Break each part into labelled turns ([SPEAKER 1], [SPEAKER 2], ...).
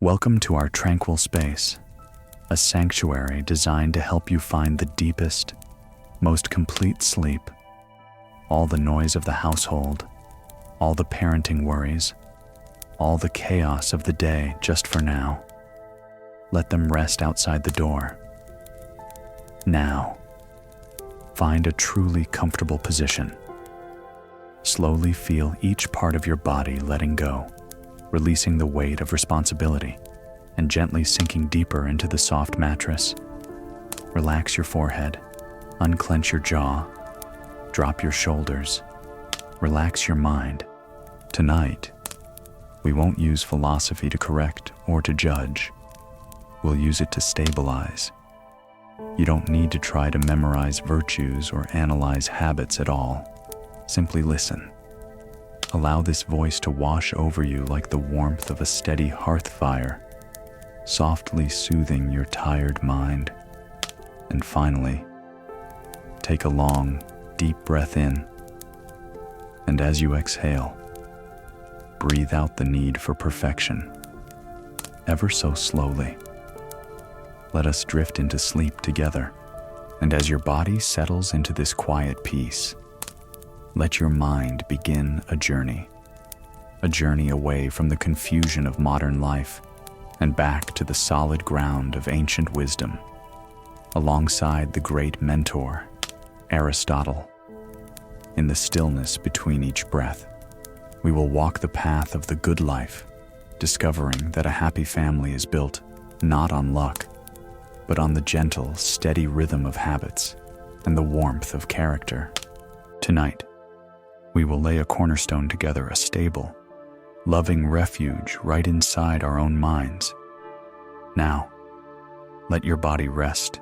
[SPEAKER 1] Welcome to our tranquil space, a sanctuary designed to help you find the deepest, most complete sleep. All the noise of the household, all the parenting worries, all the chaos of the day just for now. Let them rest outside the door. Now, find a truly comfortable position. Slowly feel each part of your body letting go, releasing the weight of responsibility and gently sinking deeper into the soft mattress. Relax your forehead, unclench your jaw, drop your shoulders, relax your mind. Tonight, we won't use philosophy to correct or to judge. We'll use it to stabilize. You don't need to try to memorize virtues or analyze habits at all. Simply listen. Allow this voice to wash over you like the warmth of a steady hearth fire, softly soothing your tired mind. And finally, take a long, deep breath in. And as you exhale, breathe out the need for perfection, ever so slowly. Let us drift into sleep together. And as your body settles into this quiet peace, let your mind begin a journey away from the confusion of modern life and back to the solid ground of ancient wisdom, alongside the great mentor, Aristotle. In the stillness between each breath, we will walk the path of the good life, discovering that a happy family is built not on luck, but on the gentle, steady rhythm of habits and the warmth of character. Tonight, we will lay a cornerstone together, a stable, loving refuge right inside our own minds. Now, let your body rest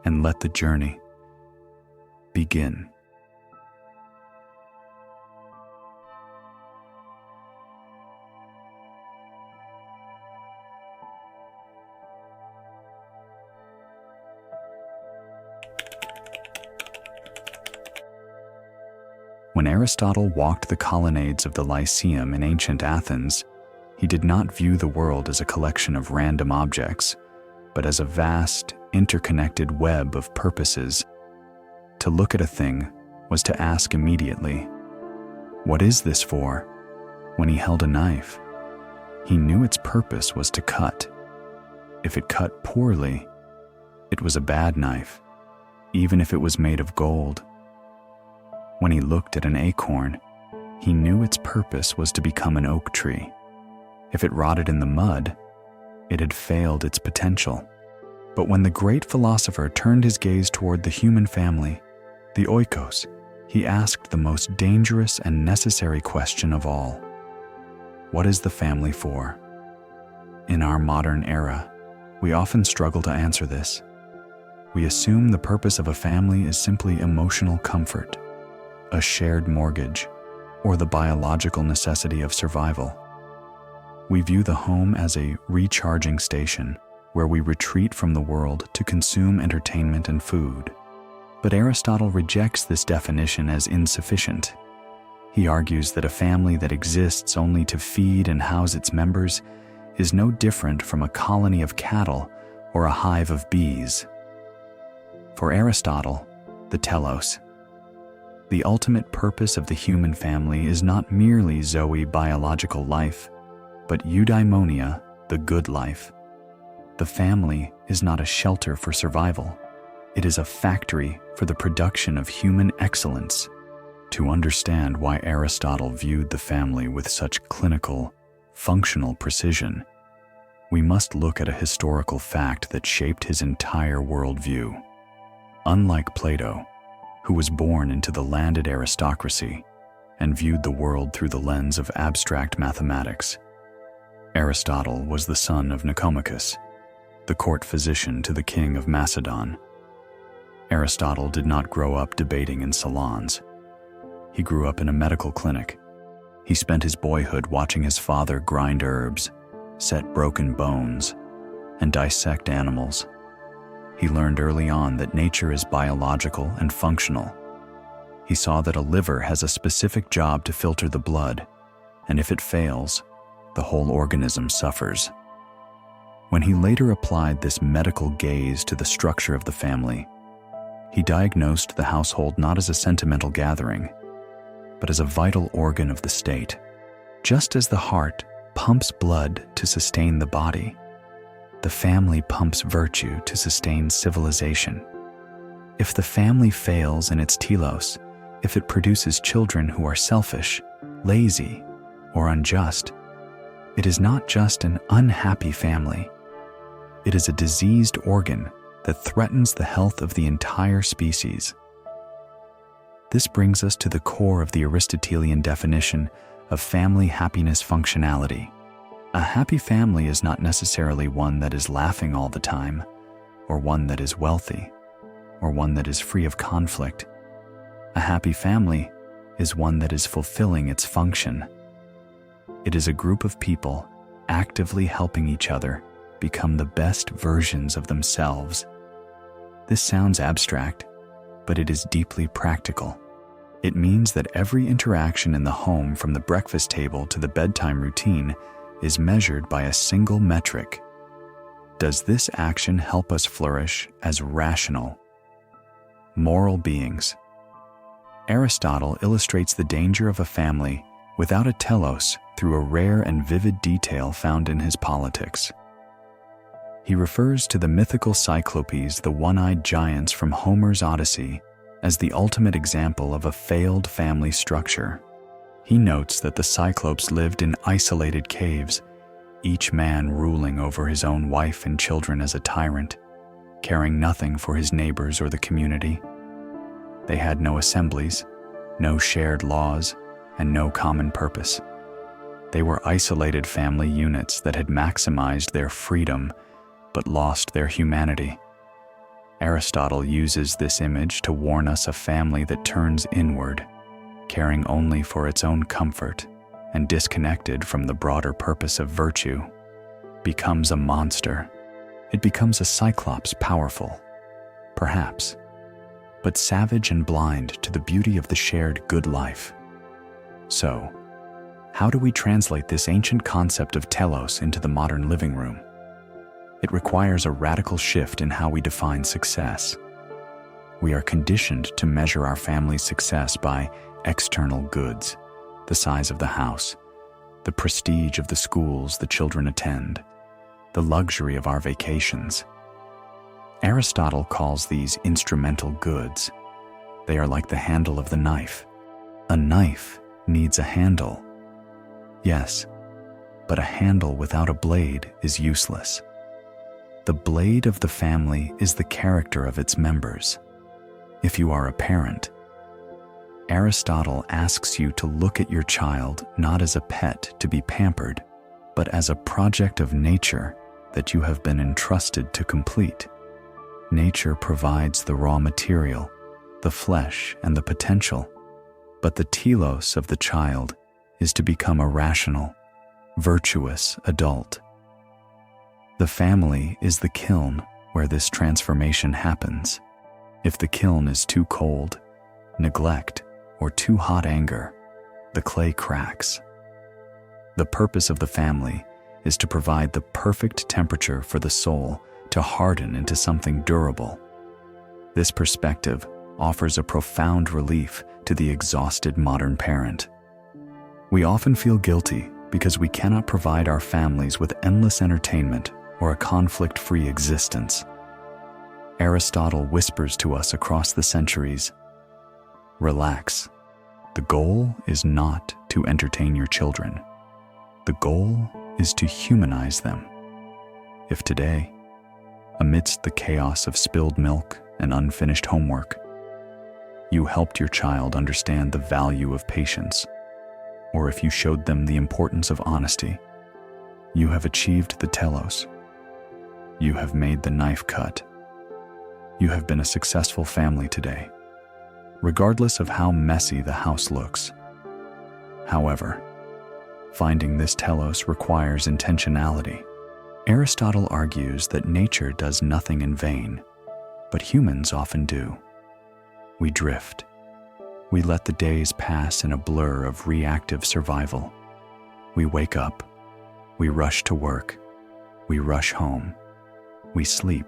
[SPEAKER 1] and let the journey begin. When Aristotle walked the colonnades of the Lyceum in ancient Athens, he did not view the world as a collection of random objects, but as a vast, interconnected web of purposes. To look at a thing was to ask immediately, "What is this for?" When he held a knife, he knew its purpose was to cut. If it cut poorly, it was a bad knife, even if it was made of gold. When he looked at an acorn, he knew its purpose was to become an oak tree. If it rotted in the mud, it had failed its potential. But when the great philosopher turned his gaze toward the human family, the oikos, he asked the most dangerous and necessary question of all. What is the family for? In our modern era, we often struggle to answer this. We assume the purpose of a family is simply emotional comfort, a shared mortgage, or the biological necessity of survival. We view the home as a recharging station where we retreat from the world to consume entertainment and food. But Aristotle rejects this definition as insufficient. He argues that a family that exists only to feed and house its members is no different from a colony of cattle or a hive of bees. For Aristotle, the telos, the ultimate purpose of the human family is not merely Zoe, biological life, but eudaimonia, the good life. The family is not a shelter for survival. It is a factory for the production of human excellence. To understand why Aristotle viewed the family with such clinical, functional precision, we must look at a historical fact that shaped his entire worldview. Unlike Plato, who was born into the landed aristocracy and viewed the world through the lens of abstract mathematics, Aristotle was the son of Nicomachus, the court physician to the king of Macedon. Aristotle did not grow up debating in salons. He grew up in a medical clinic. He spent his boyhood watching his father grind herbs, set broken bones, and dissect animals. He learned early on that nature is biological and functional. He saw that a liver has a specific job to filter the blood, and if it fails, the whole organism suffers. When he later applied this medical gaze to the structure of the family, he diagnosed the household not as a sentimental gathering, but as a vital organ of the state. Just as the heart pumps blood to sustain the body, the family pumps virtue to sustain civilization. If the family fails in its telos, if it produces children who are selfish, lazy, or unjust, it is not just an unhappy family. It is a diseased organ that threatens the health of the entire species. This brings us to the core of the Aristotelian definition of family happiness functionality. A happy family is not necessarily one that is laughing all the time, or one that is wealthy, or one that is free of conflict. A happy family is one that is fulfilling its function. It is a group of people actively helping each other become the best versions of themselves. This sounds abstract, but it is deeply practical. It means that every interaction in the home, from the breakfast table to the bedtime routine, is measured by a single metric. Does this action help us flourish as rational, moral beings? Aristotle illustrates the danger of a family without a telos through a rare and vivid detail found in his Politics. He refers to the mythical Cyclopes, the one-eyed giants from Homer's Odyssey, as the ultimate example of a failed family structure. He notes that the Cyclopes lived in isolated caves, each man ruling over his own wife and children as a tyrant, caring nothing for his neighbors or the community. They had no assemblies, no shared laws, and no common purpose. They were isolated family units that had maximized their freedom but lost their humanity. Aristotle uses this image to warn us a family that turns inward, caring only for its own comfort and disconnected from the broader purpose of virtue, becomes a monster. It becomes a cyclops, powerful, perhaps, but savage and blind to the beauty of the shared good life. So, how do we translate this ancient concept of telos into the modern living room? It requires a radical shift in how we define success. We are conditioned to measure our family's success by external goods, the size of the house, the prestige of the schools the children attend, the luxury of our vacations. Aristotle calls these instrumental goods. They are like the handle of the knife. A knife needs a handle. Yes, but a handle without a blade is useless. The blade of the family is the character of its members. If you are a parent, Aristotle asks you to look at your child not as a pet to be pampered, but as a project of nature that you have been entrusted to complete. Nature provides the raw material, the flesh and the potential, but the telos of the child is to become a rational, virtuous adult. The family is the kiln where this transformation happens. If the kiln is too cold, neglect, or too hot anger, the clay cracks. The purpose of the family is to provide the perfect temperature for the soul to harden into something durable. This perspective offers a profound relief to the exhausted modern parent. We often feel guilty because we cannot provide our families with endless entertainment or a conflict-free existence. Aristotle whispers to us across the centuries, relax. The goal is not to entertain your children. The goal is to humanize them. If today, amidst the chaos of spilled milk and unfinished homework, you helped your child understand the value of patience, or if you showed them the importance of honesty, you have achieved the telos. You have made the knife cut. You have been a successful family today, regardless of how messy the house looks. However, finding this telos requires intentionality. Aristotle argues that nature does nothing in vain, but humans often do. We drift. We let the days pass in a blur of reactive survival. We wake up. We rush to work. We rush home. We sleep.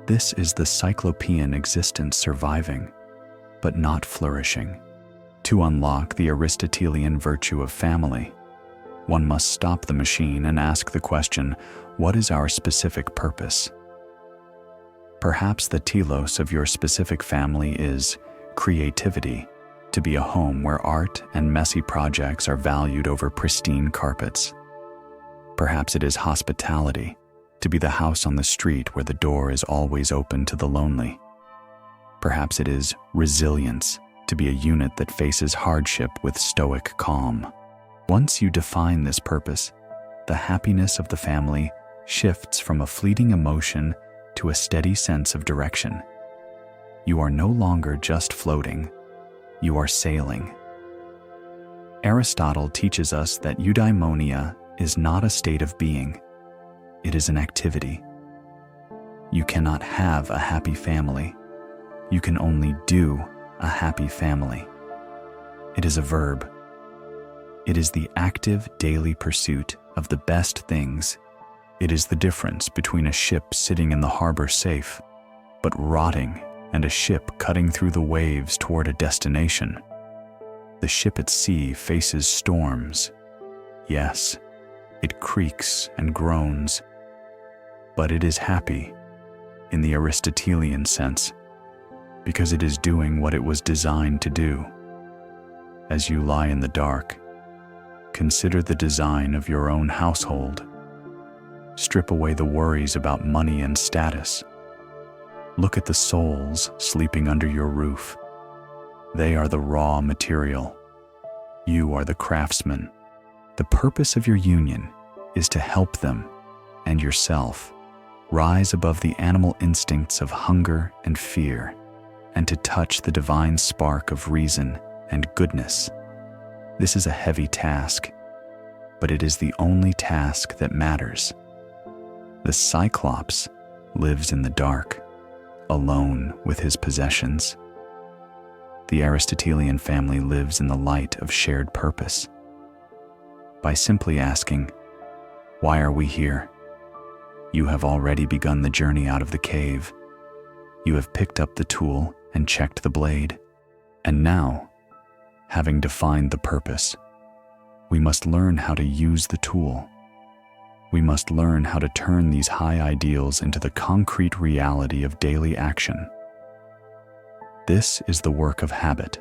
[SPEAKER 1] This is the cyclopean existence surviving, but not flourishing. To unlock the Aristotelian virtue of family, one must stop the machine and ask the question, what is our specific purpose? Perhaps the telos of your specific family is creativity, to be a home where art and messy projects are valued over pristine carpets. Perhaps it is hospitality, to be the house on the street where the door is always open to the lonely. Perhaps it is resilience, to be a unit that faces hardship with stoic calm. Once you define this purpose, the happiness of the family shifts from a fleeting emotion to a steady sense of direction. You are no longer just floating, you are sailing. Aristotle teaches us that eudaimonia is not a state of being, it is an activity. You cannot have a happy family, you can only do a happy family. It is a verb. It is the active daily pursuit of the best things. It is the difference between a ship sitting in the harbor safe, but rotting, and a ship cutting through the waves toward a destination. The ship at sea faces storms. Yes, it creaks and groans, but it is happy, in the Aristotelian sense, because it is doing what it was designed to do. As you lie in the dark, consider the design of your own household. Strip away the worries about money and status. Look at the souls sleeping under your roof. They are the raw material. You are the craftsman. The purpose of your union is to help them and yourself rise above the animal instincts of hunger and fear, and to touch the divine spark of reason and goodness. This is a heavy task, but it is the only task that matters. The Cyclops lives in the dark, alone with his possessions. The Aristotelian family lives in the light of shared purpose. By simply asking, "Why are we here?" you have already begun the journey out of the cave. You have picked up the tool and checked the blade. And now, having defined the purpose, we must learn how to use the tool. We must learn how to turn these high ideals into the concrete reality of daily action. This is the work of habit,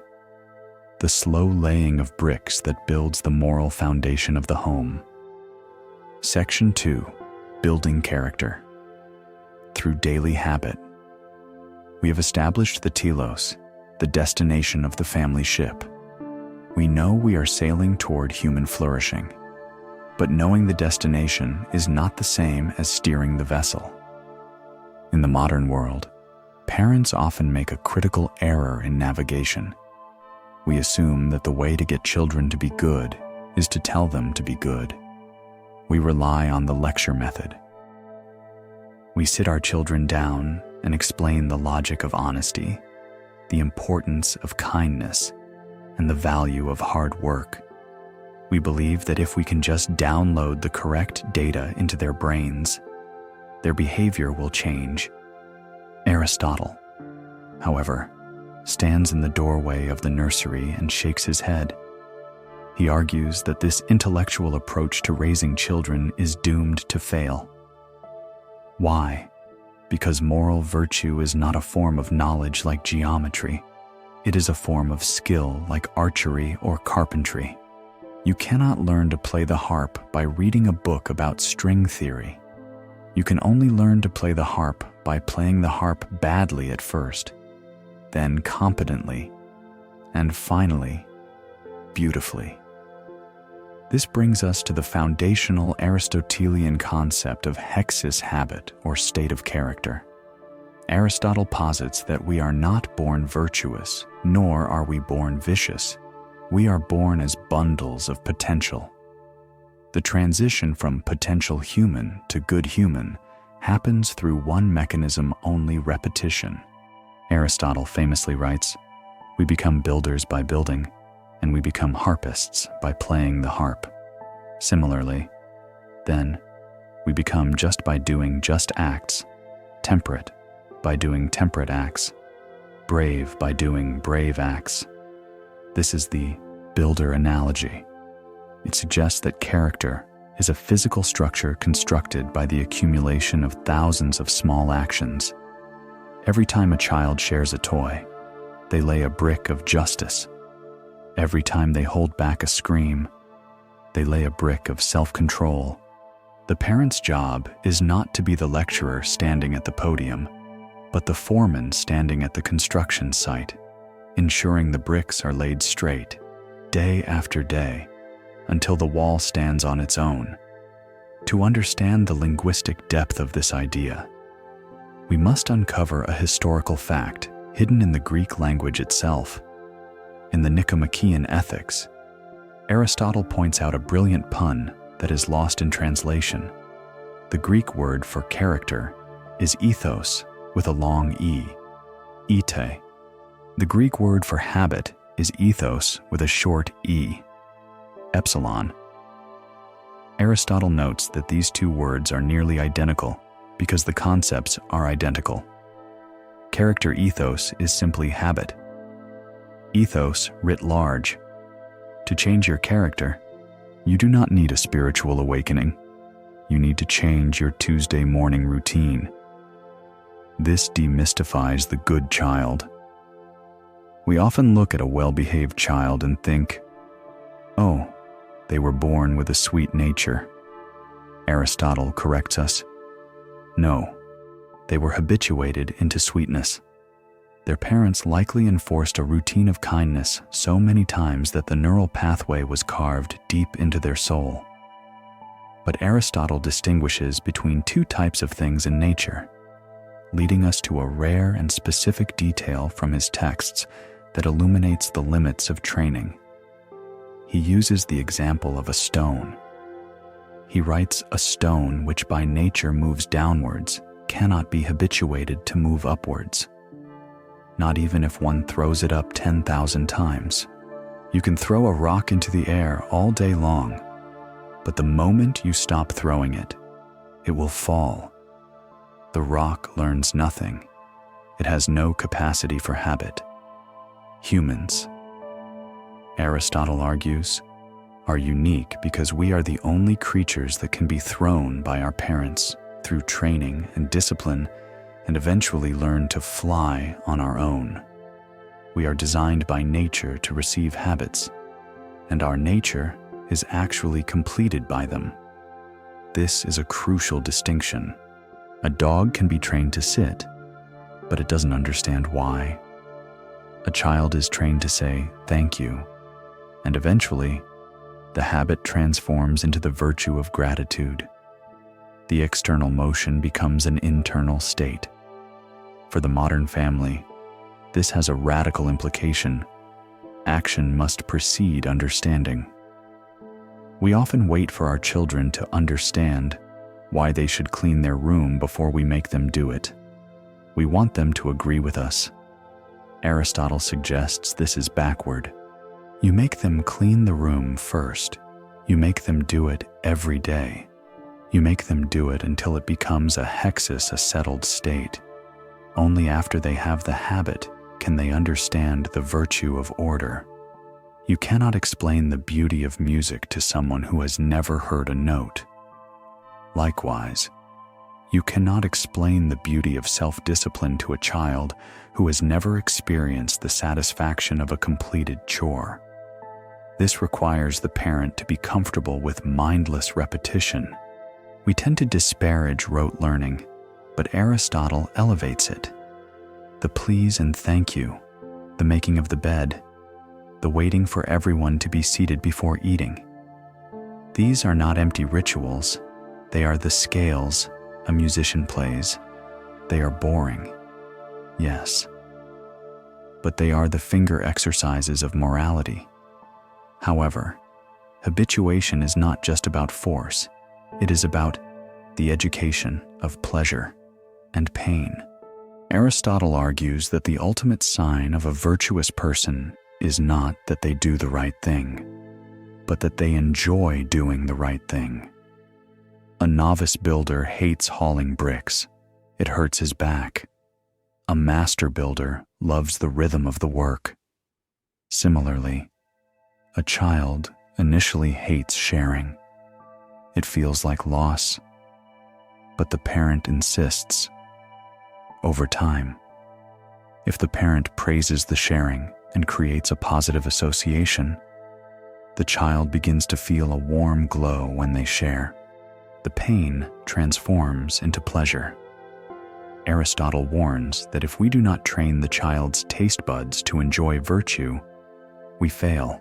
[SPEAKER 1] the slow laying of bricks that builds the moral foundation of the home. Section 2. Building character. Through daily habit, we have established the telos, the destination of the family ship. We know we are sailing toward human flourishing, but knowing the destination is not the same as steering the vessel. In the modern world, parents often make a critical error in navigation. We assume that the way to get children to be good is to tell them to be good. We rely on the lecture method. We sit our children down and explain the logic of honesty, the importance of kindness, and the value of hard work. We believe that if we can just download the correct data into their brains, their behavior will change. Aristotle, however, stands in the doorway of the nursery and shakes his head. He argues that this intellectual approach to raising children is doomed to fail. Why? Because moral virtue is not a form of knowledge like geometry. It is a form of skill like archery or carpentry. You cannot learn to play the harp by reading a book about string theory. You can only learn to play the harp by playing the harp badly at first, then competently, and finally, beautifully. This brings us to the foundational Aristotelian concept of hexis habit, or state of character. Aristotle posits that we are not born virtuous, nor are we born vicious. We are born as bundles of potential. The transition from potential human to good human happens through one mechanism only: repetition. Aristotle famously writes, "We become builders by building, and we become harpists by playing the harp." Similarly, then, We become just by doing just acts, temperate by doing temperate acts, brave by doing brave acts. This is the builder analogy. It suggests that character is a physical structure constructed by the accumulation of thousands of small actions. Every time a child shares a toy, they lay a brick of justice. Every time they hold back a scream, they lay a brick of self-control. The parent's job is not to be the lecturer standing at the podium, but the foreman standing at the construction site, ensuring the bricks are laid straight, day after day, until the wall stands on its own. To understand the linguistic depth of this idea, we must uncover a historical fact hidden in the Greek language itself. In the Nicomachean Ethics, Aristotle points out a brilliant pun that is lost in translation. The Greek word for character is ethos with a long e, ete. The Greek word for habit is ethos with a short e, epsilon. Aristotle notes that these two words are nearly identical because the concepts are identical. Character ethos is simply habit. Ethos writ large. To change your character, you do not need a spiritual awakening. You need to change your Tuesday morning routine. This demystifies the good child. We often look at a well-behaved child and think, "Oh, they were born with a sweet nature." Aristotle corrects us. No, they were habituated into sweetness. Their parents likely enforced a routine of kindness so many times that the neural pathway was carved deep into their soul. But Aristotle distinguishes between two types of things in nature, leading us to a rare and specific detail from his texts that illuminates the limits of training. He uses the example of a stone. He writes, "A stone which by nature moves downwards cannot be habituated to move upwards. Not even if one throws it up 10,000 times. You can throw a rock into the air all day long, but the moment you stop throwing it, it will fall. The rock learns nothing. It has no capacity for habit. Humans," Aristotle argues, "are unique because we are the only creatures that can be thrown by our parents through training and discipline and eventually learn to fly on our own. We are designed by nature to receive habits, and our nature is actually completed by them. This is a crucial distinction. A dog can be trained to sit, but it doesn't understand why. A child is trained to say thank you, and eventually, the habit transforms into the virtue of gratitude. The external motion becomes an internal state. For the modern family, this has a radical implication. Action must precede understanding. We often wait for our children to understand why they should clean their room before we make them do it. We want them to agree with us. Aristotle suggests this is backward. You make them clean the room first. You make them do it every day. You make them do it until it becomes a hexis, a settled state. Only after they have the habit can they understand the virtue of order. You cannot explain the beauty of music to someone who has never heard a note. Likewise, you cannot explain the beauty of self-discipline to a child who has never experienced the satisfaction of a completed chore. This requires the parent to be comfortable with mindless repetition. We tend to disparage rote learning, but Aristotle elevates it. The please and thank you, the making of the bed, the waiting for everyone to be seated before eating. These are not empty rituals. They are the scales a musician plays. They are boring, yes, but they are the finger exercises of morality. However, habituation is not just about force. It is about the education of pleasure and pain. Aristotle argues that the ultimate sign of a virtuous person is not that they do the right thing, but that they enjoy doing the right thing. A novice builder hates hauling bricks. It hurts his back. A master builder loves the rhythm of the work. Similarly, a child initially hates sharing. It feels like loss, but the parent insists. Over time, if the parent praises the sharing and creates a positive association, the child begins to feel a warm glow when they share. The pain transforms into pleasure. Aristotle warns that if we do not train the child's taste buds to enjoy virtue, we fail.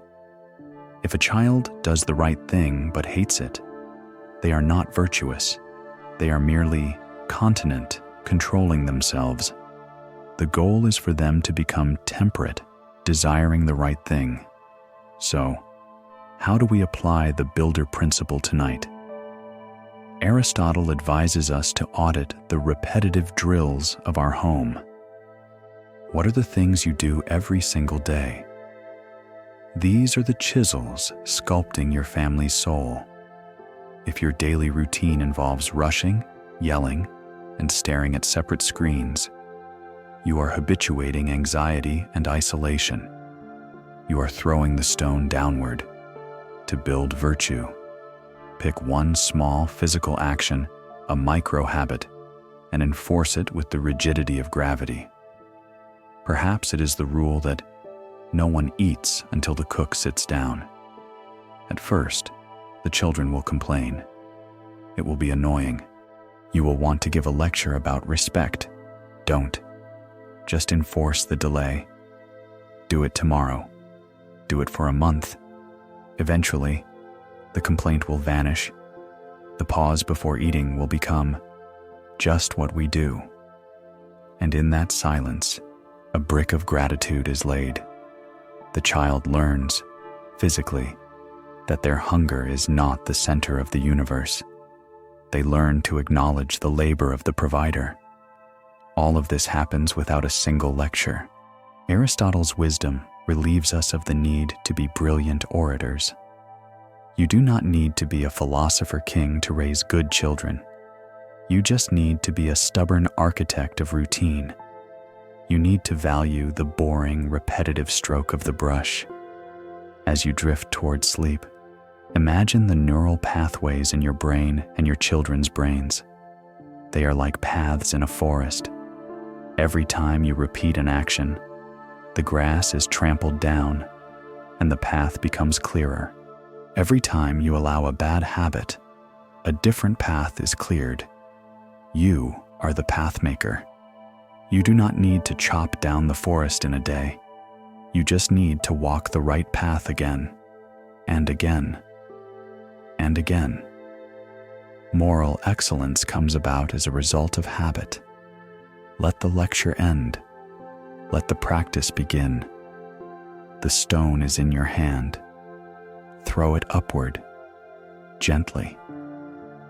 [SPEAKER 1] If a child does the right thing but hates it, they are not virtuous. They are merely continent, controlling themselves. The goal is for them to become temperate, desiring the right thing. So, how do we apply the builder principle tonight? Aristotle advises us to audit the repetitive drills of our home. What are the things you do every single day? These are the chisels sculpting your family's soul. If your daily routine involves rushing, yelling, and staring at separate screens, you are habituating anxiety and isolation. You are throwing the stone downward. To build virtue, pick one small physical action, a micro-habit, and enforce it with the rigidity of gravity. Perhaps it is the rule that no one eats until the cook sits down. At first, the children will complain. It will be annoying. You will want to give a lecture about respect. Don't. Just enforce the delay. Do it tomorrow. Do it for a month. Eventually, the complaint will vanish. The pause before eating will become just what we do. And in that silence, a brick of gratitude is laid. The child learns, physically, that their hunger is not the center of the universe. They learn to acknowledge the labor of the provider. All of this happens without a single lecture. Aristotle's wisdom relieves us of the need to be brilliant orators. You do not need to be a philosopher king to raise good children. You just need to be a stubborn architect of routine. You need to value the boring, repetitive stroke of the brush. As you drift toward sleep, imagine the neural pathways in your brain and your children's brains. They are like paths in a forest. Every time you repeat an action, the grass is trampled down and the path becomes clearer. Every time you allow a bad habit, a different path is cleared. You are the path maker. You do not need to chop down the forest in a day. You just need to walk the right path again, and again, and again. Moral excellence comes about as a result of habit. Let the lecture end. Let the practice begin. The stone is in your hand. Throw it upward, gently,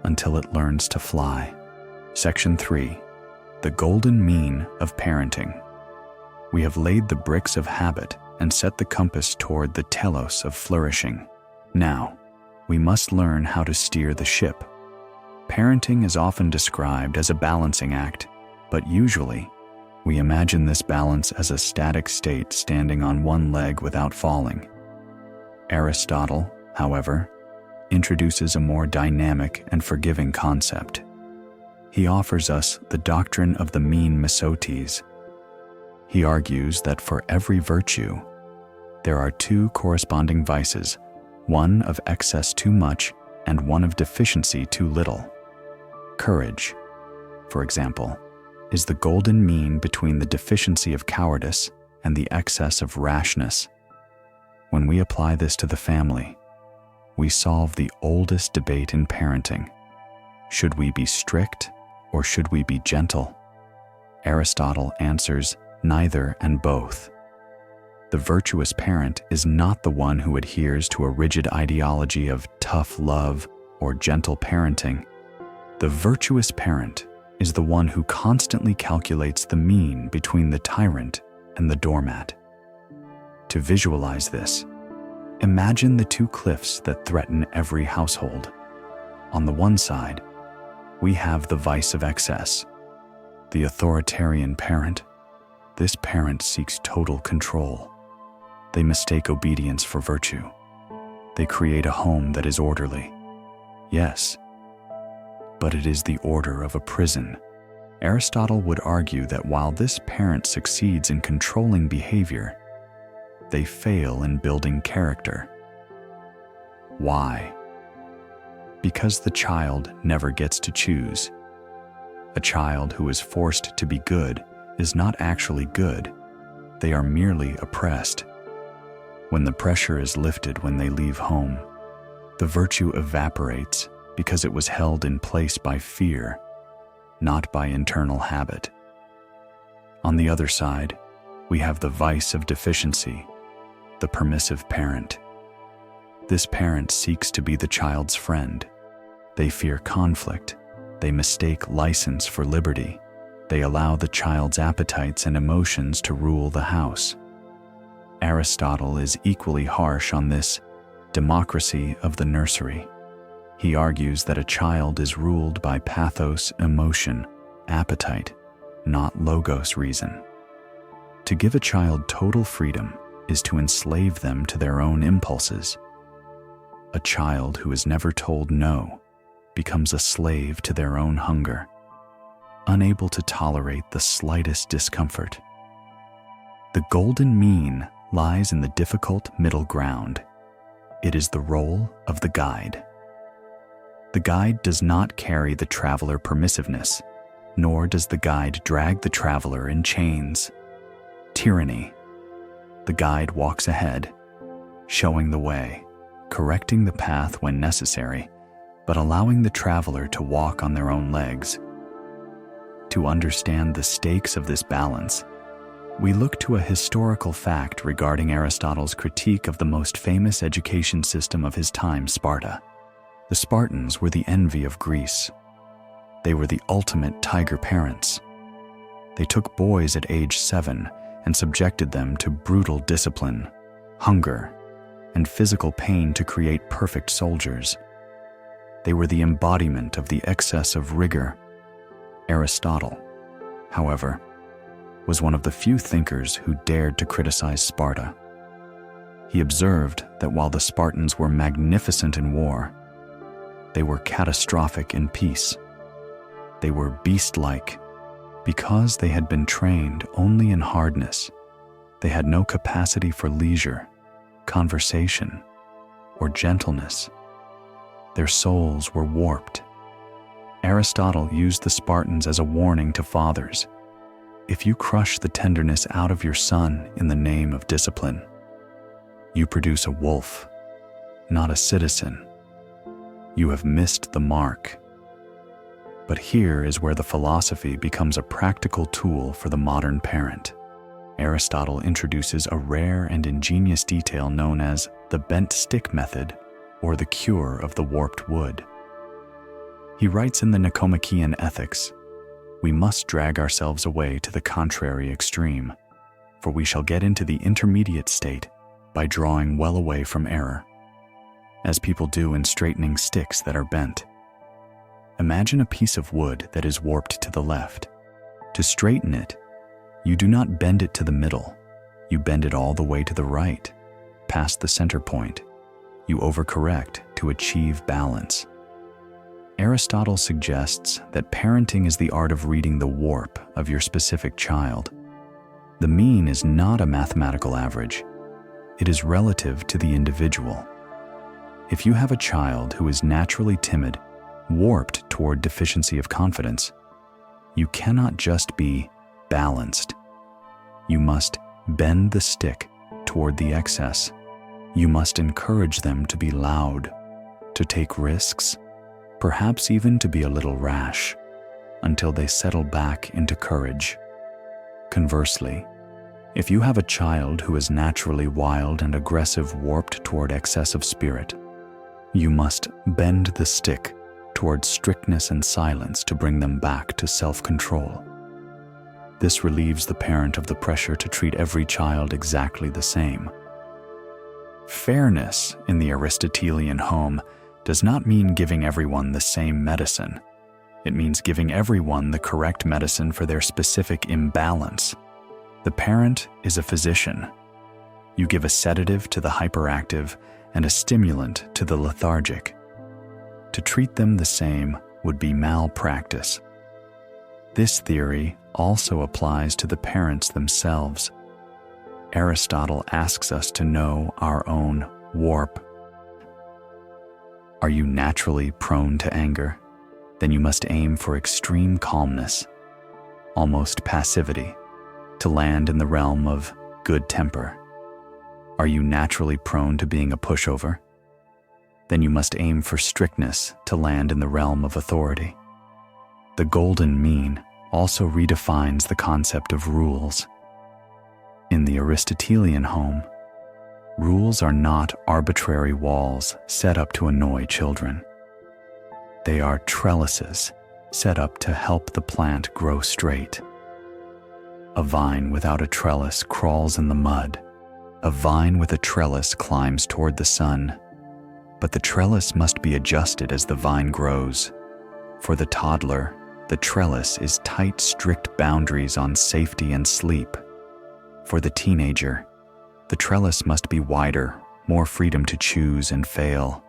[SPEAKER 1] until it learns to fly. Section 3. The golden mean of parenting. We have laid the bricks of habit and set the compass toward the telos of flourishing. Now, we must learn how to steer the ship. Parenting is often described as a balancing act, but usually, we imagine this balance as a static state standing on one leg without falling. Aristotle, however, introduces a more dynamic and forgiving concept. He offers us the doctrine of the mean misotes. He argues that for every virtue, there are two corresponding vices, one of excess too much and one of deficiency too little. Courage, for example, is the golden mean between the deficiency of cowardice and the excess of rashness. When we apply this to the family, we solve the oldest debate in parenting. Should we be strict or should we be gentle? Aristotle answers neither and both. The virtuous parent is not the one who adheres to a rigid ideology of tough love or gentle parenting. The virtuous parent is the one who constantly calculates the mean between the tyrant and the doormat. To visualize this, imagine the two cliffs that threaten every household. On the one side, we have the vice of excess. The authoritarian parent. This parent seeks total control. They mistake obedience for virtue. They create a home that is orderly. Yes, but it is the order of a prison. Aristotle would argue that while this parent succeeds in controlling behavior, they fail in building character. Why? Because the child never gets to choose. A child who is forced to be good is not actually good. They are merely oppressed. When the pressure is lifted when they leave home, the virtue evaporates because it was held in place by fear, not by internal habit. On the other side, we have the vice of deficiency, the permissive parent. This parent seeks to be the child's friend. They fear conflict. They mistake license for liberty. They allow the child's appetites and emotions to rule the house. Aristotle is equally harsh on this democracy of the nursery. He argues that a child is ruled by pathos, emotion, appetite, not logos, reason. To give a child total freedom is to enslave them to their own impulses. A child who is never told no becomes a slave to their own hunger, unable to tolerate the slightest discomfort. The golden mean lies in the difficult middle ground. It is the role of the guide. The guide does not carry the traveler permissiveness, nor does the guide drag the traveler in chains. Tyranny. The guide walks ahead, showing the way, correcting the path when necessary, but allowing the traveler to walk on their own legs. To understand the stakes of this balance, we look to a historical fact regarding Aristotle's critique of the most famous education system of his time, Sparta. The Spartans were the envy of Greece. They were the ultimate tiger parents. They took boys at age 7 and subjected them to brutal discipline, hunger, and physical pain to create perfect soldiers. They were the embodiment of the excess of rigor. Aristotle, however, was one of the few thinkers who dared to criticize Sparta. He observed that while the Spartans were magnificent in war, they were catastrophic in peace. They were beast-like because they had been trained only in hardness. They had no capacity for leisure, conversation, or gentleness. Their souls were warped. Aristotle used the Spartans as a warning to fathers. If you crush the tenderness out of your son in the name of discipline, you produce a wolf, not a citizen. You have missed the mark. But here is where the philosophy becomes a practical tool for the modern parent. Aristotle introduces a rare and ingenious detail known as the bent stick method, or the cure of the warped wood. He writes in the Nicomachean Ethics, "We must drag ourselves away to the contrary extreme, for we shall get into the intermediate state by drawing well away from error, as people do in straightening sticks that are bent. Imagine a piece of wood that is warped to the left. To straighten it, you do not bend it to the middle. You bend it all the way to the right, past the center point. You overcorrect to achieve balance." Aristotle suggests that parenting is the art of reading the warp of your specific child. The mean is not a mathematical average. It is relative to the individual. If you have a child who is naturally timid, warped toward deficiency of confidence, you cannot just be balanced. You must bend the stick toward the excess. You must encourage them to be loud, to take risks, perhaps even to be a little rash, until they settle back into courage. Conversely, if you have a child who is naturally wild and aggressive, warped toward excess of spirit, you must bend the stick toward strictness and silence to bring them back to self-control. This relieves the parent of the pressure to treat every child exactly the same. Fairness in the Aristotelian home does not mean giving everyone the same medicine. It means giving everyone the correct medicine for their specific imbalance. The parent is a physician. You give a sedative to the hyperactive and a stimulant to the lethargic. To treat them the same would be malpractice. This theory also applies to the parents themselves. Aristotle asks us to know our own warp. Are you naturally prone to anger? Then you must aim for extreme calmness, almost passivity, to land in the realm of good temper. Are you naturally prone to being a pushover? Then you must aim for strictness to land in the realm of authority. The golden mean also redefines the concept of rules. In the Aristotelian home, rules are not arbitrary walls set up to annoy children. They are trellises set up to help the plant grow straight. A vine without a trellis crawls in the mud. A vine with a trellis climbs toward the sun. But the trellis must be adjusted as the vine grows. For the toddler, the trellis is tight, strict boundaries on safety and sleep. For the teenager, the trellis must be wider, more freedom to choose and fail.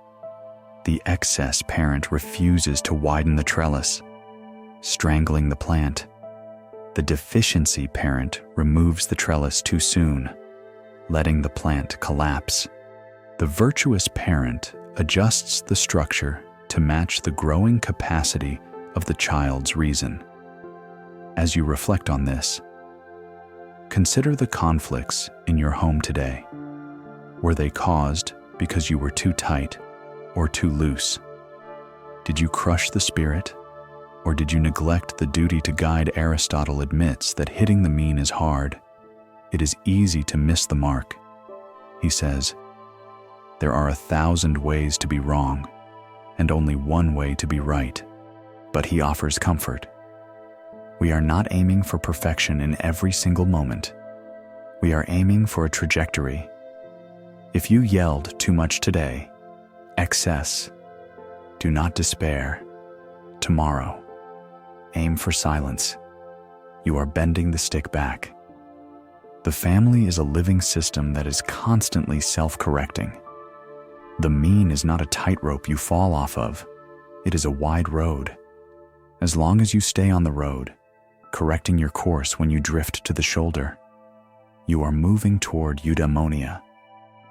[SPEAKER 1] The excess parent refuses to widen the trellis, strangling the plant. The deficiency parent removes the trellis too soon, letting the plant collapse. The virtuous parent adjusts the structure to match the growing capacity of the child's reason. As you reflect on this, consider the conflicts in your home today. Were they caused because you were too tight or too loose? Did you crush the spirit, or did you neglect the duty to guide? Aristotle admits that hitting the mean is hard. It is easy to miss the mark. He says, there are 1,000 ways to be wrong, and only one way to be right. But he offers comfort. We are not aiming for perfection in every single moment. We are aiming for a trajectory. If you yelled too much today, excess, do not despair. Tomorrow, aim for silence. You are bending the stick back. The family is a living system that is constantly self-correcting. The mean is not a tightrope you fall off of. It is a wide road. As long as you stay on the road, correcting your course when you drift to the shoulder, you are moving toward eudaimonia.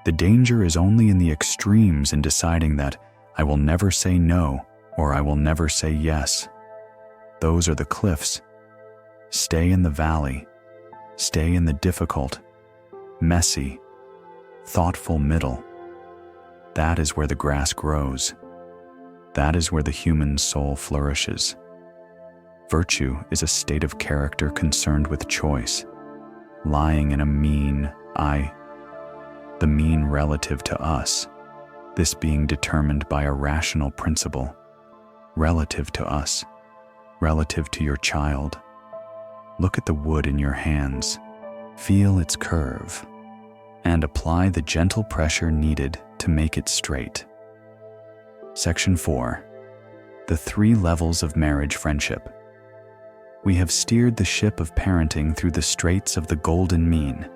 [SPEAKER 1] The danger is only in the extremes in deciding that I will never say no or I will never say yes. Those are the cliffs. Stay in the valley. Stay in the difficult, messy, thoughtful middle. That is where the grass grows. That is where the human soul flourishes. Virtue is a state of character concerned with choice, lying in a mean I, the mean relative to us, this being determined by a rational principle, relative to us, relative to your child. Look at the wood in your hands, feel its curve, and apply the gentle pressure needed to make it straight. Section 4. The 3 levels of marriage friendship. We have steered the ship of parenting through the straits of the golden mean,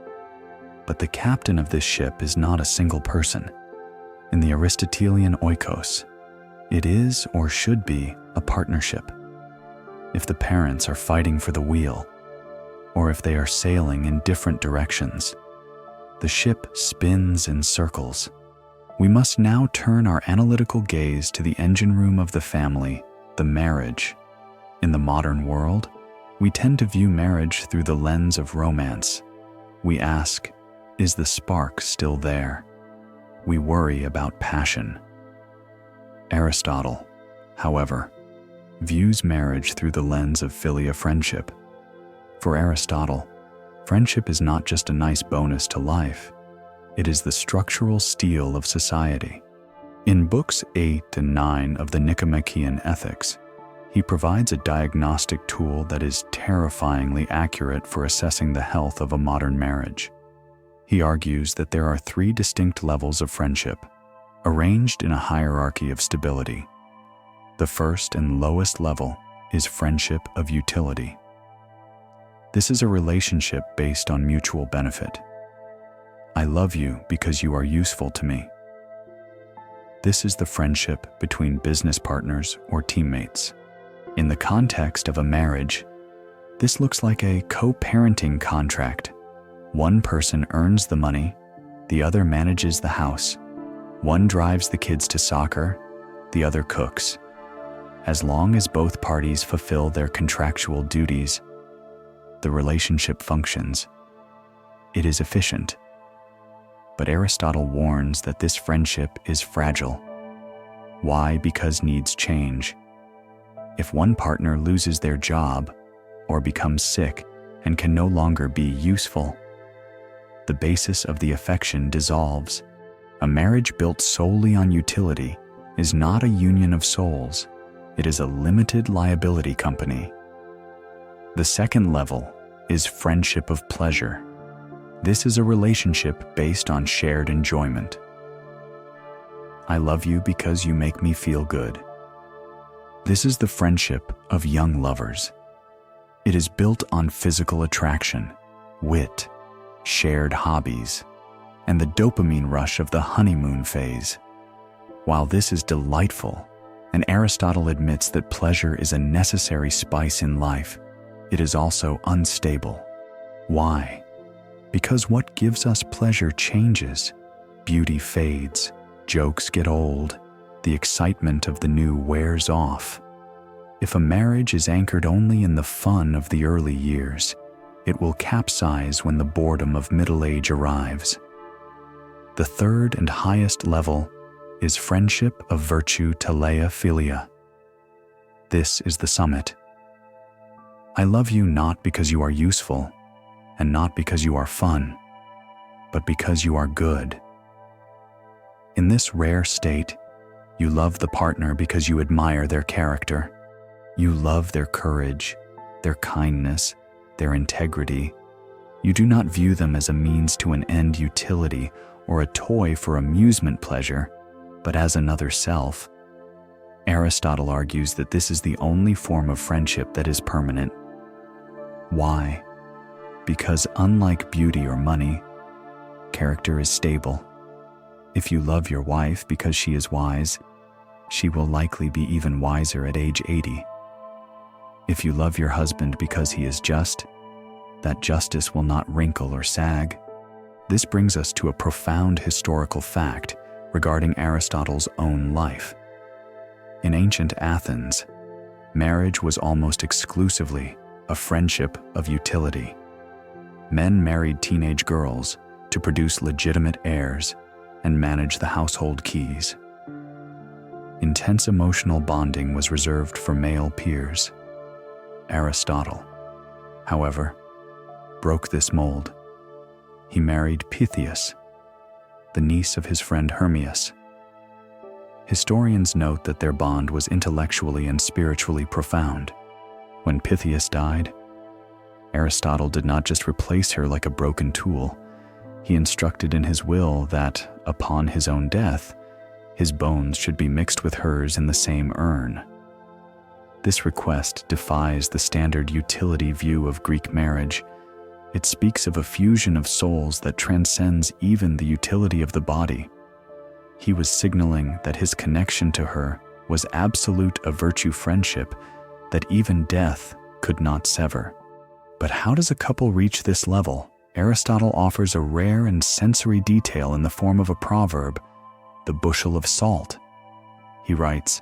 [SPEAKER 1] but the captain of this ship is not a single person. In the Aristotelian oikos, it is or should be a partnership. If the parents are fighting for the wheel, or if they are sailing in different directions, the ship spins in circles. We must now turn our analytical gaze to the engine room of the family, the marriage. In the modern world, we tend to view marriage through the lens of romance. We ask, is the spark still there? We worry about passion. Aristotle, however, views marriage through the lens of Philia friendship. For Aristotle, friendship is not just a nice bonus to life, it is the structural steel of society. In books 8 and 9 of the Nicomachean Ethics, he provides a diagnostic tool that is terrifyingly accurate for assessing the health of a modern marriage. He argues that there are 3 distinct levels of friendship, arranged in a hierarchy of stability. The first and lowest level is friendship of utility. This is a relationship based on mutual benefit. I love you because you are useful to me. This is the friendship between business partners or teammates. In the context of a marriage, this looks like a co-parenting contract. One person earns the money, the other manages the house. One drives the kids to soccer, the other cooks. As long as both parties fulfill their contractual duties, the relationship functions. It is efficient. But Aristotle warns that this friendship is fragile. Why? Because needs change. If one partner loses their job or becomes sick and can no longer be useful, the basis of the affection dissolves. A marriage built solely on utility is not a union of souls. It is a limited liability company. The second level is friendship of pleasure. This is a relationship based on shared enjoyment. I love you because you make me feel good. This is the friendship of young lovers. It is built on physical attraction, wit, shared hobbies, and the dopamine rush of the honeymoon phase. While this is delightful, and Aristotle admits that pleasure is a necessary spice in life, it is also unstable. Why? Because what gives us pleasure changes. Beauty fades, jokes get old, the excitement of the new wears off. If a marriage is anchored only in the fun of the early years, it will capsize when the boredom of middle age arrives. The third and highest level is friendship of virtue teleia philia. This is the summit. I love you not because you are useful, and not because you are fun, but because you are good. In this rare state, you love the partner because you admire their character. You love their courage, their kindness, their integrity. You do not view them as a means to an end utility or a toy for amusement pleasure, but as another self. Aristotle argues that this is the only form of friendship that is permanent. Why? Because unlike beauty or money, character is stable. If you love your wife because she is wise, she will likely be even wiser at age 80. If you love your husband because he is just, that justice will not wrinkle or sag. This brings us to a profound historical fact regarding Aristotle's own life. In ancient Athens, marriage was almost exclusively a friendship of utility. Men married teenage girls to produce legitimate heirs and manage the household keys. Intense emotional bonding was reserved for male peers. Aristotle, however, broke this mold. He married Pythias, the niece of his friend Hermias. Historians note that their bond was intellectually and spiritually profound. When Pythias died, Aristotle did not just replace her like a broken tool. He instructed in his will that, upon his own death, his bones should be mixed with hers in the same urn. This request defies the standard utility view of Greek marriage. It speaks of a fusion of souls that transcends even the utility of the body. He was signaling that his connection to her was absolute a virtue friendship that even death could not sever. But how does a couple reach this level? Aristotle offers a rare and sensory detail in the form of a proverb, the bushel of salt. He writes,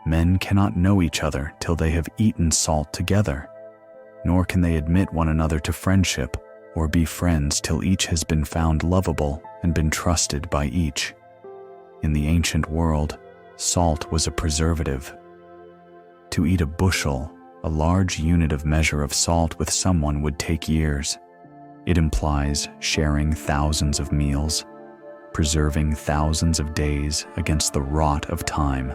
[SPEAKER 1] "Men cannot know each other till they have eaten salt together, nor can they admit one another to friendship or be friends till each has been found lovable and been trusted by each." In the ancient world, salt was a preservative. To eat a bushel, a large unit of measure of salt with someone, would take years. It implies sharing thousands of meals, preserving thousands of days against the rot of time.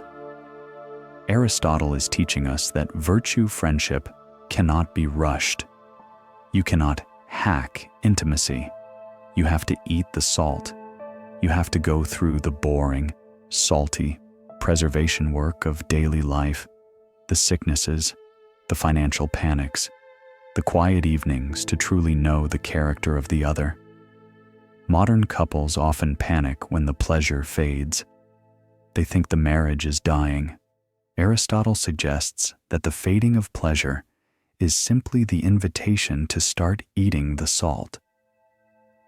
[SPEAKER 1] Aristotle is teaching us that virtue friendship cannot be rushed. You cannot hack intimacy. You have to eat the salt. You have to go through the boring, salty, preservation work of daily life, the sicknesses, the financial panics, the quiet evenings to truly know the character of the other. Modern couples often panic when the pleasure fades. They think the marriage is dying. Aristotle suggests that the fading of pleasure is simply the invitation to start eating the salt.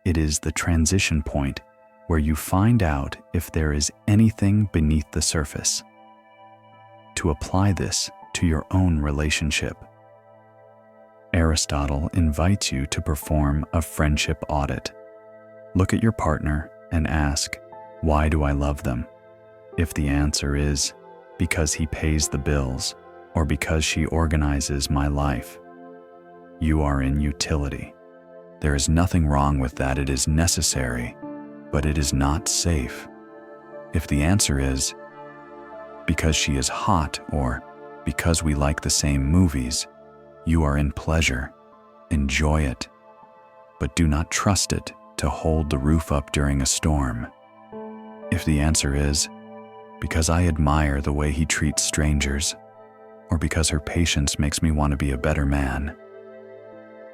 [SPEAKER 1] It is the transition point where you find out if there is anything beneath the surface. To apply this to your own relationship, Aristotle invites you to perform a friendship audit. Look at your partner and ask, why do I love them? If the answer is, because he pays the bills, or because she organizes my life, you are in utility. There is nothing wrong with that. It is necessary, but it is not safe. If the answer is, because she is hot, or because we like the same movies, you are in pleasure. Enjoy it, but do not trust it to hold the roof up during a storm. If the answer is, because I admire the way he treats strangers, or because her patience makes me want to be a better man,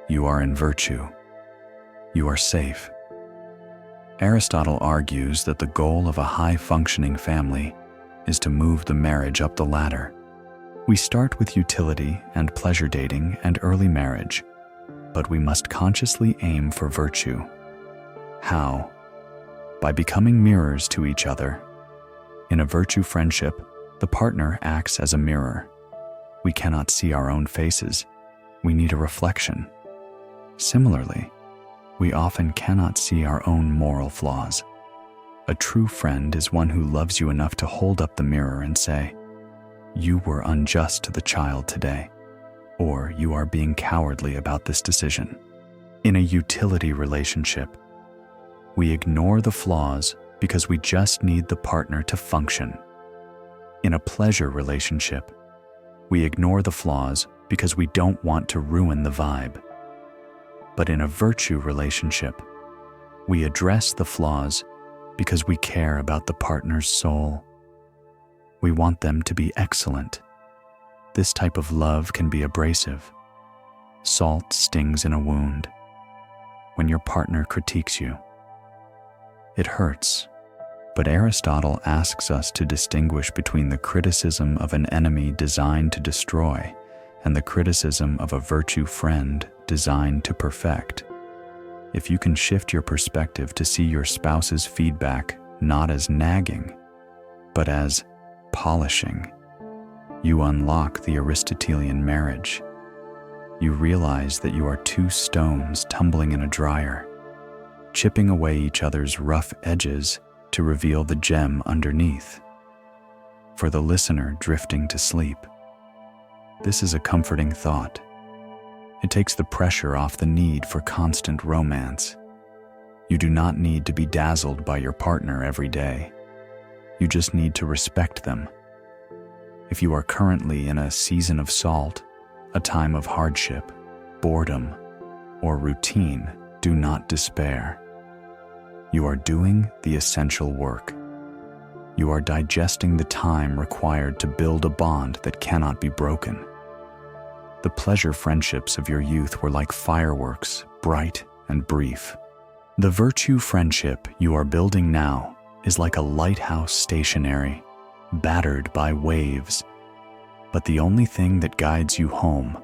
[SPEAKER 1] you are in virtue. You are safe. Aristotle argues that the goal of a high-functioning family is to move the marriage up the ladder. We start with utility and pleasure dating and early marriage, but we must consciously aim for virtue. How? By becoming mirrors to each other. In a virtue friendship, the partner acts as a mirror. We cannot see our own faces. We need a reflection. Similarly, we often cannot see our own moral flaws. A true friend is one who loves you enough to hold up the mirror and say, you were unjust to the child today, or you are being cowardly about this decision. In a utility relationship, we ignore the flaws because we just need the partner to function. In a pleasure relationship, we ignore the flaws because we don't want to ruin the vibe. But in a virtue relationship, we address the flaws because we care about the partner's soul. We want them to be excellent. This type of love can be abrasive. Salt stings in a wound. When your partner critiques you, it hurts. But Aristotle asks us to distinguish between the criticism of an enemy designed to destroy and the criticism of a virtue friend designed to perfect. If you can shift your perspective to see your spouse's feedback not as nagging, but as polishing, you unlock the Aristotelian marriage. You realize that you are two stones tumbling in a dryer, chipping away each other's rough edges to reveal the gem underneath. For the listener drifting to sleep, this is a comforting thought. It takes the pressure off the need for constant romance. You do not need to be dazzled by your partner every day. You just need to respect them. If you are currently in a season of salt, a time of hardship, boredom, or routine, do not despair. You are doing the essential work. You are digesting the time required to build a bond that cannot be broken. The pleasure friendships of your youth were like fireworks, bright and brief. The virtue friendship you are building now is like a lighthouse stationary, battered by waves, but the only thing that guides you home.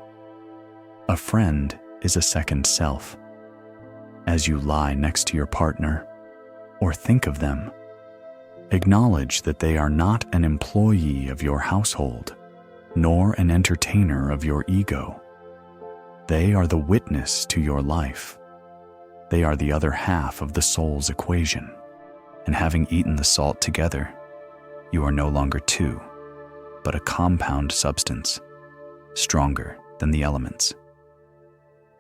[SPEAKER 1] A friend is a second self. As you lie next to your partner, or think of them, acknowledge that they are not an employee of your household, nor an entertainer of your ego. They are the witness to your life. They are the other half of the soul's equation. And having eaten the salt together, you are no longer two, but a compound substance, stronger than the elements.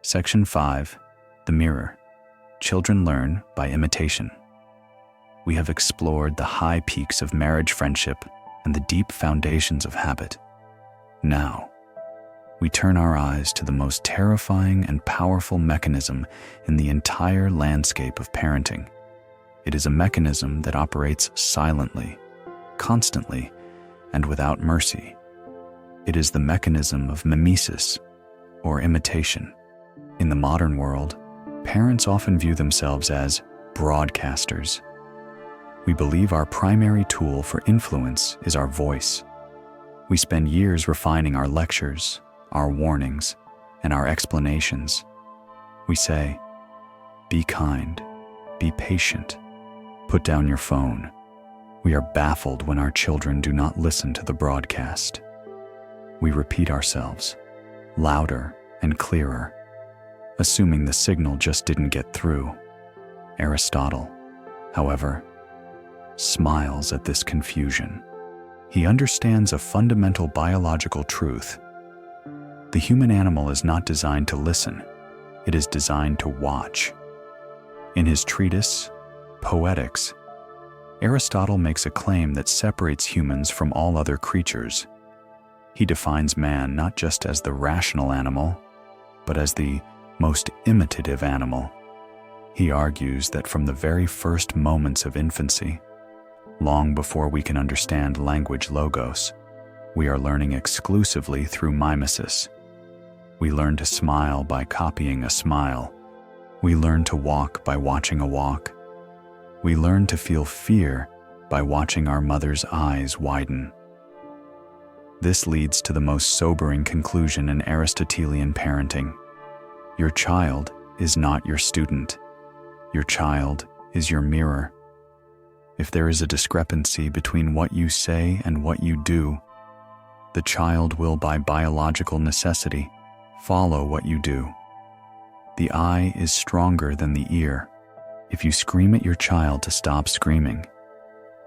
[SPEAKER 1] Section 5, The Mirror. Children learn by imitation. We have explored the high peaks of marriage friendship and the deep foundations of habit. Now, we turn our eyes to the most terrifying and powerful mechanism in the entire landscape of parenting. It is a mechanism that operates silently, constantly, and without mercy. It is the mechanism of mimesis, or imitation. In the modern world, parents often view themselves as broadcasters. We believe our primary tool for influence is our voice. We spend years refining our lectures, our warnings, and our explanations. We say, "Be kind, be patient, put down your phone." We are baffled when our children do not listen to the broadcast. We repeat ourselves, louder and clearer, assuming the signal just didn't get through. Aristotle, however, smiles at this confusion. He understands a fundamental biological truth. The human animal is not designed to listen, it is designed to watch. In his treatise, Poetics, Aristotle makes a claim that separates humans from all other creatures. He defines man not just as the rational animal, but as the most imitative animal. He argues that from the very first moments of infancy, long before we can understand language logos, we are learning exclusively through mimesis. We learn to smile by copying a smile. We learn to walk by watching a walk. We learn to feel fear by watching our mother's eyes widen. This leads to the most sobering conclusion in Aristotelian parenting. Your child is not your student. Your child is your mirror. If there is a discrepancy between what you say and what you do, the child will, by biological necessity, follow what you do. The eye is stronger than the ear. If you scream at your child to stop screaming,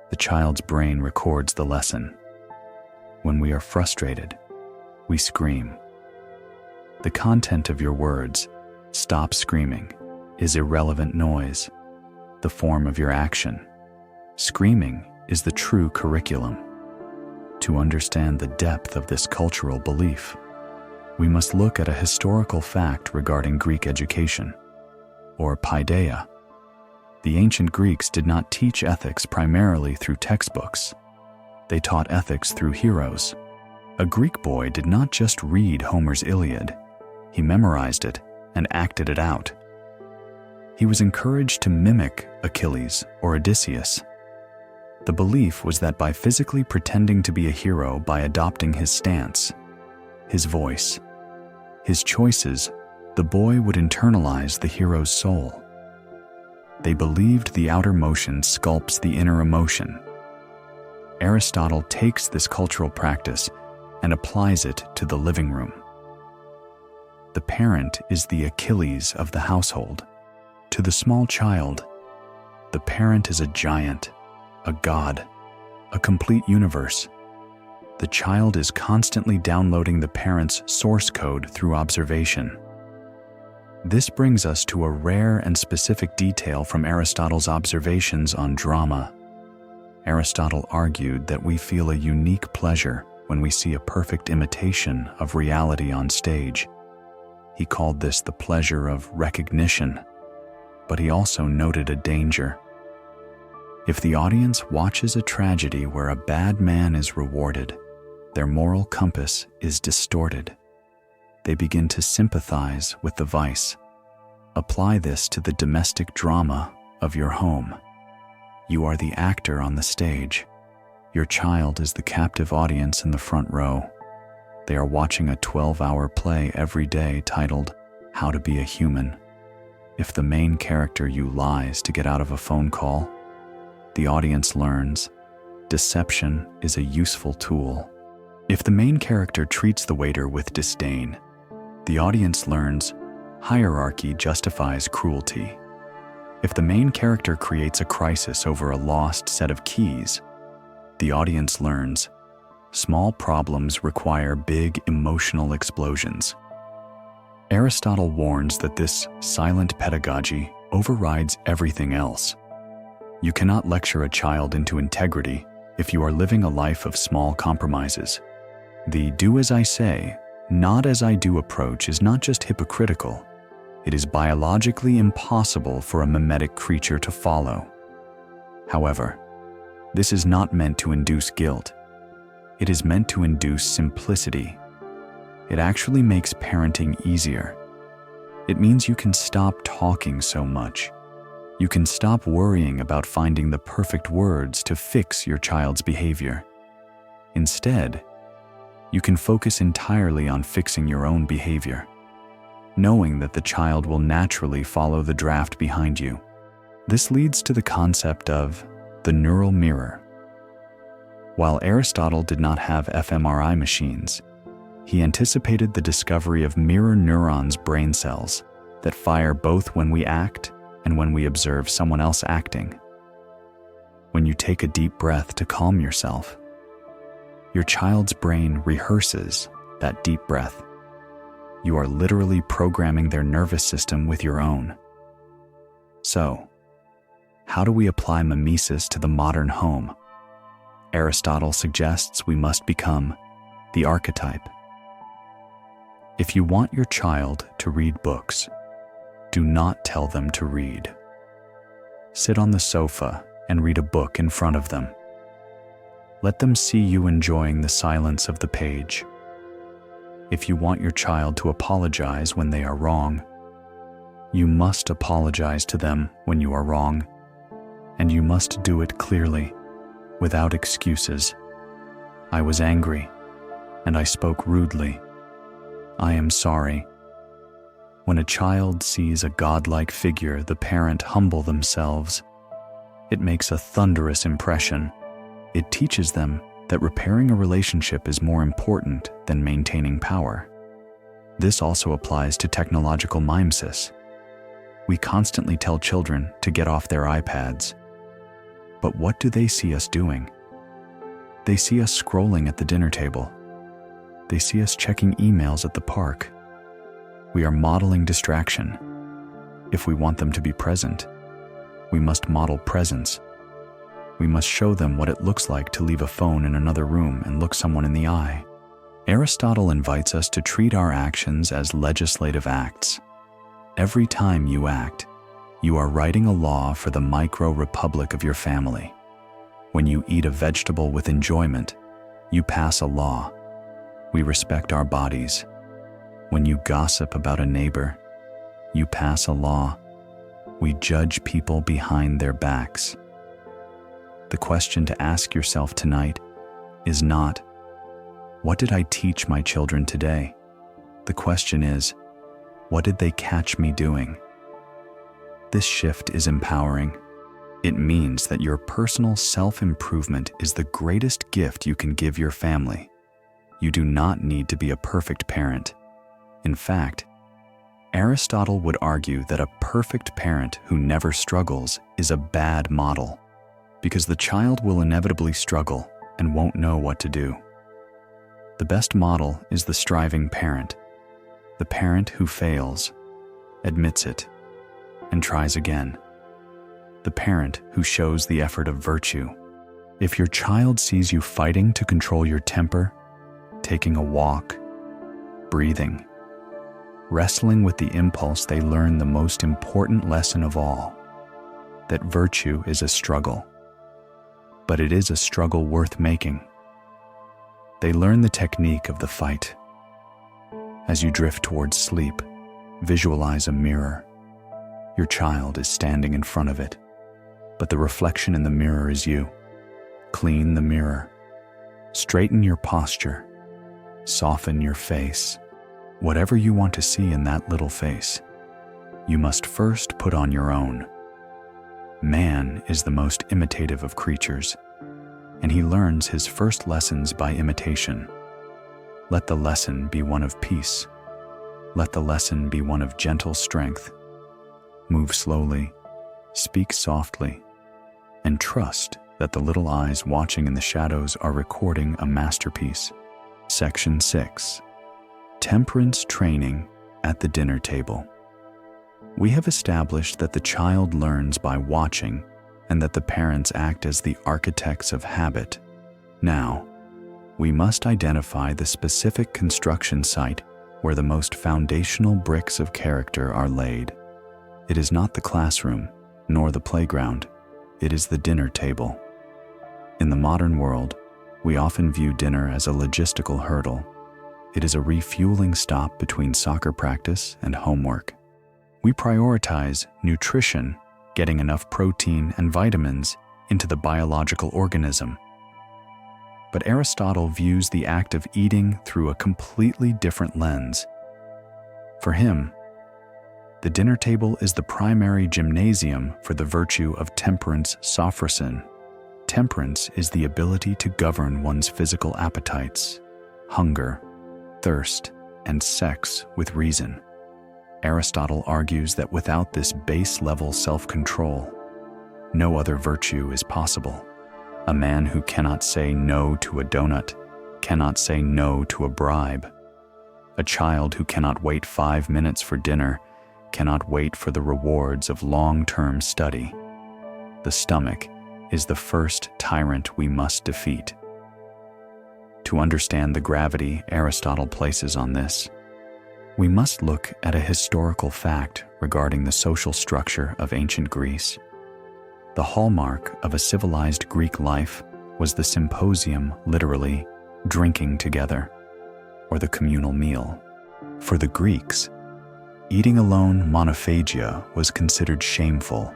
[SPEAKER 1] the child's brain records the lesson. When we are frustrated, we scream. The content of your words, "stop screaming," is irrelevant noise. The form of your action, screaming, is the true curriculum. To understand the depth of this cultural belief, we must look at a historical fact regarding Greek education, or paideia. The ancient Greeks did not teach ethics primarily through textbooks. They taught ethics through heroes. A Greek boy did not just read Homer's Iliad, he memorized it and acted it out. He was encouraged to mimic Achilles or Odysseus. The belief was that by physically pretending to be a hero, by adopting his stance, his voice, his choices, the boy would internalize the hero's soul. They believed the outer motion sculpts the inner emotion. Aristotle takes this cultural practice and applies it to the living room. The parent is the Achilles of the household. To the small child, the parent is a giant, a god, a complete universe. The child is constantly downloading the parent's source code through observation. This brings us to a rare and specific detail from Aristotle's observations on drama. Aristotle argued that we feel a unique pleasure when we see a perfect imitation of reality on stage. He called this the pleasure of recognition, but he also noted a danger. If the audience watches a tragedy where a bad man is rewarded, their moral compass is distorted. They begin to sympathize with the vice. Apply this to the domestic drama of your home. You are the actor on the stage. Your child is the captive audience in the front row. They are watching a 12-hour play every day titled, "How to Be a Human." If the main character lies to get out of a phone call, the audience learns deception is a useful tool. If the main character treats the waiter with disdain, the audience learns hierarchy justifies cruelty. If the main character creates a crisis over a lost set of keys, the audience learns small problems require big emotional explosions. Aristotle warns that this silent pedagogy overrides everything else. You cannot lecture a child into integrity if you are living a life of small compromises. The "do as I say, not as I do" approach is not just hypocritical, it is biologically impossible for a mimetic creature to follow. However, this is not meant to induce guilt. It is meant to induce simplicity. It actually makes parenting easier. It means you can stop talking so much. You can stop worrying about finding the perfect words to fix your child's behavior. Instead, you can focus entirely on fixing your own behavior, knowing that the child will naturally follow the draft behind you. This leads to the concept of the neural mirror. While Aristotle did not have fMRI machines, he anticipated the discovery of mirror neurons brain cells that fire both when we act and when we observe someone else acting. When you take a deep breath to calm yourself, your child's brain rehearses that deep breath. You are literally programming their nervous system with your own. So, how do we apply mimesis to the modern home? Aristotle suggests we must become the archetype. If you want your child to read books, do not tell them to read. Sit on the sofa and read a book in front of them. Let them see you enjoying the silence of the page. If you want your child to apologize when they are wrong, you must apologize to them when you are wrong, and you must do it clearly, without excuses. I was angry, and I spoke rudely. I am sorry. When a child sees a godlike figure, the parent humble themselves, it makes a thunderous impression. It teaches them that repairing a relationship is more important than maintaining power. This also applies to technological mimesis. We constantly tell children to get off their iPads. But what do they see us doing? They see us scrolling at the dinner table. They see us checking emails at the park. We are modeling distraction. If we want them to be present, we must model presence. We must show them what it looks like to leave a phone in another room and look someone in the eye. Aristotle invites us to treat our actions as legislative acts. Every time you act, you are writing a law for the micro-republic of your family. When you eat a vegetable with enjoyment, you pass a law. We respect our bodies. When you gossip about a neighbor, you pass a law. We judge people behind their backs. The question to ask yourself tonight is not, what did I teach my children today? The question is, what did they catch me doing? This shift is empowering. It means that your personal self-improvement is the greatest gift you can give your family. You do not need to be a perfect parent. In fact, Aristotle would argue that a perfect parent who never struggles is a bad model, because the child will inevitably struggle and won't know what to do. The best model is the striving parent, the parent who fails, admits it, and tries again. The parent who shows the effort of virtue. If your child sees you fighting to control your temper, taking a walk, breathing, wrestling with the impulse, they learn the most important lesson of all, that virtue is a struggle, but it is a struggle worth making. They learn the technique of the fight. As you drift towards sleep, visualize a mirror. Your child is standing in front of it, but the reflection in the mirror is you. Clean the mirror. Straighten your posture. Soften your face. Whatever you want to see in that little face, you must first put on your own. Man is the most imitative of creatures, and he learns his first lessons by imitation. Let the lesson be one of peace. Let the lesson be one of gentle strength. Move slowly, speak softly, and trust that the little eyes watching in the shadows are recording a masterpiece. Section 6. Temperance training at the dinner table. We have established that the child learns by watching and that the parents act as the architects of habit. Now, we must identify the specific construction site where the most foundational bricks of character are laid. It is not the classroom, nor the playground. It is the dinner table. In the modern world, We often view dinner as a logistical hurdle. It is a refueling stop between soccer practice and homework. We prioritize nutrition, getting enough protein and vitamins into the biological organism. But Aristotle views the act of eating through a completely different lens. For him, the dinner table is the primary gymnasium for the virtue of temperance sophrosin. Temperance is the ability to govern one's physical appetites, hunger, thirst, and sex with reason. Aristotle argues that without this base-level self-control, no other virtue is possible. A man who cannot say no to a donut cannot say no to a bribe. A child who cannot wait 5 minutes for dinner cannot wait for the rewards of long-term study. The stomach is the first tyrant we must defeat. To understand the gravity Aristotle places on this, we must look at a historical fact regarding the social structure of ancient Greece. The hallmark of a civilized Greek life was the symposium, literally, drinking together, or the communal meal. For the Greeks, eating alone, monophagia, was considered shameful,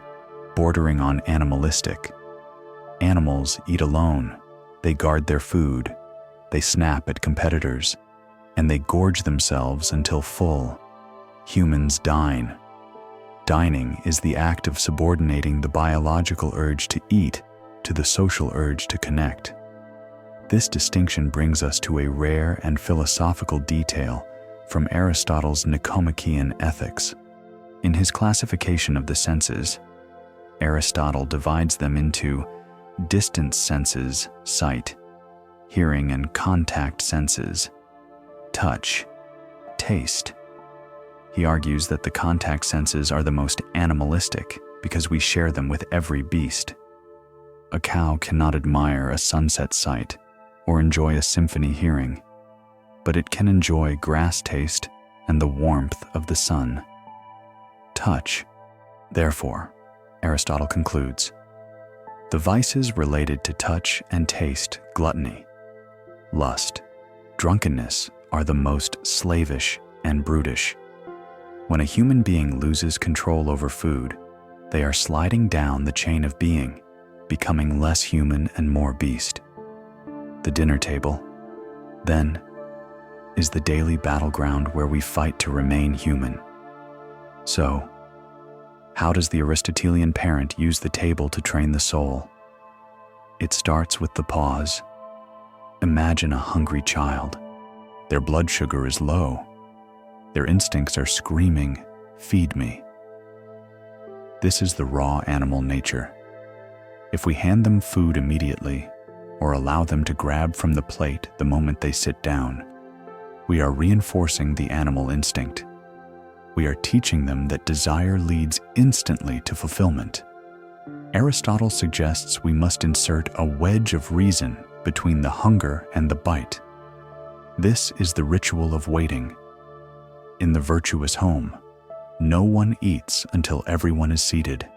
[SPEAKER 1] bordering on animalistic. Animals eat alone, they guard their food, they snap at competitors, and they gorge themselves until full. Humans dine. Dining is the act of subordinating the biological urge to eat to the social urge to connect. This distinction brings us to a rare and philosophical detail from Aristotle's Nicomachean Ethics. In his classification of the senses, Aristotle divides them into distant senses, sight, hearing and contact senses, touch, taste. He argues that the contact senses are the most animalistic because we share them with every beast. A cow cannot admire a sunset sight or enjoy a symphony hearing, but it can enjoy grass taste and the warmth of the sun. Touch. Therefore, Aristotle concludes, the vices related to touch and taste, gluttony, lust, drunkenness, are the most slavish and brutish. When a human being loses control over food, they are sliding down the chain of being, becoming less human and more beast. The dinner table, then, is the daily battleground where we fight to remain human. So, how does the Aristotelian parent use the table to train the soul? It starts with the pause. Imagine a hungry child. Their blood sugar is low. Their instincts are screaming, "Feed me." This is the raw animal nature. If we hand them food immediately, or allow them to grab from the plate the moment they sit down, we are reinforcing the animal instinct. We are teaching them that desire leads instantly to fulfillment. Aristotle suggests we must insert a wedge of reason between the hunger and the bite. This is the ritual of waiting. In the virtuous home, no one eats until everyone is seated.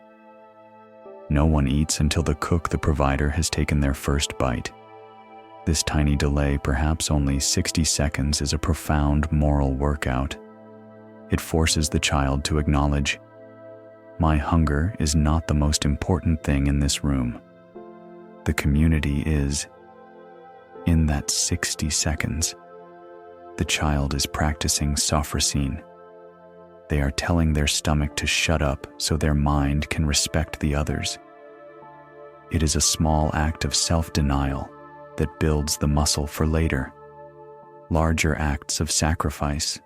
[SPEAKER 1] No one eats until the cook, the provider, has taken their first bite. This tiny delay, perhaps only 60 seconds, is a profound moral workout. It forces the child to acknowledge, my hunger is not the most important thing in this room. The community is. In that 60 seconds, the child is practicing sophrosin. They are telling their stomach to shut up so their mind can respect the others. It is a small act of self-denial that builds the muscle for later. Larger acts of sacrifice.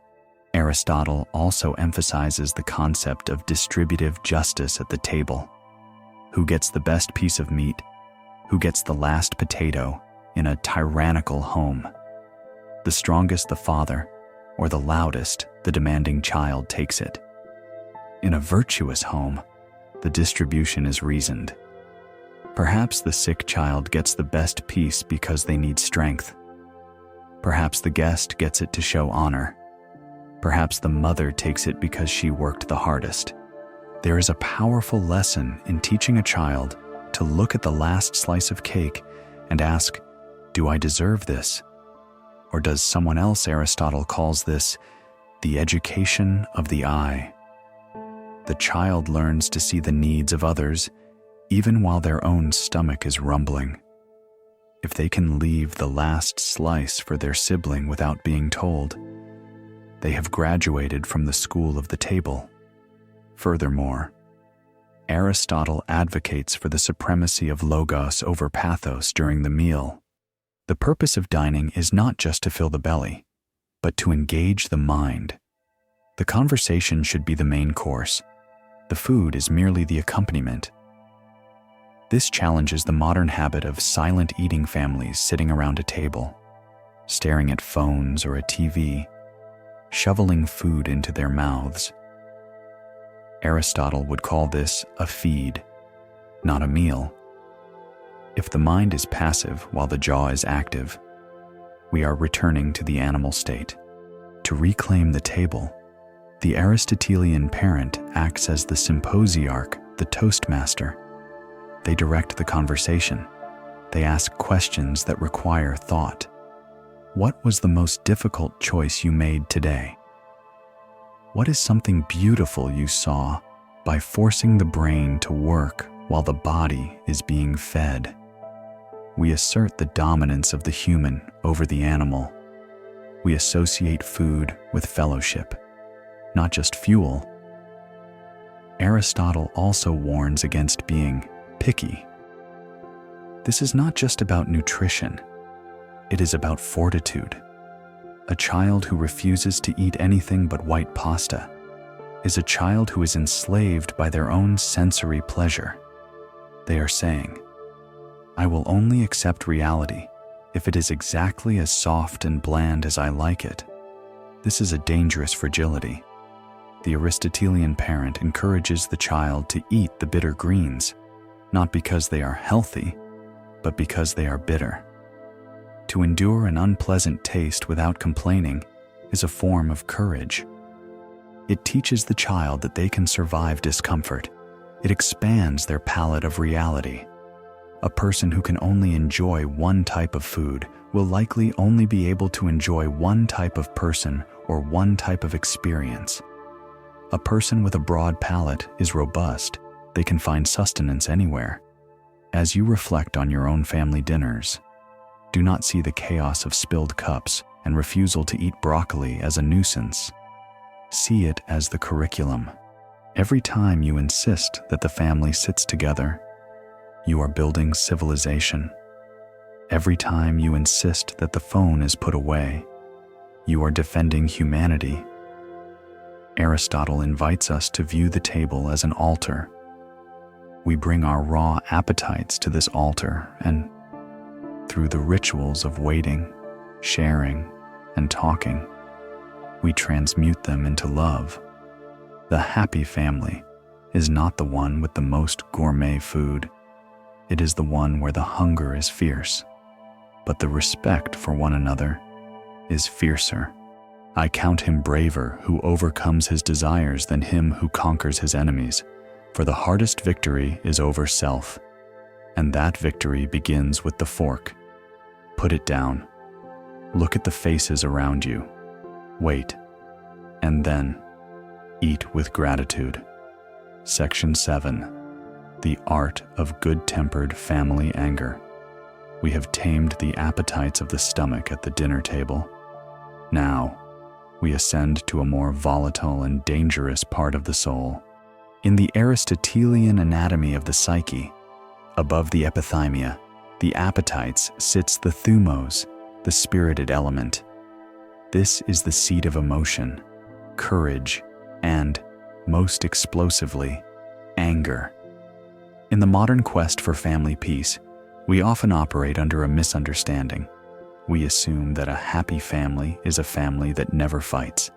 [SPEAKER 1] Aristotle also emphasizes the concept of distributive justice at the table. Who gets the best piece of meat? Who gets the last potato in a tyrannical home? The strongest the father, or the loudest the demanding child takes it. In a virtuous home, the distribution is reasoned. Perhaps the sick child gets the best piece because they need strength. Perhaps the guest gets it to show honor. Perhaps the mother takes it because she worked the hardest. There is a powerful lesson in teaching a child to look at the last slice of cake and ask, Do I deserve this? Or does someone else, Aristotle calls this, the education of the eye? The child learns to see the needs of others even while their own stomach is rumbling. If they can leave the last slice for their sibling without being told, they have graduated from the school of the table. Furthermore, Aristotle advocates for the supremacy of logos over pathos during the meal. The purpose of dining is not just to fill the belly, but to engage the mind. The conversation should be the main course. The food is merely the accompaniment. This challenges the modern habit of silent eating families sitting around a table, staring at phones or a TV, shoveling food into their mouths. Aristotle would call this a feed, not a meal. If the mind is passive while the jaw is active, we are returning to the animal state. To reclaim the table, the Aristotelian parent acts as the symposiarch, the toastmaster. They direct the conversation. They ask questions that require thought. What was the most difficult choice you made today? What is something beautiful you saw by forcing the brain to work while the body is being fed? We assert the dominance of the human over the animal. We associate food with fellowship, not just fuel. Aristotle also warns against being picky. This is not just about nutrition. It is about fortitude. A child who refuses to eat anything but white pasta is a child who is enslaved by their own sensory pleasure. They are saying, I will only accept reality if it is exactly as soft and bland as I like it. This is a dangerous fragility. The Aristotelian parent encourages the child to eat the bitter greens, not because they are healthy, but because they are bitter. To endure an unpleasant taste without complaining is a form of courage. It teaches the child that they can survive discomfort. It expands their palette of reality. A person who can only enjoy one type of food will likely only be able to enjoy one type of person or one type of experience. A person with a broad palate is robust. They can find sustenance anywhere. As you reflect on your own family dinners, do not see the chaos of spilled cups and refusal to eat broccoli as a nuisance. See it as the curriculum. Every time you insist that the family sits together, you are building civilization. Every time you insist that the phone is put away, you are defending humanity. Aristotle invites us to view the table as an altar. We bring our raw appetites to this altar, and through the rituals of waiting, sharing, and talking, we transmute them into love. The happy family is not the one with the most gourmet food. It is the one where the hunger is fierce, but the respect for one another is fiercer. I count him braver who overcomes his desires than him who conquers his enemies, for the hardest victory is over self, and that victory begins with the fork. Put it down. Look at the faces around you. Wait, and then eat with gratitude. Section 7. The Art of Good-Tempered Family Anger. We have tamed the appetites of the stomach at the dinner table. Now, we ascend to a more volatile and dangerous part of the soul. In the Aristotelian anatomy of the psyche, above the epithymia, the appetites, sits the thumos, the spirited element. This is the seat of emotion, courage, and, most explosively, anger. In the modern quest for family peace, we often operate under a misunderstanding. We assume that a happy family is a family that never fights.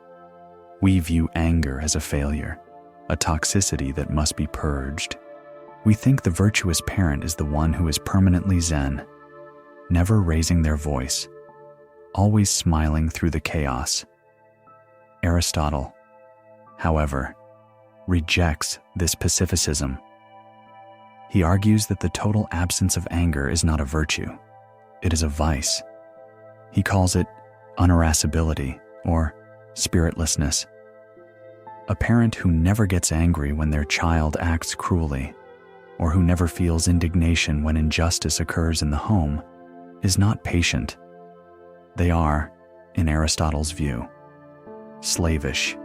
[SPEAKER 1] We view anger as a failure, a toxicity that must be purged. We think the virtuous parent is the one who is permanently zen, never raising their voice, always smiling through the chaos. Aristotle, however, rejects this pacificism. He argues that the total absence of anger is not a virtue. it is a vice. He calls it unirascibility or spiritlessness. A parent who never gets angry when their child acts cruelly, or who never feels indignation when injustice occurs in the home, is not patient. They are, in Aristotle's view, slavish.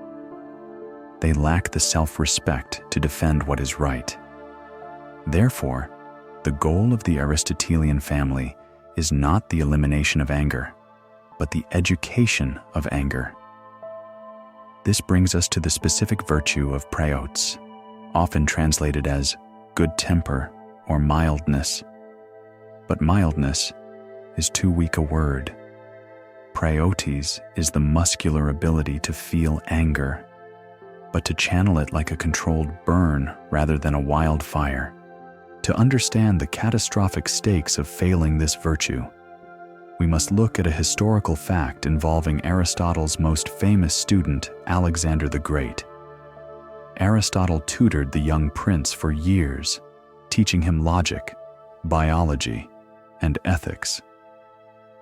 [SPEAKER 1] They lack the self-respect to defend what is right. Therefore, the goal of the Aristotelian family is not the elimination of anger, but the education of anger. This brings us to the specific virtue of praeotes, often translated as good temper or mildness. But mildness is too weak a word. Praeotes is the muscular ability to feel anger, but to channel it like a controlled burn rather than a wildfire. To understand the catastrophic stakes of failing this virtue, we must look at a historical fact involving Aristotle's most famous student, Alexander the Great. Aristotle tutored the young prince for years, teaching him logic, biology, and ethics.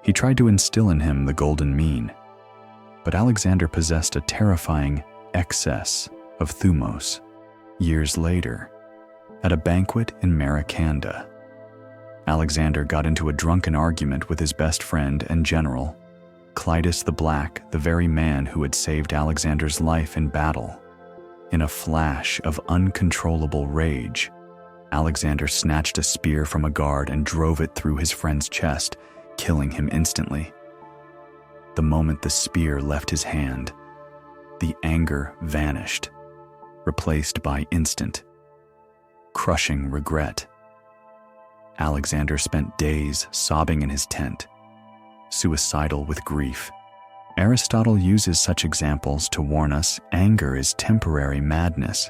[SPEAKER 1] He tried to instill in him the golden mean, but Alexander possessed a terrifying excess of thumos. Years later, at a banquet in Maracanda, Alexander got into a drunken argument with his best friend and general, Clitus the Black, the very man who had saved Alexander's life in battle. In a flash of uncontrollable rage, Alexander snatched a spear from a guard and drove it through his friend's chest, killing him instantly. The moment the spear left his hand, the anger vanished, replaced by instant, crushing regret. Alexander spent days sobbing in his tent, suicidal with grief. Aristotle uses such examples to warn us anger is temporary madness.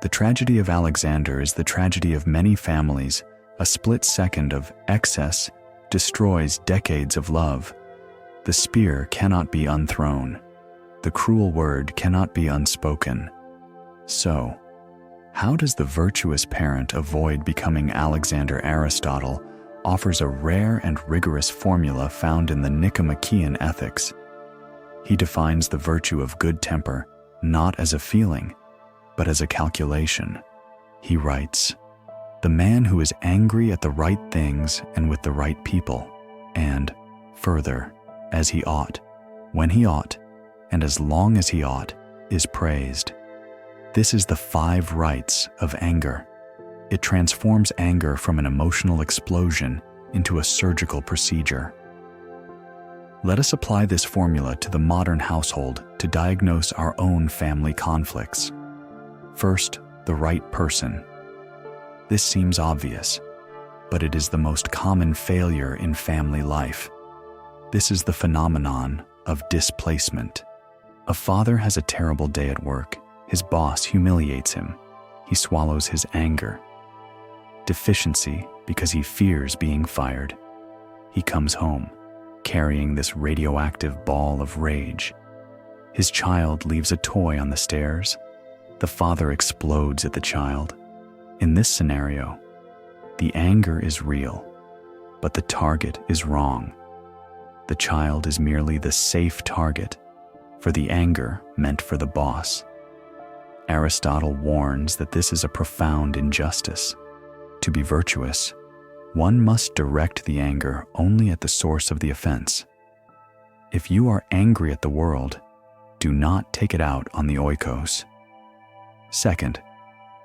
[SPEAKER 1] The tragedy of Alexander is the tragedy of many families. A split second of excess destroys decades of love. The spear cannot be unthrown. The cruel word cannot be unspoken. So, how does the virtuous parent avoid becoming Alexander? Aristotle offers a rare and rigorous formula found in the Nicomachean Ethics. He defines the virtue of good temper not as a feeling, but as a calculation. He writes, "The man who is angry at the right things and with the right people, and, further, as he ought, when he ought, and as long as he ought, is praised." This is the 5 rights of anger. It transforms anger from an emotional explosion into a surgical procedure. Let us apply this formula to the modern household to diagnose our own family conflicts. First, the right person. This seems obvious, but it is the most common failure in family life. This is the phenomenon of displacement. A father has a terrible day at work. His boss humiliates him. He swallows his anger. Deficiency because he fears being fired. He comes home, carrying this radioactive ball of rage. His child leaves a toy on the stairs. The father explodes at the child. In this scenario, the anger is real, but the target is wrong. The child is merely the safe target for the anger meant for the boss. Aristotle warns that this is a profound injustice. To be virtuous, one must direct the anger only at the source of the offense. If you are angry at the world, do not take it out on the oikos. Second,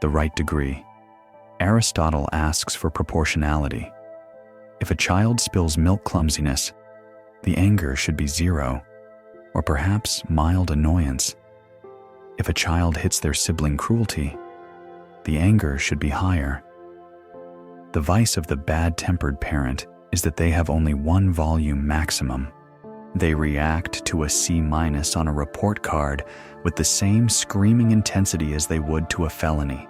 [SPEAKER 1] the right degree. Aristotle asks for proportionality. If a child spills milk clumsiness, the anger should be 0, or perhaps mild annoyance. If a child hits their sibling cruelty, the anger should be higher. The vice of the bad-tempered parent is that they have only one volume maximum. They react to a C- on a report card with the same screaming intensity as they would to a felony.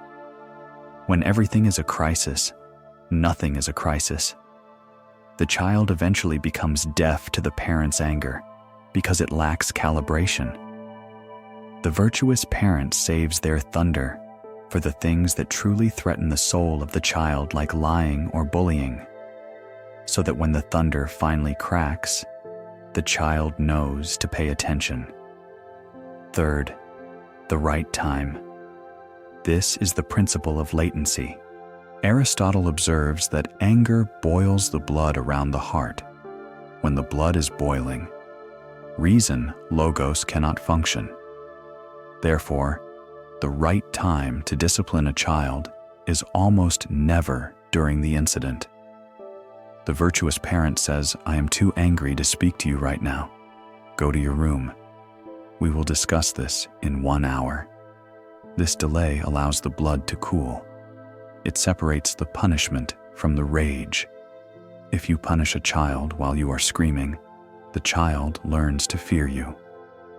[SPEAKER 1] When everything is a crisis, nothing is a crisis. The child eventually becomes deaf to the parent's anger because it lacks calibration. The virtuous parent saves their thunder for the things that truly threaten the soul of the child, like lying or bullying. so that when the thunder finally cracks, the child knows to pay attention. Third, the right time. This is the principle of latency. Aristotle observes that anger boils the blood around the heart. When the blood is boiling, reason, logos, cannot function. Therefore, the right time to discipline a child is almost never during the incident. The virtuous parent says, "I am too angry to speak to you right now. Go to your room. We will discuss this in 1 hour." This delay allows the blood to cool. It separates the punishment from the rage. If you punish a child while you are screaming, the child learns to fear you.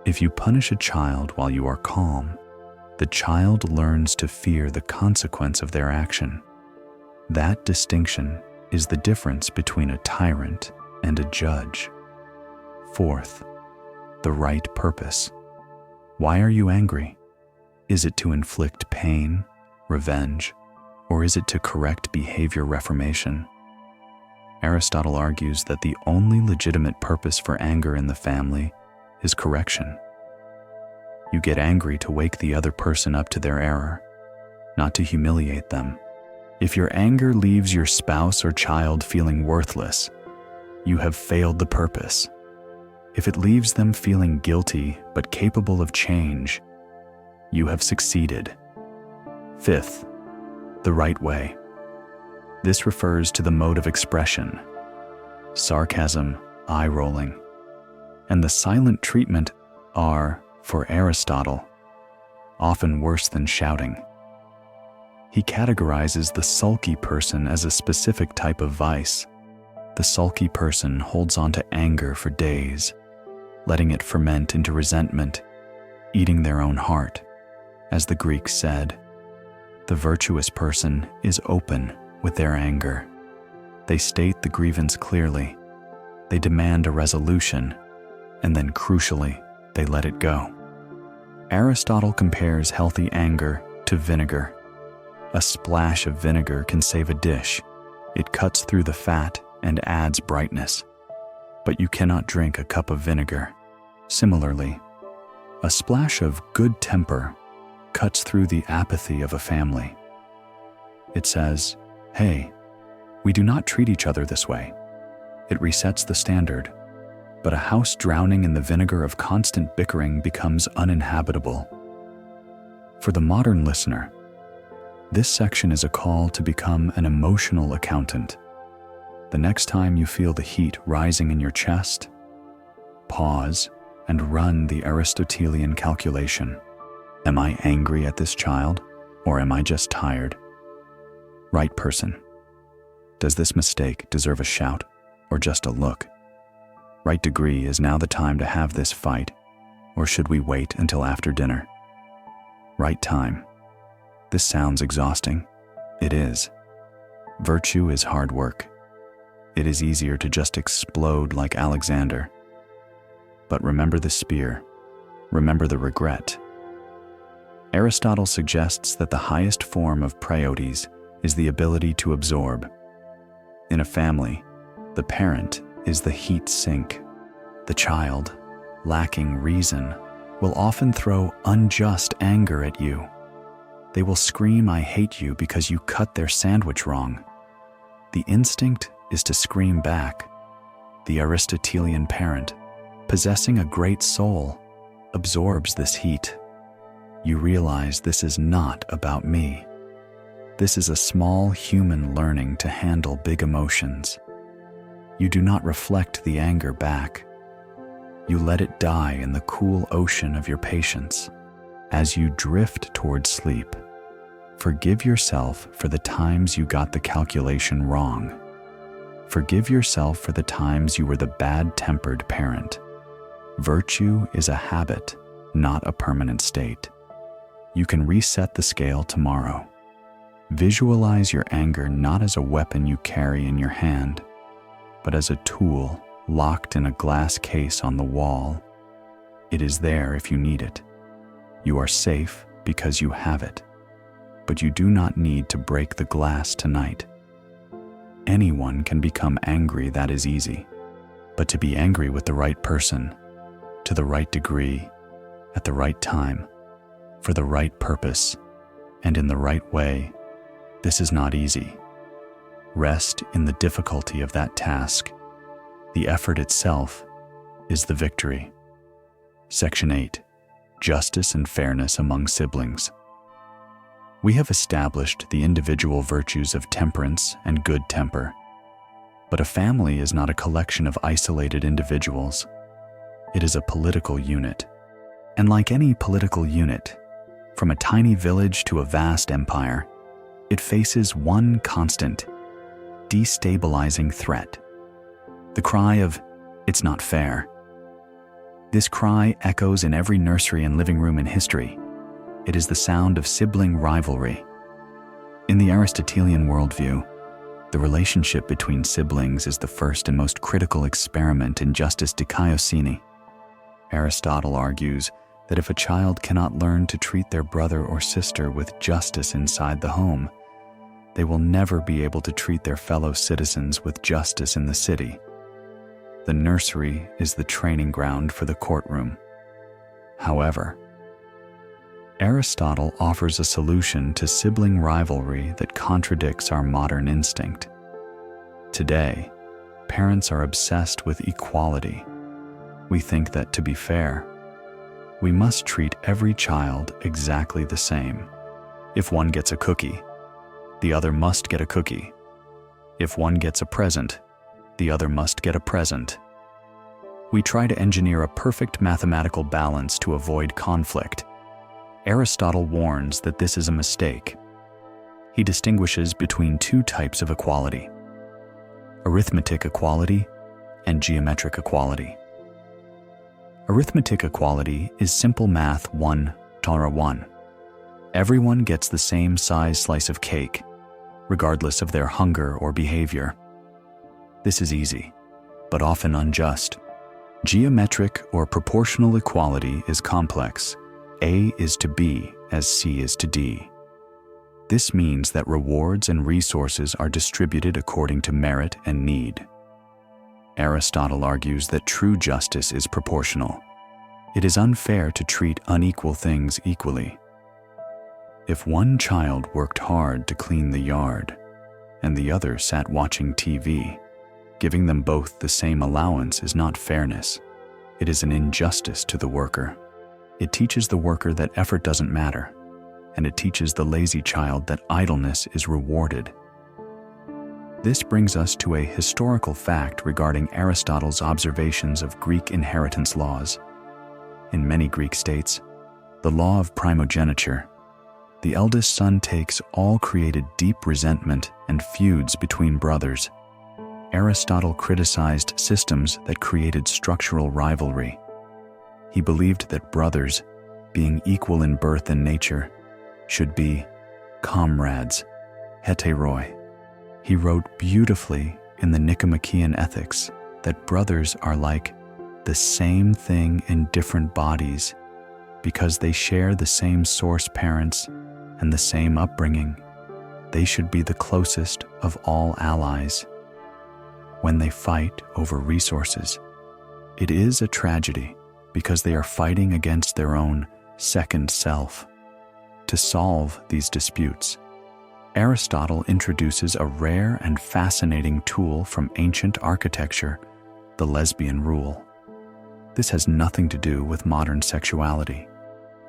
[SPEAKER 1] If you punish a child while you are calm, the child learns to fear the consequence of their action. That distinction is the difference between a tyrant and a judge. Fourth, the right purpose. Why are you angry? Is it to inflict pain, revenge, or is it to correct behavior reformation? Aristotle argues that the only legitimate purpose for anger in the family is correction. You get angry to wake the other person up to their error, not to humiliate them. If your anger leaves your spouse or child feeling worthless, you have failed the purpose. If it leaves them feeling guilty but capable of change, you have succeeded. Fifth, the right way. This refers to the mode of expression, sarcasm, eye-rolling, and the silent treatment are, for Aristotle, often worse than shouting. He categorizes the sulky person as a specific type of vice. The sulky person holds on to anger for days, letting it ferment into resentment, eating their own heart. As the Greeks said, the virtuous person is open with their anger. They state the grievance clearly. They demand a resolution, and then crucially, they let it go. Aristotle compares healthy anger to vinegar. A splash of vinegar can save a dish. It cuts through the fat and adds brightness. But you cannot drink a cup of vinegar. Similarly, a splash of good temper cuts through the apathy of a family. It says, "Hey, we do not treat each other this way." It resets the standard. But a house drowning in the vinegar of constant bickering becomes uninhabitable. For the modern listener, this section is a call to become an emotional accountant. The next time you feel the heat rising in your chest, pause and run the Aristotelian calculation. Am I angry at this child, or am I just tired? Right person. Does this mistake deserve a shout or just a look? Right degree, is now the time to have this fight, or should we wait until after dinner? Right time. This sounds exhausting. It is. Virtue is hard work. It is easier to just explode like Alexander. But remember the spear. Remember the regret. Aristotle suggests that the highest form of praeotes is the ability to absorb. In a family, the parent is the heat sink. The child, lacking reason, will often throw unjust anger at you. They will scream, "I hate you," because you cut their sandwich wrong. The instinct is to scream back. The Aristotelian parent, possessing a great soul, absorbs this heat. You realize this is not about me. This is a small human learning to handle big emotions. You do not reflect the anger back. You let it die in the cool ocean of your patience. As you drift toward sleep, forgive yourself for the times you got the calculation wrong. Forgive yourself for the times you were the bad-tempered parent. Virtue is a habit, not a permanent state. You can reset the scale tomorrow. Visualize your anger not as a weapon you carry in your hand, but as a tool locked in a glass case on the wall. It is there if you need it. You are safe because you have it, but you do not need to break the glass tonight. anyone can become angry, that is easy. But to be angry with the right person, to the right degree, at the right time, for the right purpose, and in the right way, this is not easy. Rest in the difficulty of that task. The effort itself is the victory. Section 8. Justice and fairness among siblings. We have established the individual virtues of temperance and good temper. But a family is not a collection of isolated individuals. It is a political unit. And like any political unit, from a tiny village to a vast empire, it faces one constant, destabilizing threat. The cry of, "It's not fair." This cry echoes in every nursery and living room in history. It is the sound of sibling rivalry. In the Aristotelian worldview, the relationship between siblings is the first and most critical experiment in justice dikaiosine. Aristotle argues that if a child cannot learn to treat their brother or sister with justice inside the home, they will never be able to treat their fellow citizens with justice in the city. The nursery is the training ground for the courtroom. However, Aristotle offers a solution to sibling rivalry that contradicts our modern instinct. Today, parents are obsessed with equality. We think that to be fair, we must treat every child exactly the same. If one gets a cookie, the other must get a cookie. If one gets a present, the other must get a present. We try to engineer a perfect mathematical balance to avoid conflict. Aristotle warns that this is a mistake. He distinguishes between two types of equality: arithmetic equality and geometric equality. Arithmetic equality is simple math 1-1. Everyone gets the same size slice of cake, regardless of their hunger or behavior. This is easy, but often unjust. Geometric or proportional equality is complex. A is to B as C is to D. This means that rewards and resources are distributed according to merit and need. Aristotle argues that true justice is proportional. It is unfair to treat unequal things equally. If one child worked hard to clean the yard, and the other sat watching TV, giving them both the same allowance is not fairness. It is an injustice to the worker. It teaches the worker that effort doesn't matter, and it teaches the lazy child that idleness is rewarded. This brings us to a historical fact regarding Aristotle's observations of Greek inheritance laws. In many Greek states, the law of primogeniture, the eldest son takes all, created deep resentment and feuds between brothers. Aristotle criticized systems that created structural rivalry. He believed that brothers, being equal in birth and nature, should be comrades, heteroi. He wrote beautifully in the Nicomachean Ethics that brothers are like the same thing in different bodies because they share the same source parents and the same upbringing. They should be the closest of all allies. When they fight over resources, it is a tragedy because they are fighting against their own second self. To solve these disputes, Aristotle introduces a rare and fascinating tool from ancient architecture, the lesbian rule. This has nothing to do with modern sexuality.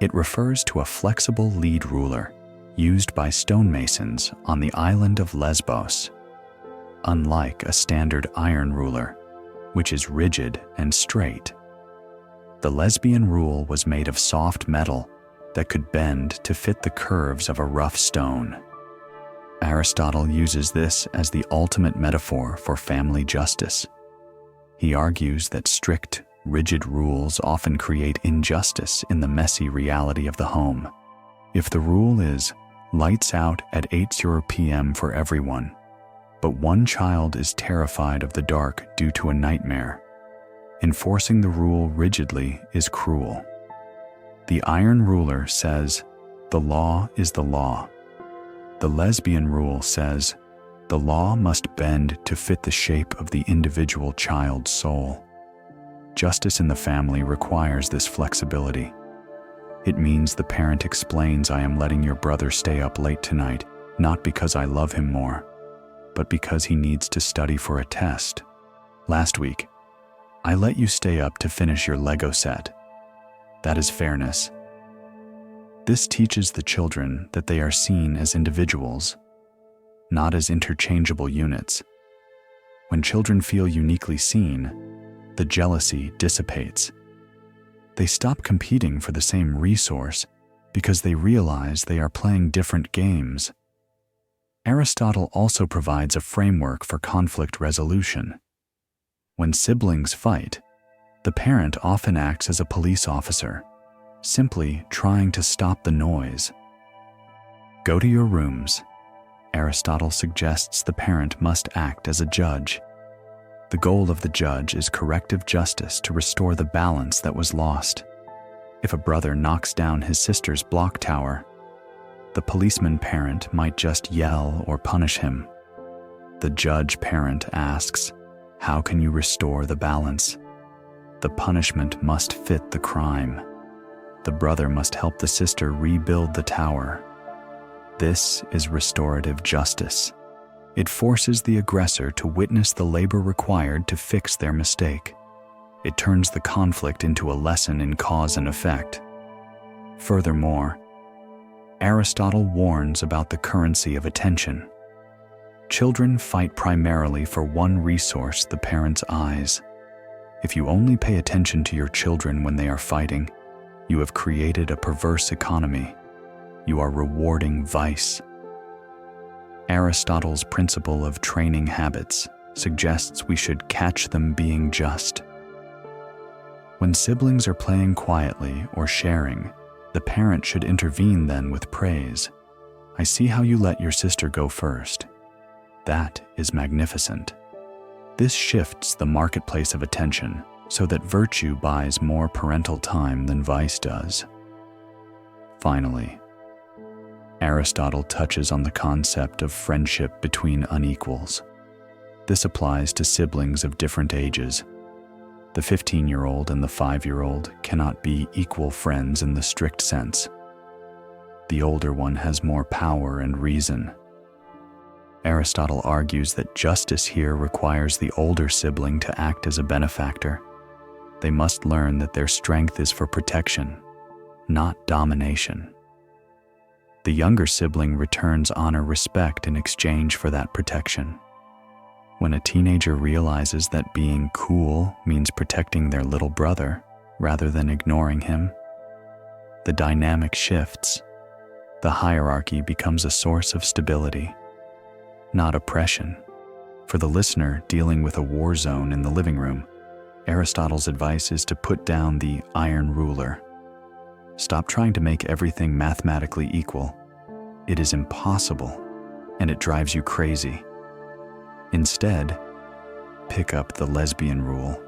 [SPEAKER 1] It refers to a flexible lead ruler used by stonemasons on the island of Lesbos. Unlike a standard iron ruler, which is rigid and straight, the lesbian rule was made of soft metal that could bend to fit the curves of a rough stone. Aristotle uses this as the ultimate metaphor for family justice. He argues that strict, rigid rules often create injustice in the messy reality of the home. If the rule is lights out at 8 p.m. for everyone, but one child is terrified of the dark due to a nightmare, enforcing the rule rigidly is cruel. The iron ruler says, the law is the law. The lesbian rule says, The law must bend to fit the shape of the individual child's soul. Justice in the family requires this flexibility. It means the parent explains, "I am letting your brother stay up late tonight, not because I love him more, but because he needs to study for a test. Last week, I let you stay up to finish your Lego set. That is fairness." This teaches the children that they are seen as individuals, not as interchangeable units. When children feel uniquely seen, the jealousy dissipates. They stop competing for the same resource because they realize they are playing different games. Aristotle also provides a framework for conflict resolution. When siblings fight, the parent often acts as a police officer, simply trying to stop the noise. "Go to your rooms." Aristotle suggests the parent must act as a judge. The goal of the judge is corrective justice to restore the balance that was lost. If a brother knocks down his sister's block tower, the policeman parent might just yell or punish him. The judge parent asks, "How can you restore the balance?" The punishment must fit the crime. The brother must help the sister rebuild the tower. This is restorative justice. It forces the aggressor to witness the labor required to fix their mistake. It turns the conflict into a lesson in cause and effect. Furthermore, Aristotle warns about the currency of attention. Children fight primarily for one resource, the parent's eyes. If you only pay attention to your children when they are fighting, you have created a perverse economy. You are rewarding vice. Aristotle's principle of training habits suggests we should catch them being just. When siblings are playing quietly or sharing, the parent should intervene then with praise. "I see how you let your sister go first. That is magnificent." This shifts the marketplace of attention so that virtue buys more parental time than vice does. Finally, Aristotle touches on the concept of friendship between unequals. This applies to siblings of different ages. The 15-year-old and the 5-year-old cannot be equal friends in the strict sense. The older one has more power and reason. Aristotle argues that justice here requires the older sibling to act as a benefactor. They must learn that their strength is for protection, not domination. The younger sibling returns honor respect in exchange for that protection. When a teenager realizes that being cool means protecting their little brother rather than ignoring him, the dynamic shifts. The hierarchy becomes a source of stability, not oppression. For the listener dealing with a war zone in the living room, Aristotle's advice is to put down the iron ruler. Stop trying to make everything mathematically equal. It is impossible, and it drives you crazy. Instead, pick up the lesbian rule.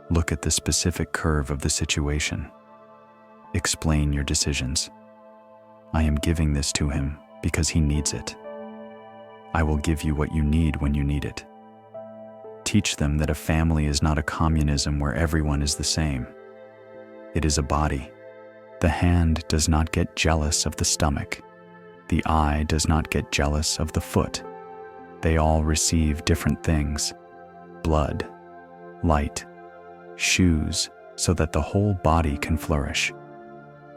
[SPEAKER 1] Look at the specific curve of the situation. Explain your decisions. "I am giving this to him because he needs it. I will give you what you need when you need it." Teach them that a family is not a communism where everyone is the same. It is a body. The hand does not get jealous of the stomach. The eye does not get jealous of the foot. They all receive different things: blood, light, shoes, so that the whole body can flourish.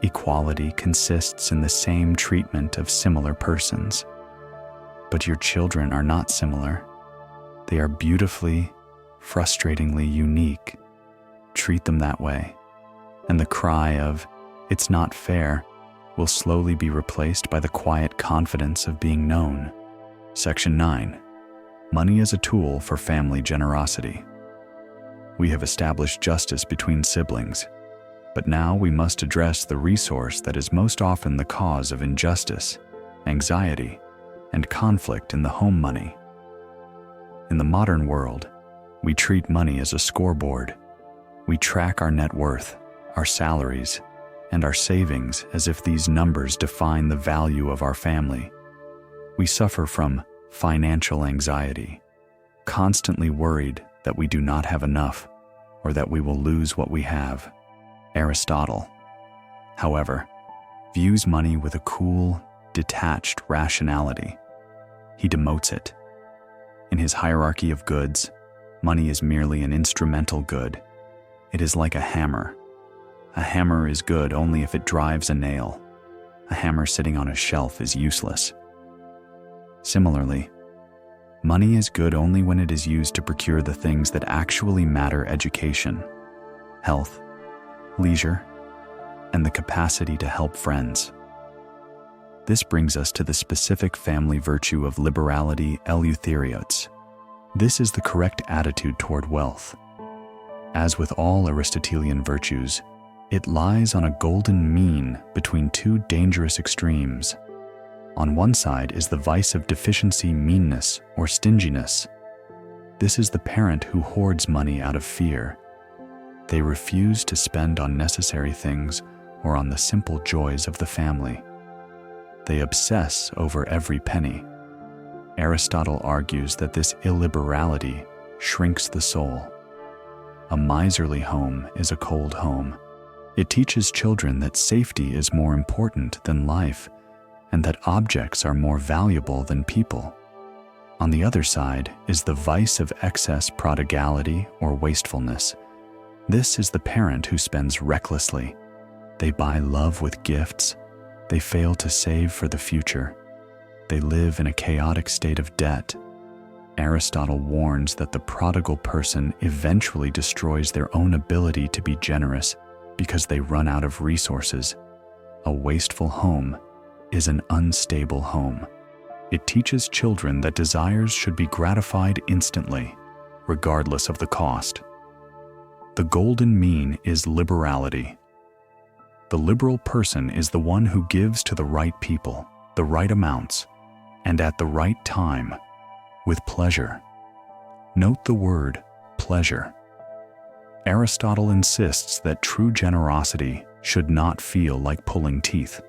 [SPEAKER 1] Equality consists in the same treatment of similar persons. But your children are not similar. They are beautifully, frustratingly unique. Treat them that way, and the cry of, "It's not fair," will slowly be replaced by the quiet confidence of being known. Section 9. Money as a tool for family generosity. We have established justice between siblings, but now we must address the resource that is most often the cause of injustice, anxiety, and conflict in the home: money. In the modern world, we treat money as a scoreboard. We track our net worth, our salaries, and our savings as if these numbers define the value of our family. We suffer from financial anxiety, constantly worried that we do not have enough or that we will lose what we have. Aristotle, however, views money with a cool, detached rationality. He demotes it. In his hierarchy of goods, money is merely an instrumental good. It is like a hammer. A hammer is good only if it drives a nail. A hammer sitting on a shelf is useless. Similarly, money is good only when it is used to procure the things that actually matter: education, health, leisure, and the capacity to help friends. This brings us to the specific family virtue of liberality, eleutherios. This is the correct attitude toward wealth. As with all Aristotelian virtues, it lies on a golden mean between two dangerous extremes. On one side is the vice of deficiency, meanness, or stinginess. This is the parent who hoards money out of fear. They refuse to spend on necessary things or on the simple joys of the family. They obsess over every penny. Aristotle argues that this illiberality shrinks the soul. A miserly home is a cold home. It teaches children that safety is more important than life, and that objects are more valuable than people. On the other side is the vice of excess prodigality or wastefulness. This is the parent who spends recklessly. They buy love with gifts. They fail to save for the future. They live in a chaotic state of debt. Aristotle warns that the prodigal person eventually destroys their own ability to be generous because they run out of resources. A wasteful home is an unstable home. It teaches children that desires should be gratified instantly, regardless of the cost. The golden mean is liberality. The liberal person is the one who gives to the right people, the right amounts, and at the right time, with pleasure. Note the word pleasure. Aristotle insists that true generosity should not feel like pulling teeth.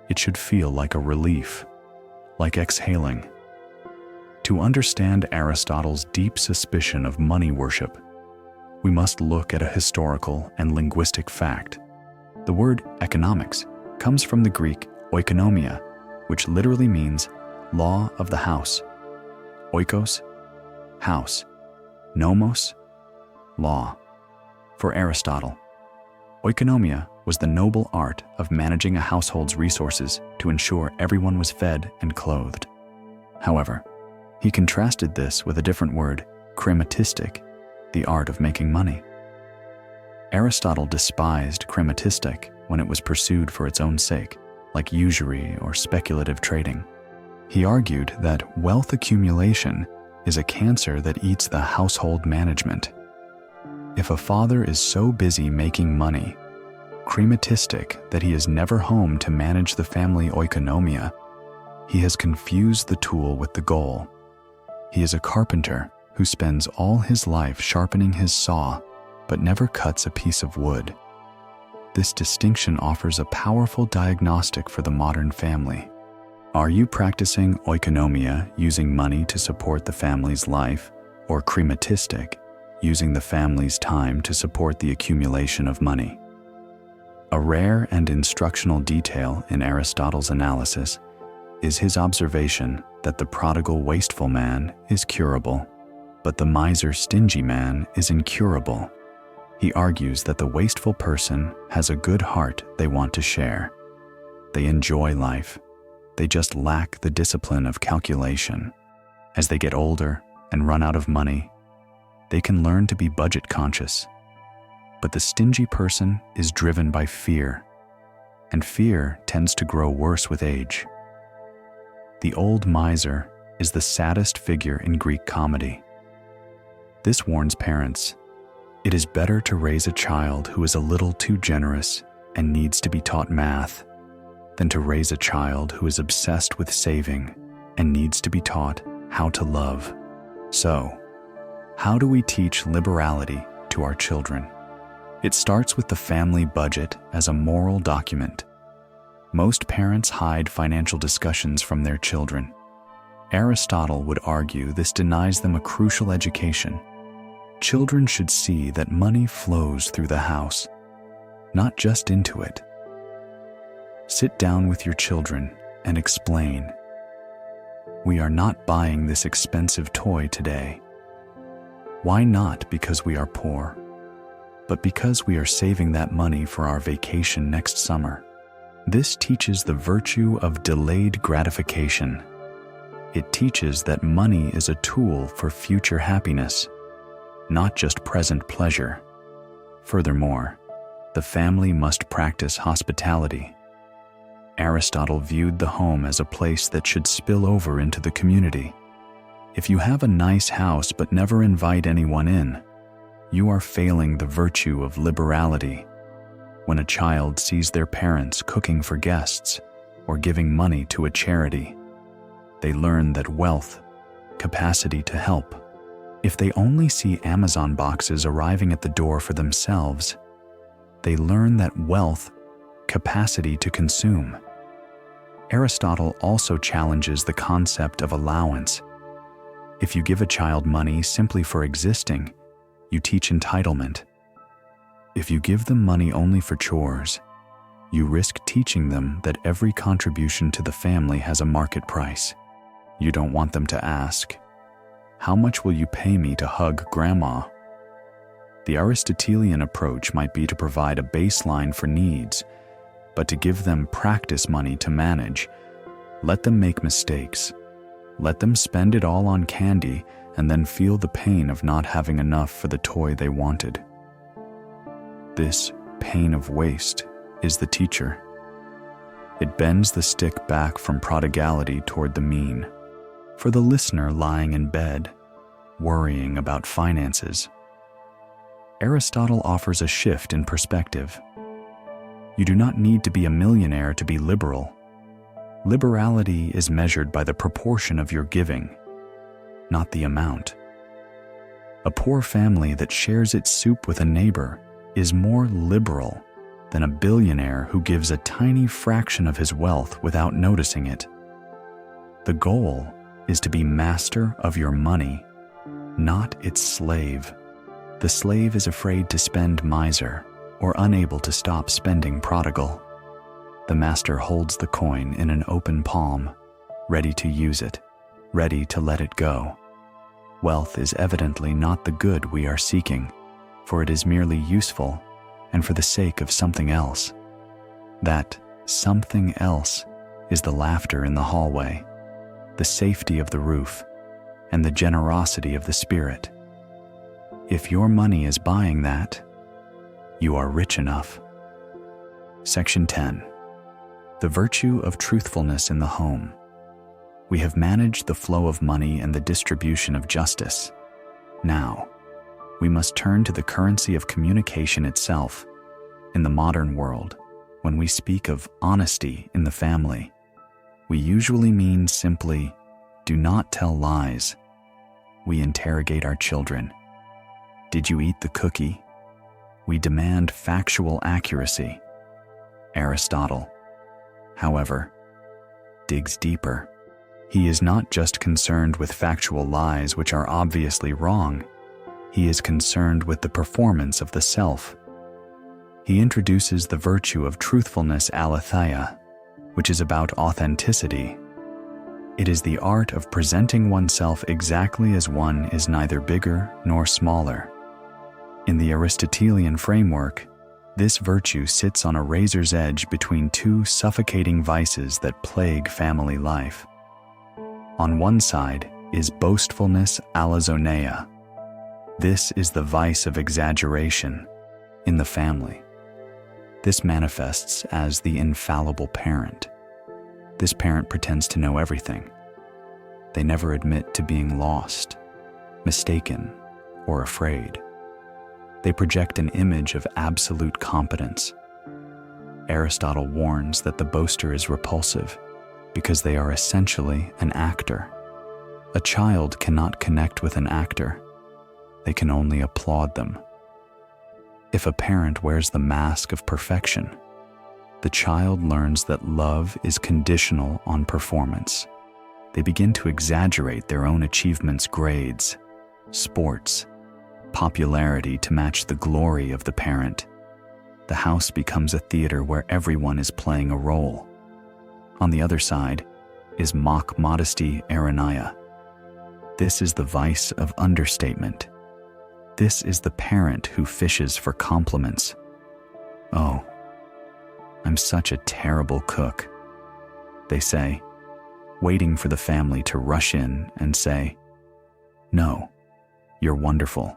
[SPEAKER 1] It should feel like a relief, like exhaling. To understand Aristotle's deep suspicion of money worship, we must look at a historical and linguistic fact. The word economics comes from the Greek oikonomia, which literally means law of the house. Oikos, house. Nomos, law. For Aristotle, oikonomia was the noble art of managing a household's resources to ensure everyone was fed and clothed. However, he contrasted this with a different word, crematistic, the art of making money. Aristotle despised crematistic when it was pursued for its own sake, like usury or speculative trading. He argued that wealth accumulation is a cancer that eats the household management. If a father is so busy making money, crematistic, that he is never home to manage the family oikonomia, he has confused the tool with the goal. He is a carpenter who spends all his life sharpening his saw, but never cuts a piece of wood. This distinction offers a powerful diagnostic for the modern family. Are you practicing oikonomia, using money to support the family's life, or crematistic, using the family's time to support the accumulation of money? A rare and instructional detail in Aristotle's analysis is his observation that the prodigal wasteful man is curable, but the miser stingy man is incurable. He argues that the wasteful person has a good heart they want to share. They enjoy life. They just lack the discipline of calculation. As they get older and run out of money, they can learn to be budget conscious. But the stingy person is driven by fear, and fear tends to grow worse with age. The old miser is the saddest figure in Greek comedy. This warns parents, it is better to raise a child who is a little too generous and needs to be taught math than to raise a child who is obsessed with saving and needs to be taught how to love. So, how do we teach liberality to our children? It starts with the family budget as a moral document. Most parents hide financial discussions from their children. Aristotle would argue this denies them a crucial education. Children should see that money flows through the house, not just into it. Sit down with your children and explain. We are not buying this expensive toy today. Why not because we are poor, but because we are saving that money for our vacation next summer. This teaches the virtue of delayed gratification. It teaches that money is a tool for future happiness, not just present pleasure. Furthermore, the family must practice hospitality. Aristotle viewed the home as a place that should spill over into the community. If you have a nice house but never invite anyone in, you are failing the virtue of liberality. When a child sees their parents cooking for guests or giving money to a charity, they learn that wealth, capacity to help. If they only see Amazon boxes arriving at the door for themselves, they learn that wealth, capacity to consume. Aristotle also challenges the concept of allowance. If you give a child money simply for existing, you teach entitlement. If you give them money only for chores, you risk teaching them that every contribution to the family has a market price. You don't want them to ask, "How much will you pay me to hug Grandma?" The Aristotelian approach might be to provide a baseline for needs, but to give them practice money to manage. Let them make mistakes. Let them spend it all on candy and then feel the pain of not having enough for the toy they wanted. This pain of waste is the teacher. It bends the stick back from prodigality toward the mean. For the listener lying in bed, worrying about finances, Aristotle offers a shift in perspective. You do not need to be a millionaire to be liberal. Liberality is measured by the proportion of your giving, not the amount. A poor family that shares its soup with a neighbor is more liberal than a billionaire who gives a tiny fraction of his wealth without noticing it. The goal is to be master of your money, not its slave. The slave is afraid to spend miser or unable to stop spending prodigal. The master holds the coin in an open palm, ready to use it, ready to let it go. Wealth is evidently not the good we are seeking, for it is merely useful and for the sake of something else. That something else is the laughter in the hallway, the safety of the roof, and the generosity of the spirit. If your money is buying that, you are rich enough. Section 10. The virtue of truthfulness in the home. We have managed the flow of money and the distribution of justice. Now, we must turn to the currency of communication itself. In the modern world, when we speak of honesty in the family, we usually mean simply, do not tell lies. We interrogate our children. Did you eat the cookie? We demand factual accuracy. Aristotle, however, digs deeper. He is not just concerned with factual lies which are obviously wrong. He is concerned with the performance of the self. He introduces the virtue of truthfulness aletheia, which is about authenticity. It is the art of presenting oneself exactly as one is neither bigger nor smaller. In the Aristotelian framework, this virtue sits on a razor's edge between two suffocating vices that plague family life. On one side is boastfulness alazoneia. This is the vice of exaggeration in the family. This manifests as the infallible parent. This parent pretends to know everything. They never admit to being lost, mistaken, or afraid. They project an image of absolute competence. Aristotle warns that the boaster is repulsive because they are essentially an actor. A child cannot connect with an actor. They can only applaud them. If a parent wears the mask of perfection, the child learns that love is conditional on performance. They begin to exaggerate their own achievements, grades, sports, popularity to match the glory of the parent. The house becomes a theater where everyone is playing a role. On the other side is mock modesty, Aristotle. This is the vice of understatement. This is the parent who fishes for compliments. "Oh, I'm such a terrible cook," they say, waiting for the family to rush in and say, "No, you're wonderful."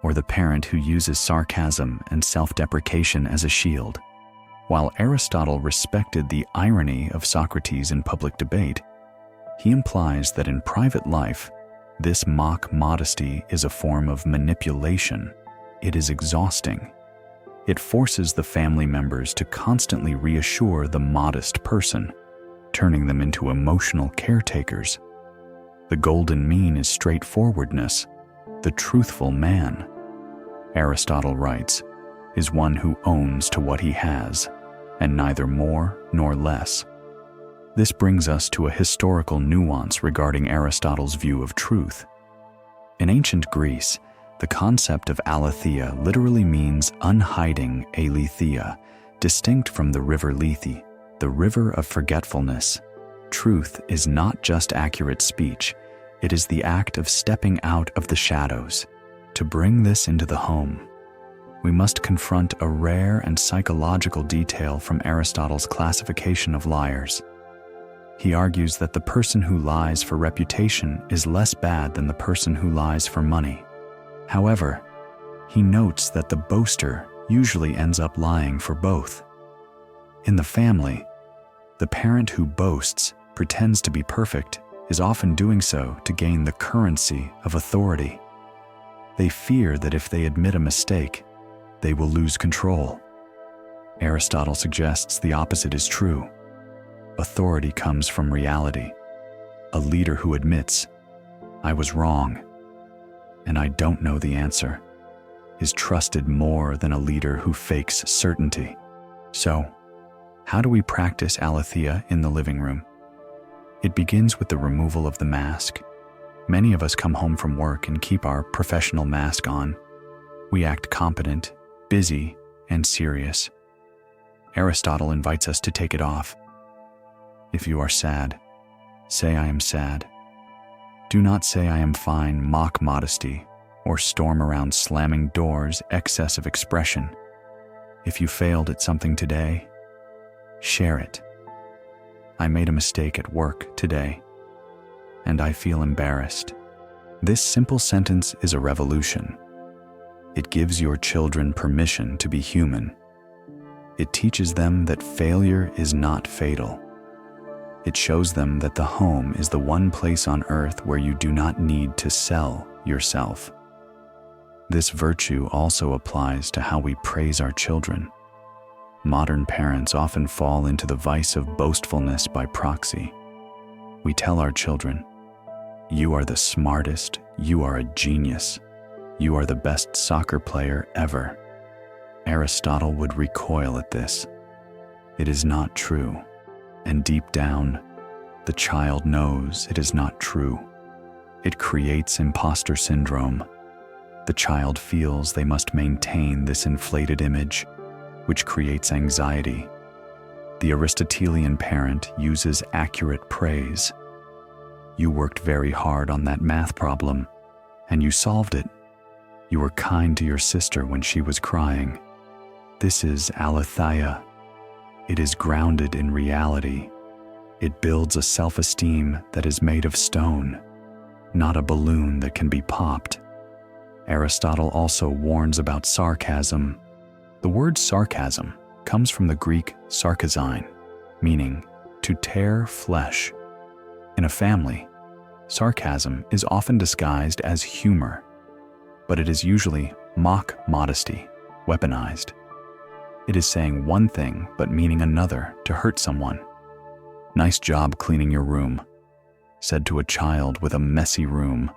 [SPEAKER 1] Or the parent who uses sarcasm and self-deprecation as a shield. While Aristotle respected the irony of Socrates in public debate, he implies that in private life, this mock modesty is a form of manipulation. It is exhausting. It forces the family members to constantly reassure the modest person, turning them into emotional caretakers. The golden mean is straightforwardness. The truthful man, Aristotle writes, is one who owns to what he has, and neither more nor less. This brings us to a historical nuance regarding Aristotle's view of truth. In ancient Greece, the concept of aletheia literally means unhiding, aletheia, distinct from the river Lethe, the river of forgetfulness. Truth is not just accurate speech, it is the act of stepping out of the shadows. To bring this into the home, we must confront a rare and psychological detail from Aristotle's classification of liars. He argues that the person who lies for reputation is less bad than the person who lies for money. However, he notes that the boaster usually ends up lying for both. In the family, the parent who boasts, pretends to be perfect, is often doing so to gain the currency of authority. They fear that if they admit a mistake, they will lose control. Aristotle suggests the opposite is true. Authority comes from reality. A leader who admits, "I was wrong, and I don't know the answer," is trusted more than a leader who fakes certainty. So, how do we practice aletheia in the living room? It begins with the removal of the mask. Many of us come home from work and keep our professional mask on. We act competent, busy, and serious. Aristotle invites us to take it off. If you are sad, say "I am sad." Do not say "I am fine," mock modesty, or storm around slamming doors, excess of expression. If you failed at something today, share it. "I made a mistake at work today, and I feel embarrassed." This simple sentence is a revolution. It gives your children permission to be human. It teaches them that failure is not fatal. It shows them that the home is the one place on earth where you do not need to sell yourself. This virtue also applies to how we praise our children. Modern parents often fall into the vice of boastfulness by proxy. We tell our children, "You are the smartest, you are a genius, you are the best soccer player ever." Aristotle would recoil at this. It is not true, and deep down, the child knows it is not true. It creates imposter syndrome. The child feels they must maintain this inflated image, which creates anxiety. The Aristotelian parent uses accurate praise. "You worked very hard on that math problem, and you solved it. You were kind to your sister when she was crying." This is aletheia. It is grounded in reality. It builds a self-esteem that is made of stone, not a balloon that can be popped. Aristotle also warns about sarcasm. The word sarcasm comes from the Greek sarkazine, meaning to tear flesh. In a family, sarcasm is often disguised as humor, but it is usually mock modesty, weaponized. It is saying one thing but meaning another to hurt someone. "Nice job cleaning your room," said to a child with a messy room.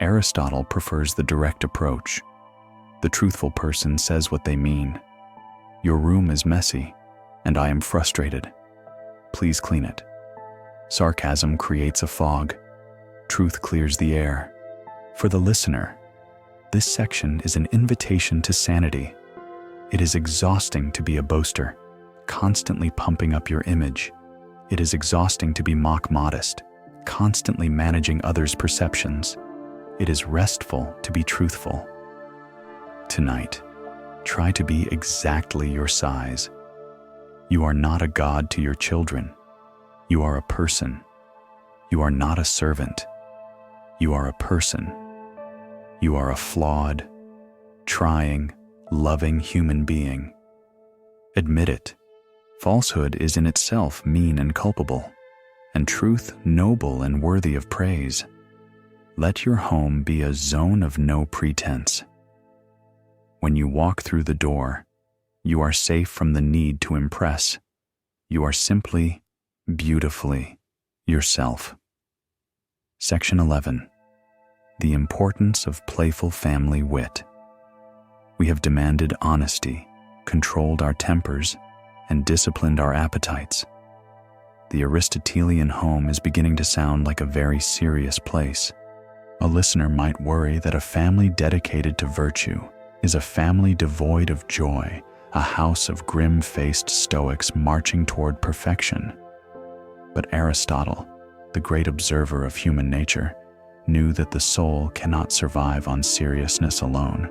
[SPEAKER 1] Aristotle prefers the direct approach. The truthful person says what they mean. "Your room is messy, and I am frustrated. Please clean it." Sarcasm creates a fog. Truth clears the air. For the listener, this section is an invitation to sanity. It is exhausting to be a boaster, constantly pumping up your image. It is exhausting to be mock-modest, constantly managing others' perceptions. It is restful to be truthful. Tonight, try to be exactly your size. You are not a god to your children. You are a person. You are not a servant. You are a person. You are a flawed, trying, loving human being. Admit it. Falsehood is in itself mean and culpable, and truth noble and worthy of praise. Let your home be a zone of no pretense. When you walk through the door, you are safe from the need to impress. You are simply, beautifully, yourself. Section 11. The importance of playful family wit. We have demanded honesty, controlled our tempers, and disciplined our appetites. The Aristotelian home is beginning to sound like a very serious place. A listener might worry that a family dedicated to virtue is a family devoid of joy, a house of grim-faced Stoics marching toward perfection. But Aristotle, the great observer of human nature, knew that the soul cannot survive on seriousness alone.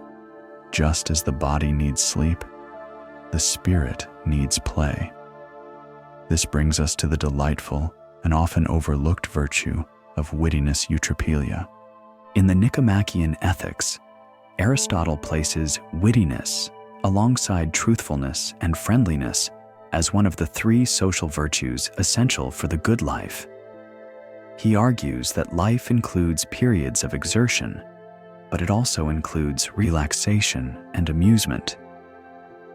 [SPEAKER 1] Just as the body needs sleep, the spirit needs play. This brings us to the delightful and often overlooked virtue of wittiness eutrapelia. In the Nicomachean Ethics, Aristotle places wittiness alongside truthfulness and friendliness as one of the three social virtues essential for the good life. He argues that life includes periods of exertion, but it also includes relaxation and amusement.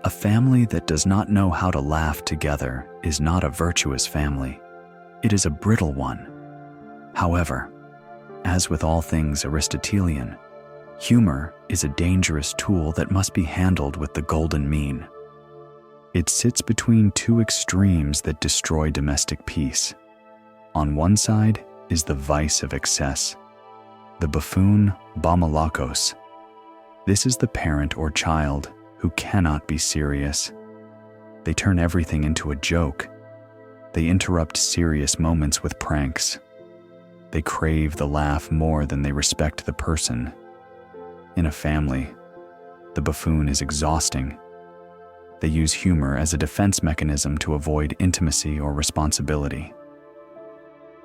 [SPEAKER 1] A family that does not know how to laugh together is not a virtuous family. It is a brittle one. However, as with all things Aristotelian, humor is a dangerous tool that must be handled with the golden mean. It sits between two extremes that destroy domestic peace. On one side is the vice of excess, the buffoon bomolakos. This is the parent or child who cannot be serious. They turn everything into a joke. They interrupt serious moments with pranks. They crave the laugh more than they respect the person. In a family, the buffoon is exhausting. They use humor as a defense mechanism to avoid intimacy or responsibility.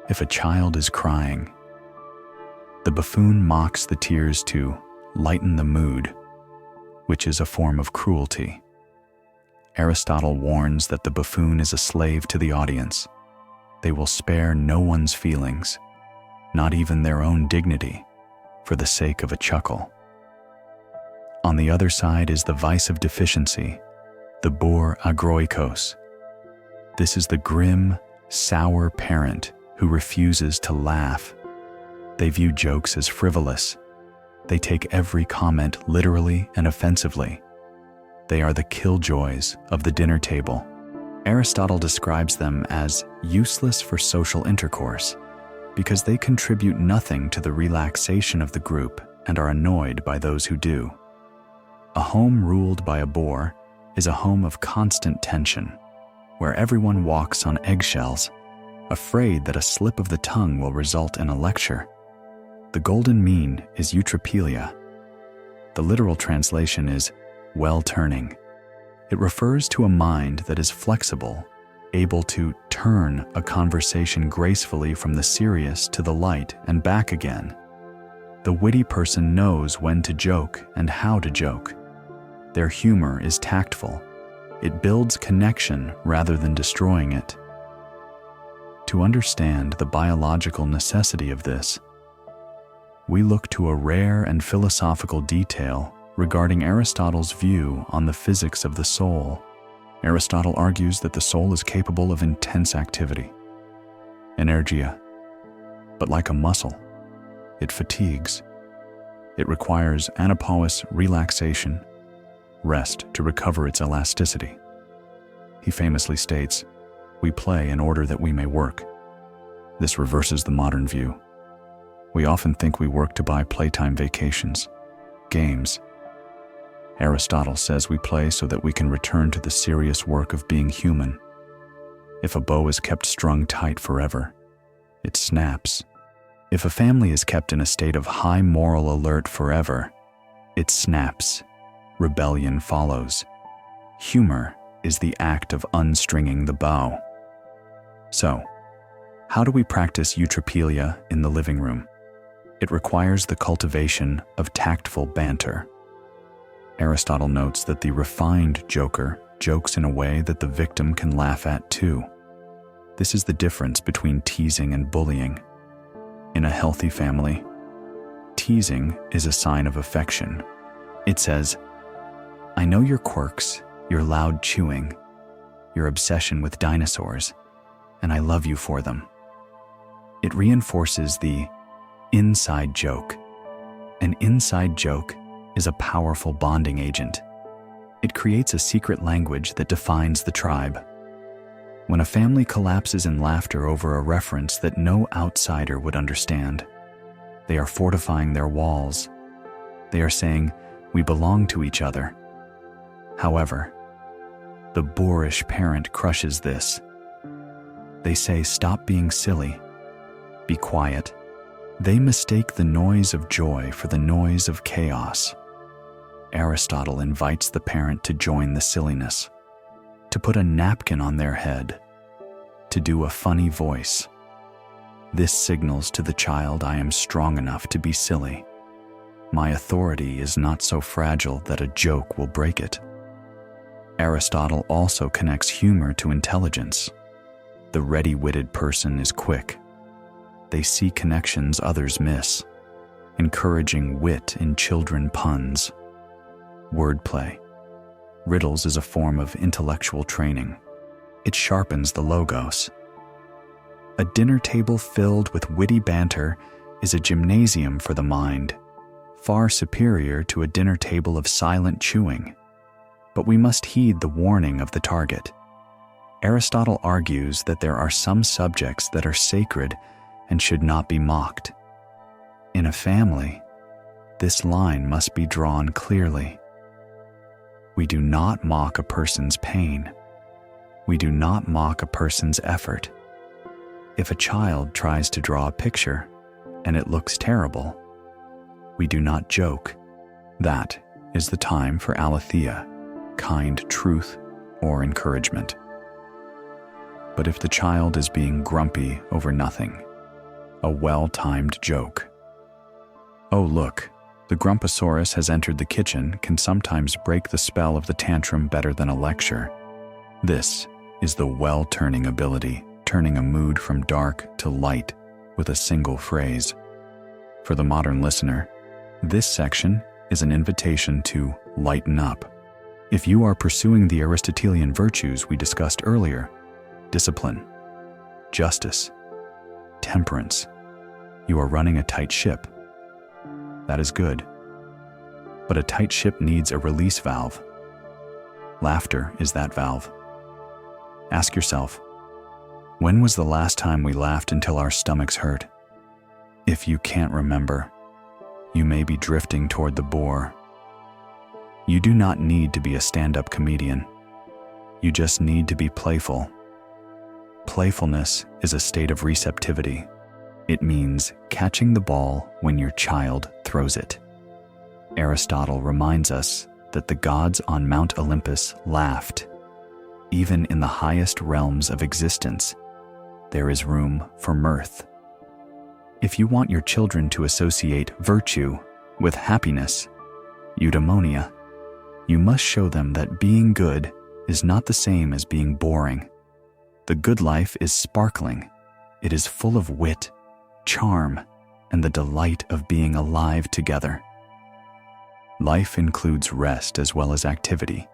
[SPEAKER 1] If a child is crying, the buffoon mocks the tears to lighten the mood, which is a form of cruelty. Aristotle warns that the buffoon is a slave to the audience. They will spare no one's feelings, not even their own dignity, for the sake of a chuckle. On the other side is the vice of deficiency, the boor agroikos. This is the grim, sour parent who refuses to laugh. They view jokes as frivolous. They take every comment literally and offensively. They are the killjoys of the dinner table. Aristotle describes them as useless for social intercourse because they contribute nothing to the relaxation of the group and are annoyed by those who do. A home ruled by a boor is a home of constant tension, where everyone walks on eggshells, afraid that a slip of the tongue will result in a lecture. The golden mean is eutrapelia. The literal translation is well-turning. It refers to a mind that is flexible, able to turn a conversation gracefully from the serious to the light and back again. The witty person knows when to joke and how to joke. Their humor is tactful. It builds connection rather than destroying it. To understand the biological necessity of this, we look to a rare and philosophical detail regarding Aristotle's view on the physics of the soul. Aristotle argues that the soul is capable of intense activity, energia, but like a muscle, it fatigues. It requires anapause relaxation, rest to recover its elasticity. He famously states, "We play in order that we may work." This reverses the modern view. We often think we work to buy playtime vacations, games. Aristotle says we play so that we can return to the serious work of being human. If a bow is kept strung tight forever, it snaps. If a family is kept in a state of high moral alert forever, it snaps. Rebellion follows. Humor is the act of unstringing the bow. So, how do we practice eutrapelia in the living room? It requires the cultivation of tactful banter. Aristotle notes that the refined joker jokes in a way that the victim can laugh at too. This is the difference between teasing and bullying. In a healthy family, teasing is a sign of affection. It says, "I know your quirks, your loud chewing, your obsession with dinosaurs, and I love you for them." It reinforces the inside joke. An inside joke is a powerful bonding agent. It creates a secret language that defines the tribe. When a family collapses in laughter over a reference that no outsider would understand, they are fortifying their walls. They are saying, "We belong to each other." However, the boorish parent crushes this. They say, "Stop being silly. Be quiet." They mistake the noise of joy for the noise of chaos. Aristotle invites the parent to join the silliness, to put a napkin on their head, to do a funny voice. This signals to the child, "I am strong enough to be silly. My authority is not so fragile that a joke will break it." Aristotle also connects humor to intelligence. The ready-witted person is quick. They see connections others miss, encouraging wit in children puns. Wordplay. Riddles is a form of intellectual training. It sharpens the logos. A dinner table filled with witty banter is a gymnasium for the mind, far superior to a dinner table of silent chewing. But we must heed the warning of the target. Aristotle argues that there are some subjects that are sacred and should not be mocked. In a family, this line must be drawn clearly. We do not mock a person's pain. We do not mock a person's effort. If a child tries to draw a picture and it looks terrible, we do not joke. That is the time for aletheia, kind truth or encouragement. But if the child is being grumpy over nothing, a well-timed joke. "Oh, look, the Grumposaurus has entered the kitchen," can sometimes break the spell of the tantrum better than a lecture. This is the well-turning ability, turning a mood from dark to light with a single phrase. For the modern listener, this section is an invitation to lighten up. If you are pursuing the Aristotelian virtues we discussed earlier, discipline, justice, temperance, you are running a tight ship. That is good. But a tight ship needs a release valve. Laughter is that valve. Ask yourself, when was the last time we laughed until our stomachs hurt? If you can't remember, you may be drifting toward the bore. You do not need to be a stand-up comedian. You just need to be playful. Playfulness is a state of receptivity. It means catching the ball when your child throws it. Aristotle reminds us that the gods on Mount Olympus laughed. Even in the highest realms of existence, there is room for mirth. If you want your children to associate virtue with happiness, eudaimonia, you must show them that being good is not the same as being boring. The good life is sparkling. It is full of wit, charm, and the delight of being alive together. Life includes rest as well as activity,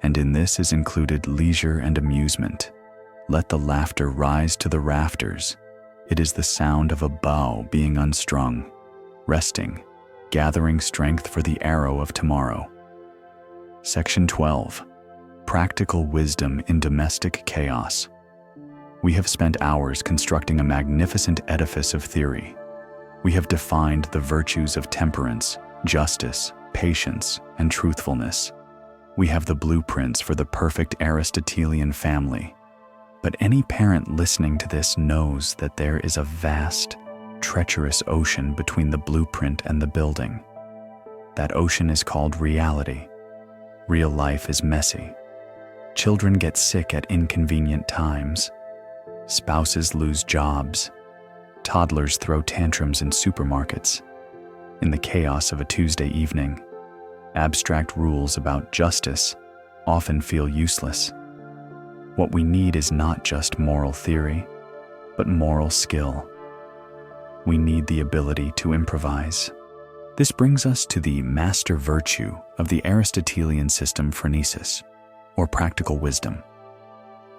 [SPEAKER 1] and in this is included leisure and amusement. Let the laughter rise to the rafters. It is the sound of a bow being unstrung, resting, gathering strength for the arrow of tomorrow. Section 12. Practical wisdom in domestic chaos. We have spent hours constructing a magnificent edifice of theory. We have defined the virtues of temperance, justice, patience, and truthfulness. We have the blueprints for the perfect Aristotelian family. But any parent listening to this knows that there is a vast, treacherous ocean between the blueprint and the building. That ocean is called reality. Real life is messy. Children get sick at inconvenient times. Spouses lose jobs. Toddlers throw tantrums in supermarkets. In the chaos of a Tuesday evening, abstract rules about justice often feel useless. What we need is not just moral theory, but moral skill. We need the ability to improvise. This brings us to the master virtue of the Aristotelian system, phronesis, or practical wisdom.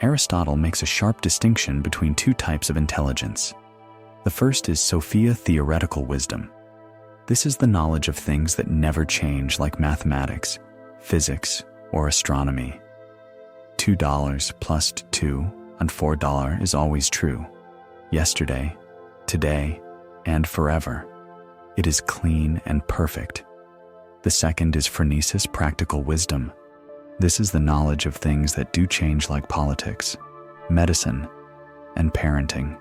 [SPEAKER 1] Aristotle makes a sharp distinction between two types of intelligence. The first is Sophia, theoretical wisdom. This is the knowledge of things that never change, like mathematics, physics, or astronomy. $2 plus 2 and $4 is always true. Yesterday, today, and forever. It is clean and perfect. The second is phronesis, practical wisdom. This is the knowledge of things that do change, like politics, medicine, and parenting.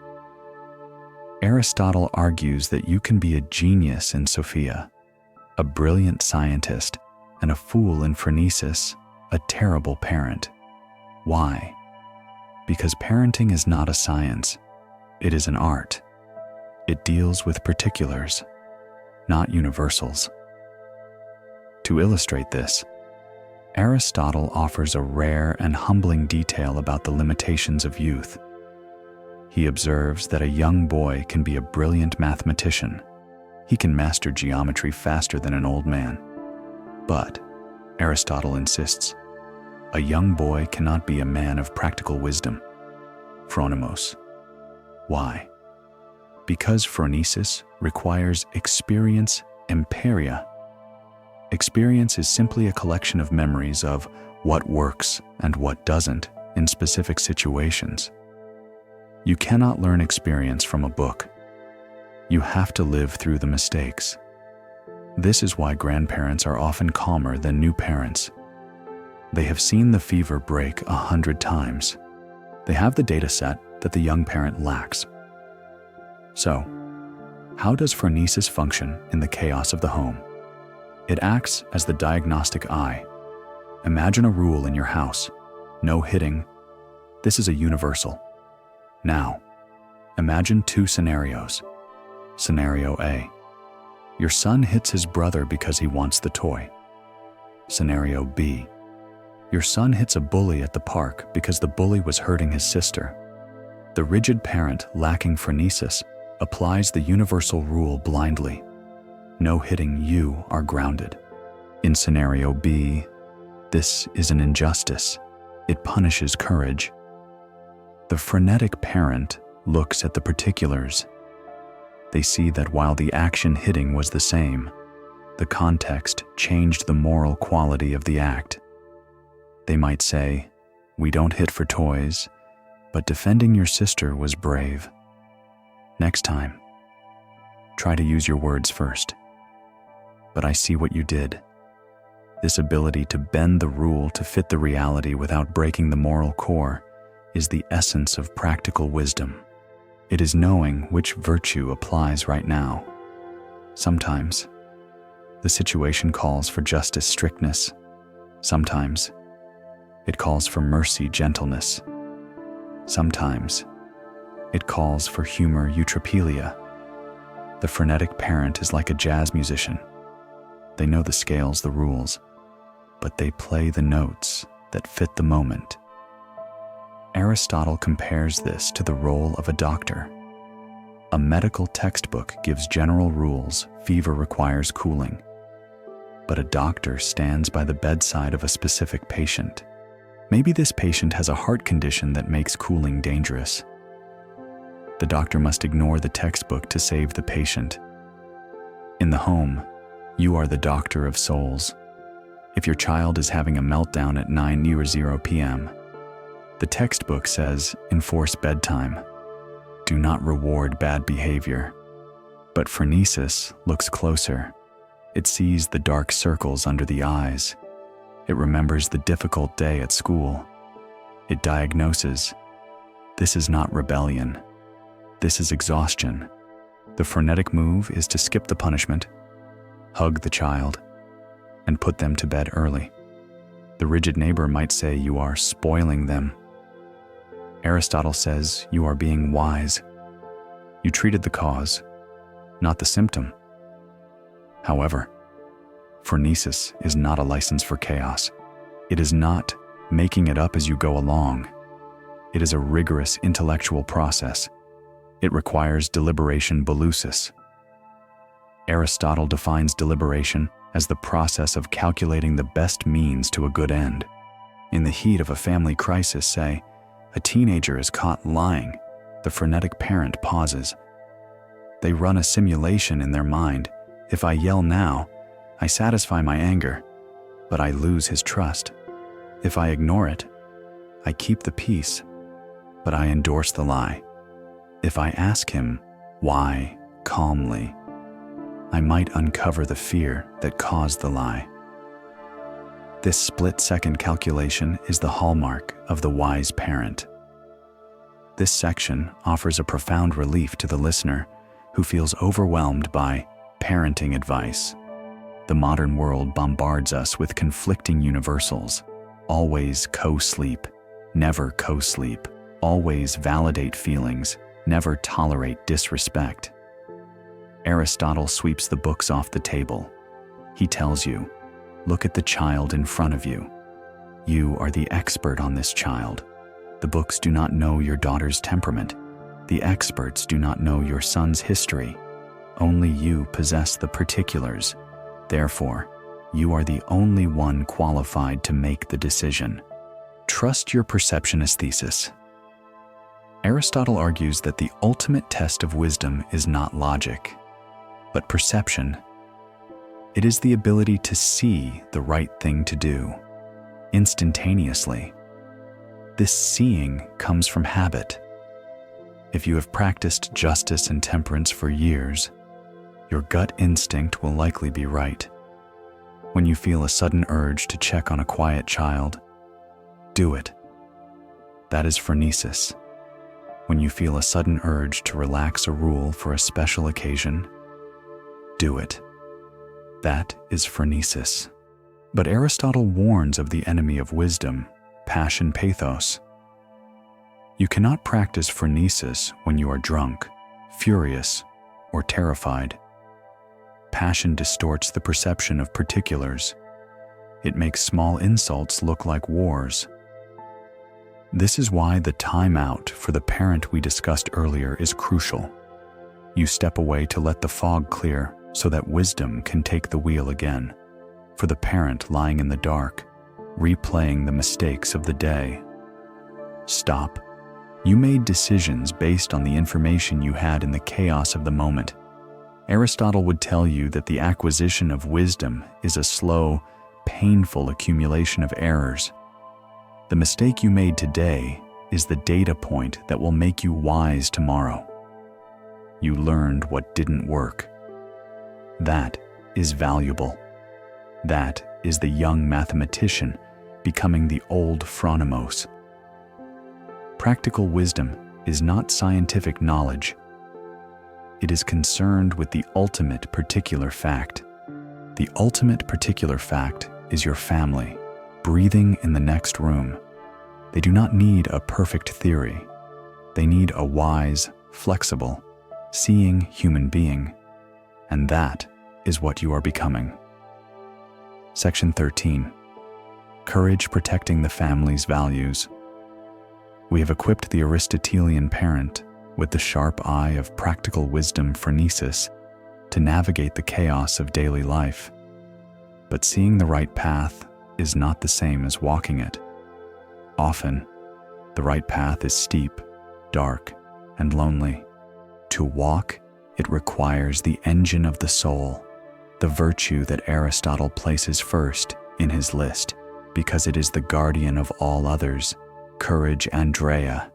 [SPEAKER 1] Aristotle argues that you can be a genius in Sophia, a brilliant scientist, and a fool in phronesis, a terrible parent. Why? Because parenting is not a science, it is an art. It deals with particulars, not universals. To illustrate this, Aristotle offers a rare and humbling detail about the limitations of youth. He observes that a young boy can be a brilliant mathematician. He can master geometry faster than an old man. But, Aristotle insists, a young boy cannot be a man of practical wisdom, phronimos. Why? Because phronesis requires experience, empiria. Experience is simply a collection of memories of what works and what doesn't in specific situations. You cannot learn experience from a book. You have to live through the mistakes. This is why grandparents are often calmer than new parents. They have seen the fever break 100 times. They have the data set that the young parent lacks. So, how does phronesis function in the chaos of the home? It acts as the diagnostic eye. Imagine a rule in your house: no hitting. This is a universal. Now, imagine two scenarios. Scenario A: your son hits his brother because he wants the toy. Scenario B: your son hits a bully at the park because the bully was hurting his sister. The rigid parent, lacking phronesis, applies the universal rule blindly. No hitting, you are grounded. In scenario B, this is an injustice. It punishes courage. The phronetic parent looks at the particulars. They see that while the action hitting was the same, the context changed the moral quality of the act. They might say, "We don't hit for toys, but defending your sister was brave. Next time, try to use your words first." But I see what you did. This ability to bend the rule to fit the reality without breaking the moral core is the essence of practical wisdom. It is knowing which virtue applies right now. Sometimes, the situation calls for justice, strictness. Sometimes, it calls for mercy, gentleness. Sometimes, it calls for humor, eutropelia. The phronetic parent is like a jazz musician. They know the scales, the rules, but they play the notes that fit the moment. Aristotle compares this to the role of a doctor. A medical textbook gives general rules: fever requires cooling. But a doctor stands by the bedside of a specific patient. Maybe this patient has a heart condition that makes cooling dangerous. The doctor must ignore the textbook to save the patient. In the home, you are the doctor of souls. If your child is having a meltdown at 9:00 p.m., The textbook says, enforce bedtime. Do not reward bad behavior. But phronesis looks closer. It sees the dark circles under the eyes. It remembers the difficult day at school. It diagnoses. This is not rebellion. This is exhaustion. The phronetic move is to skip the punishment, hug the child, and put them to bed early. The rigid neighbor might say you are spoiling them. Aristotle says you are being wise. You treated the cause, not the symptom. However, phronesis is not a license for chaos. It is not making it up as you go along. It is a rigorous intellectual process. It requires deliberation bolusis. Aristotle defines deliberation as the process of calculating the best means to a good end. In the heat of a family crisis, say, a teenager is caught lying. The phronetic parent pauses. They run a simulation in their mind. If I yell now, I satisfy my anger, but I lose his trust. If I ignore it, I keep the peace, but I endorse the lie. If I ask him why calmly, I might uncover the fear that caused the lie. This split-second calculation is the hallmark of the wise parent. This section offers a profound relief to the listener who feels overwhelmed by parenting advice. The modern world bombards us with conflicting universals. Always co-sleep, never co-sleep. Always validate feelings, never tolerate disrespect. Aristotle sweeps the books off the table. He tells you, look at the child in front of you. You are the expert on this child. The books do not know your daughter's temperament. The experts do not know your son's history. Only you possess the particulars. Therefore, you are the only one qualified to make the decision. Trust your perception aesthesis. Aristotle argues that the ultimate test of wisdom is not logic, but perception. It is the ability to see the right thing to do, instantaneously. This seeing comes from habit. If you have practiced justice and temperance for years, your gut instinct will likely be right. When you feel a sudden urge to check on a quiet child, do it. That is phronesis. When you feel a sudden urge to relax a rule for a special occasion, do it. That is phronesis. But Aristotle warns of the enemy of wisdom, passion pathos. You cannot practice phronesis when you are drunk, furious, or terrified. Passion distorts the perception of particulars. It makes small insults look like wars. This is why the time out for the parent we discussed earlier is crucial. You step away to let the fog clear so that wisdom can take the wheel again. For the parent lying in the dark, replaying the mistakes of the day. Stop. You made decisions based on the information you had in the chaos of the moment. Aristotle would tell you that the acquisition of wisdom is a slow, painful accumulation of errors. The mistake you made today is the data point that will make you wise tomorrow. You learned what didn't work. That is valuable. That is the young mathematician becoming the old phronimos. Practical wisdom is not scientific knowledge. It is concerned with the ultimate particular fact. The ultimate particular fact is your family, breathing in the next room. They do not need a perfect theory. They need a wise, flexible, seeing human being. And that is what you are becoming. Section 13. Courage protecting the family's values. We have equipped the Aristotelian parent with the sharp eye of practical wisdom phronesis to navigate the chaos of daily life. But seeing the right path is not the same as walking it. Often, the right path is steep, dark, and lonely. To walk, it requires the engine of the soul, the virtue that Aristotle places first in his list, because it is the guardian of all others. Courage Andrea.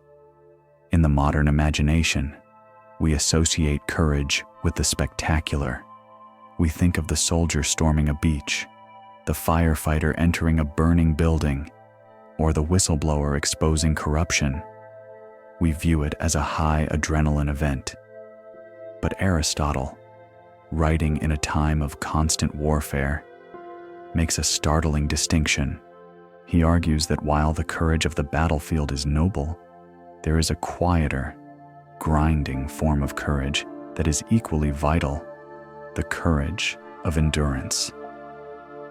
[SPEAKER 1] In the modern imagination, we associate courage with the spectacular. We think of the soldier storming a beach, the firefighter entering a burning building, or the whistleblower exposing corruption. We view it as a high adrenaline event. But Aristotle, writing in a time of constant warfare, makes a startling distinction. He argues that while the courage of the battlefield is noble, there is a quieter, grinding form of courage that is equally vital: the courage of endurance.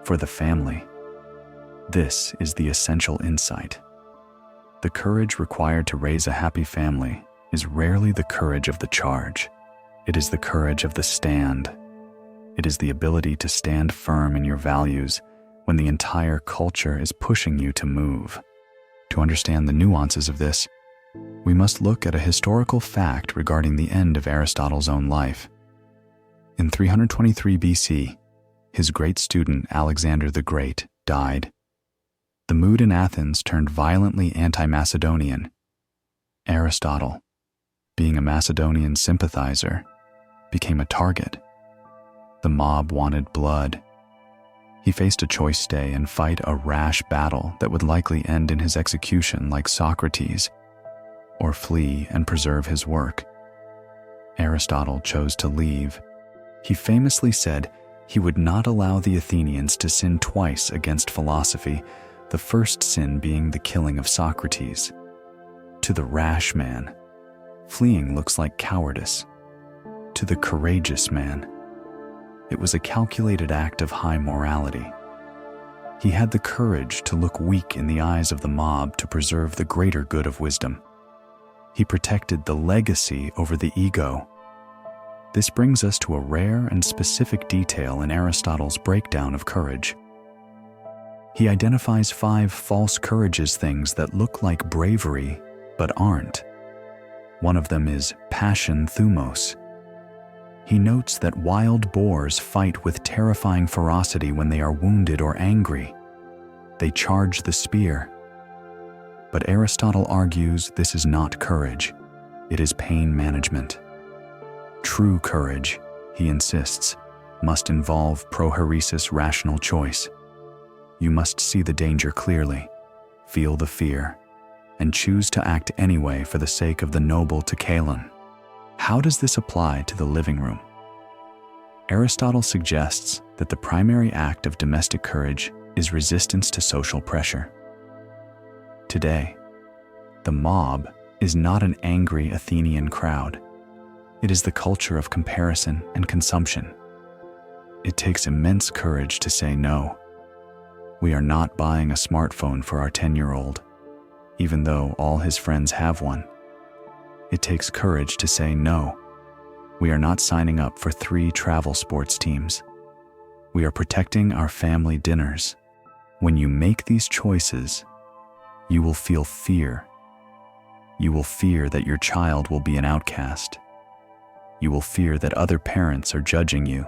[SPEAKER 1] For the family, this is the essential insight. The courage required to raise a happy family is rarely the courage of the charge. It is the courage of the stand. It is the ability to stand firm in your values when the entire culture is pushing you to move. To understand the nuances of this, we must look at a historical fact regarding the end of Aristotle's own life. In 323 BC, his great student Alexander the Great died. The mood in Athens turned violently anti-Macedonian. Aristotle, being a Macedonian sympathizer, became a target. The mob wanted blood. He faced a choice: stay and fight a rash battle that would likely end in his execution like Socrates, or flee and preserve his work. Aristotle chose to leave. He famously said he would not allow the Athenians to sin twice against philosophy, the first sin being the killing of Socrates. To the rash man, fleeing looks like cowardice. To the courageous man, it was a calculated act of high morality. He had the courage to look weak in the eyes of the mob to preserve the greater good of wisdom. He protected the legacy over the ego. This brings us to a rare and specific detail in Aristotle's breakdown of courage. He identifies 5 false courageous things that look like bravery but aren't. One of them is passion thumos. He notes that wild boars fight with terrifying ferocity when they are wounded or angry. They charge the spear. But Aristotle argues this is not courage. It is pain management. True courage, he insists, must involve prohairesis, rational choice. You must see the danger clearly, feel the fear, and choose to act anyway for the sake of the noble Teikalon. How does this apply to the living room? Aristotle suggests that the primary act of domestic courage is resistance to social pressure. Today, the mob is not an angry Athenian crowd. It is the culture of comparison and consumption. It takes immense courage to say no. We are not buying a smartphone for our 10-year-old, even though all his friends have one. It takes courage to say no. We are not signing up for 3 travel sports teams. We are protecting our family dinners. When you make these choices, you will feel fear. You will fear that your child will be an outcast. You will fear that other parents are judging you.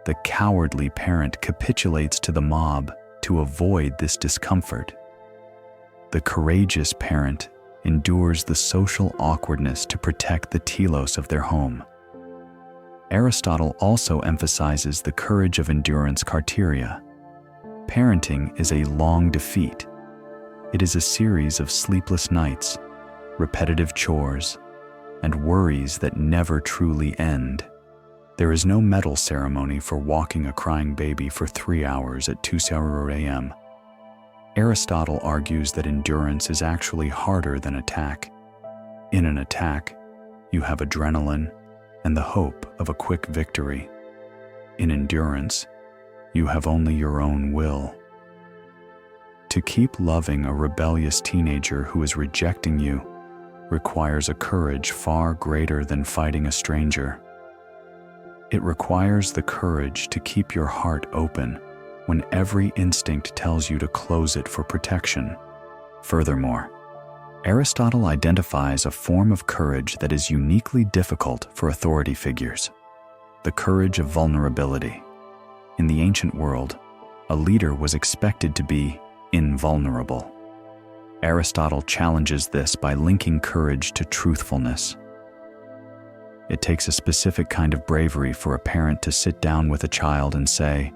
[SPEAKER 1] The cowardly parent capitulates to the mob to avoid this discomfort. The courageous parent endures the social awkwardness to protect the telos of their home. Aristotle also emphasizes the courage of endurance criteria. Parenting is a long defeat. It is a series of sleepless nights, repetitive chores, and worries that never truly end. There is no medal ceremony for walking a crying baby for 3 hours at 2 a.m. Aristotle argues that endurance is actually harder than attack. In an attack, you have adrenaline and the hope of a quick victory. In endurance, you have only your own will. To keep loving a rebellious teenager who is rejecting you requires a courage far greater than fighting a stranger. It requires the courage to keep your heart open when every instinct tells you to close it for protection. Furthermore, Aristotle identifies a form of courage that is uniquely difficult for authority figures: the courage of vulnerability. In the ancient world, a leader was expected to be invulnerable. Aristotle challenges this by linking courage to truthfulness. It takes a specific kind of bravery for a parent to sit down with a child and say,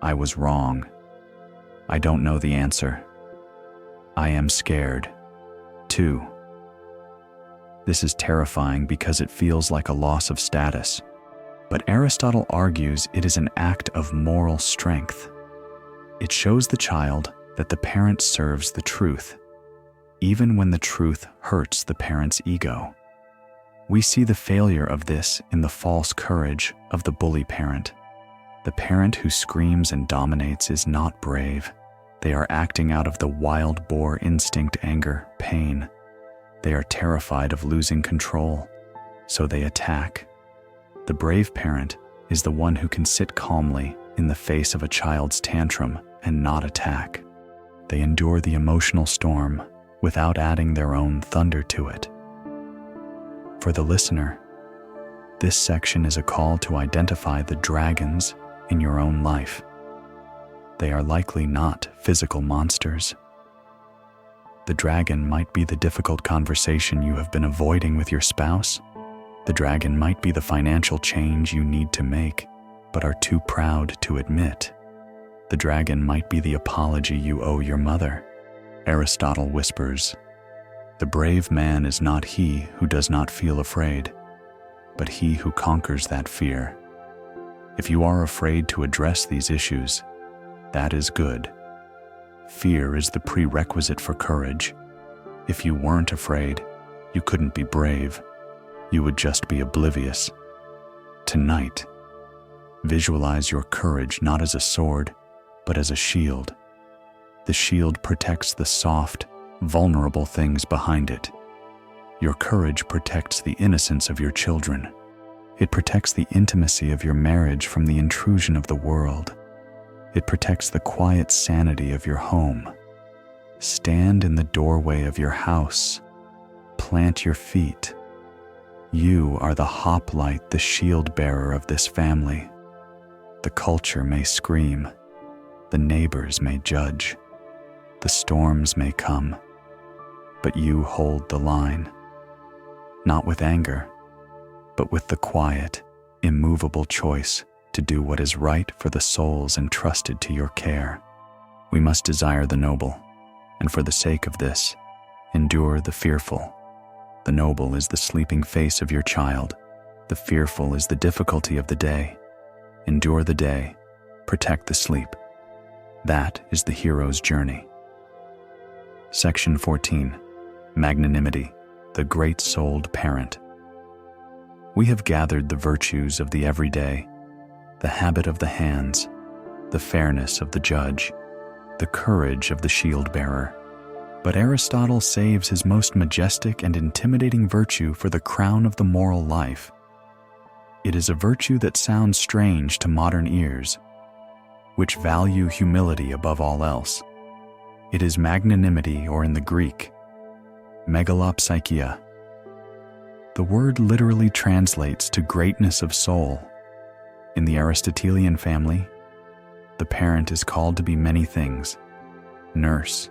[SPEAKER 1] "I was wrong. I don't know the answer. I am scared, too." This is terrifying because it feels like a loss of status, but Aristotle argues it is an act of moral strength. It shows the child that the parent serves the truth, even when the truth hurts the parent's ego. We see the failure of this in the false courage of the bully parent. The parent who screams and dominates is not brave. They are acting out of the wild boar instinct, anger, pain. They are terrified of losing control, so they attack. The brave parent is the one who can sit calmly in the face of a child's tantrum and not attack. They endure the emotional storm without adding their own thunder to it. For the listener, this section is a call to identify the dragons in your own life. They are likely not physical monsters. The dragon might be the difficult conversation you have been avoiding with your spouse. The dragon might be the financial change you need to make, but are too proud to admit. The dragon might be the apology you owe your mother. Aristotle whispers, "The brave man is not he who does not feel afraid, but he who conquers that fear." If you are afraid to address these issues, that is good. Fear is the prerequisite for courage. If you weren't afraid, you couldn't be brave. You would just be oblivious. Tonight, visualize your courage not as a sword, but as a shield. The shield protects the soft, vulnerable things behind it. Your courage protects the innocence of your children. It protects the intimacy of your marriage from the intrusion of the world. It protects the quiet sanity of your home. Stand in the doorway of your house. Plant your feet. You are the hoplite, the shield bearer of this family. The culture may scream. The neighbors may judge. The storms may come. But you hold the line. Not with anger, but with the quiet, immovable choice to do what is right for the souls entrusted to your care. We must desire the noble, and for the sake of this, endure the fearful. The noble is the sleeping face of your child. The fearful is the difficulty of the day. Endure the day, protect the sleep. That is the hero's journey. Section 14. Magnanimity, the great-souled parent. We have gathered the virtues of the everyday, the habit of the hands, the fairness of the judge, the courage of the shield-bearer. But Aristotle saves his most majestic and intimidating virtue for the crown of the moral life. It is a virtue that sounds strange to modern ears, which value humility above all else. It is magnanimity, or in the Greek, megalopsychia. The word literally translates to greatness of soul. In the Aristotelian family, the parent is called to be many things: nurse,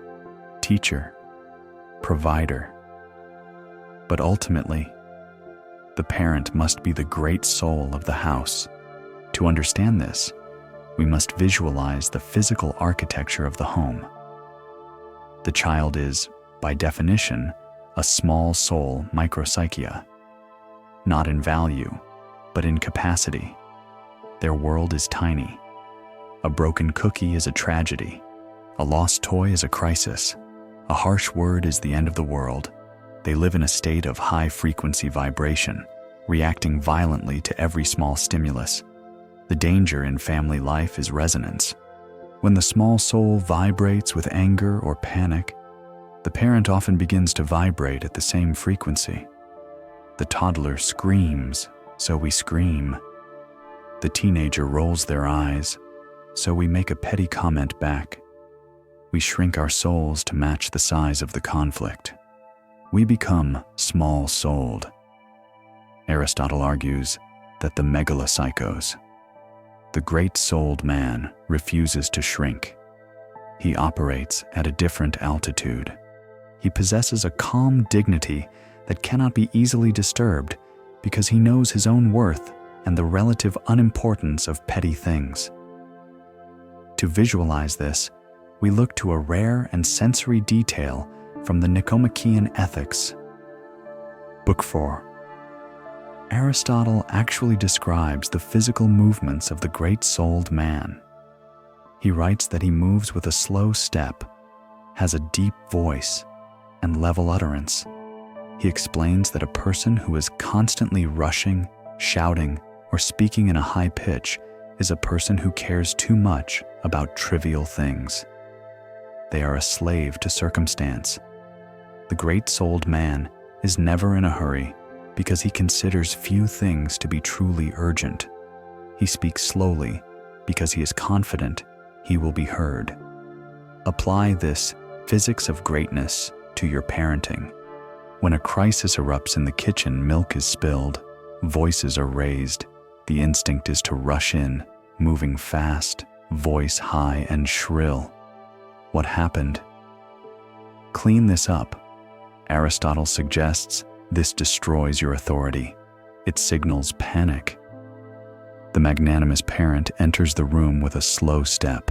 [SPEAKER 1] teacher, provider. But ultimately, the parent must be the great soul of the house. To understand this, we must visualize the physical architecture of the home. The child is, by definition, a small soul micropsychia, not in value, but in capacity. Their world is tiny. A broken cookie is a tragedy. A lost toy is a crisis. A harsh word is the end of the world. They live in a state of high-frequency vibration, reacting violently to every small stimulus. The danger in family life is resonance. When the small soul vibrates with anger or panic, the parent often begins to vibrate at the same frequency. The toddler screams, so we scream. The teenager rolls their eyes, so we make a petty comment back. We shrink our souls to match the size of the conflict. We become small-souled. Aristotle argues that the megalopsychos, the great-souled man, refuses to shrink. He operates at a different altitude. He possesses a calm dignity that cannot be easily disturbed because he knows his own worth and the relative unimportance of petty things. To visualize this, we look to a rare and sensory detail from the Nicomachean Ethics. Book 4. Aristotle actually describes the physical movements of the great-souled man. He writes that he moves with a slow step, has a deep voice, and level utterance. He explains that a person who is constantly rushing, shouting, or speaking in a high pitch is a person who cares too much about trivial things. They are a slave to circumstance. The great-souled man is never in a hurry because he considers few things to be truly urgent. He speaks slowly because he is confident he will be heard. Apply this physics of greatness to your parenting. When a crisis erupts in the kitchen, milk is spilled, voices are raised, the instinct is to rush in, moving fast, voice high and shrill. What happened? Clean this up. Aristotle suggests this destroys your authority. It signals panic. The magnanimous parent enters the room with a slow step.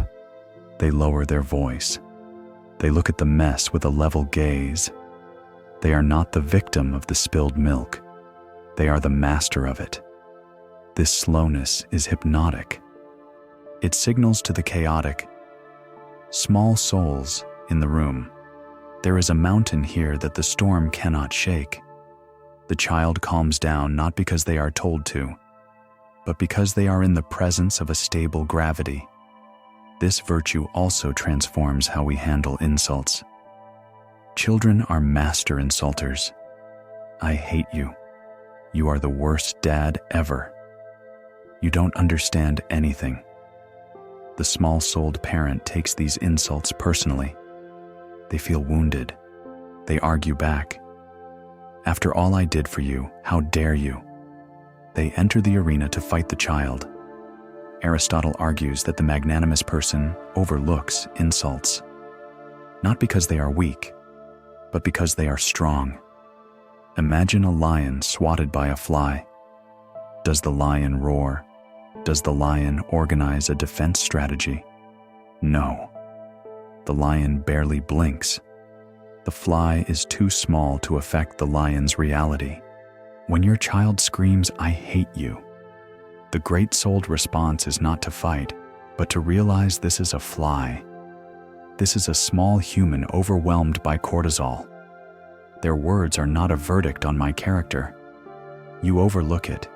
[SPEAKER 1] They lower their voice. They look at the mess with a level gaze. They are not the victim of the spilled milk. They are the master of it. This slowness is hypnotic. It signals to the chaotic, small souls in the room. There is a mountain here that the storm cannot shake. The child calms down not because they are told to, but because they are in the presence of a stable gravity. This virtue also transforms how we handle insults. Children are master insulters. I hate you. You are the worst dad ever. You don't understand anything. The small-souled parent takes these insults personally. They feel wounded. They argue back. After all I did for you, how dare you? They enter the arena to fight the child. Aristotle argues that the magnanimous person overlooks insults, not because they are weak, but because they are strong. Imagine a lion swatted by a fly. Does the lion roar? Does the lion organize a defense strategy? No. The lion barely blinks. The fly is too small to affect the lion's reality. When your child screams, "I hate you," the great-souled response is not to fight, but to realize this is a fly. This is a small human overwhelmed by cortisol. Their words are not a verdict on my character. You overlook it.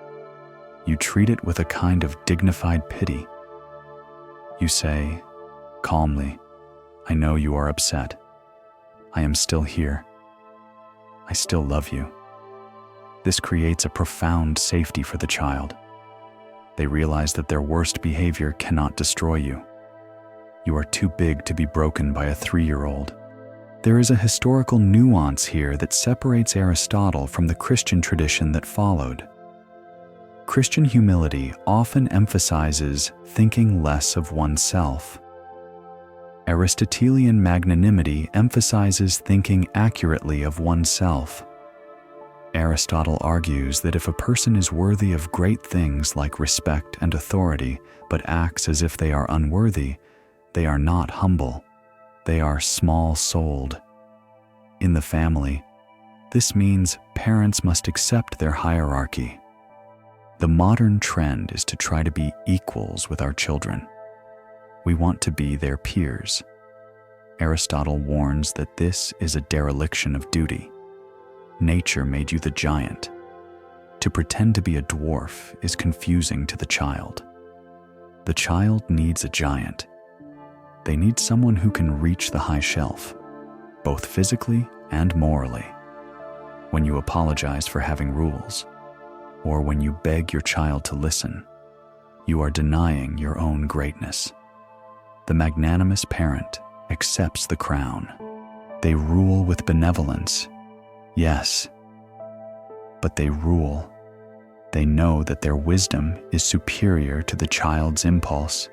[SPEAKER 1] You treat it with a kind of dignified pity. You say, calmly, "I know you are upset. I am still here. I still love you." This creates a profound safety for the child. They realize that their worst behavior cannot destroy you. You are too big to be broken by a 3-year-old. There is a historical nuance here that separates Aristotle from the Christian tradition that followed. Christian humility often emphasizes thinking less of oneself. Aristotelian magnanimity emphasizes thinking accurately of oneself. Aristotle argues that if a person is worthy of great things like respect and authority, but acts as if they are unworthy, they are not humble. They are small-souled. In the family, this means parents must accept their hierarchy. The modern trend is to try to be equals with our children. We want to be their peers. Aristotle warns that this is a dereliction of duty. Nature made you the giant. To pretend to be a dwarf is confusing to the child. The child needs a giant. They need someone who can reach the high shelf, both physically and morally. When you apologize for having rules, or when you beg your child to listen, you are denying your own greatness. The magnanimous parent accepts the crown. They rule with benevolence, yes, but they rule. They know that their wisdom is superior to the child's impulse,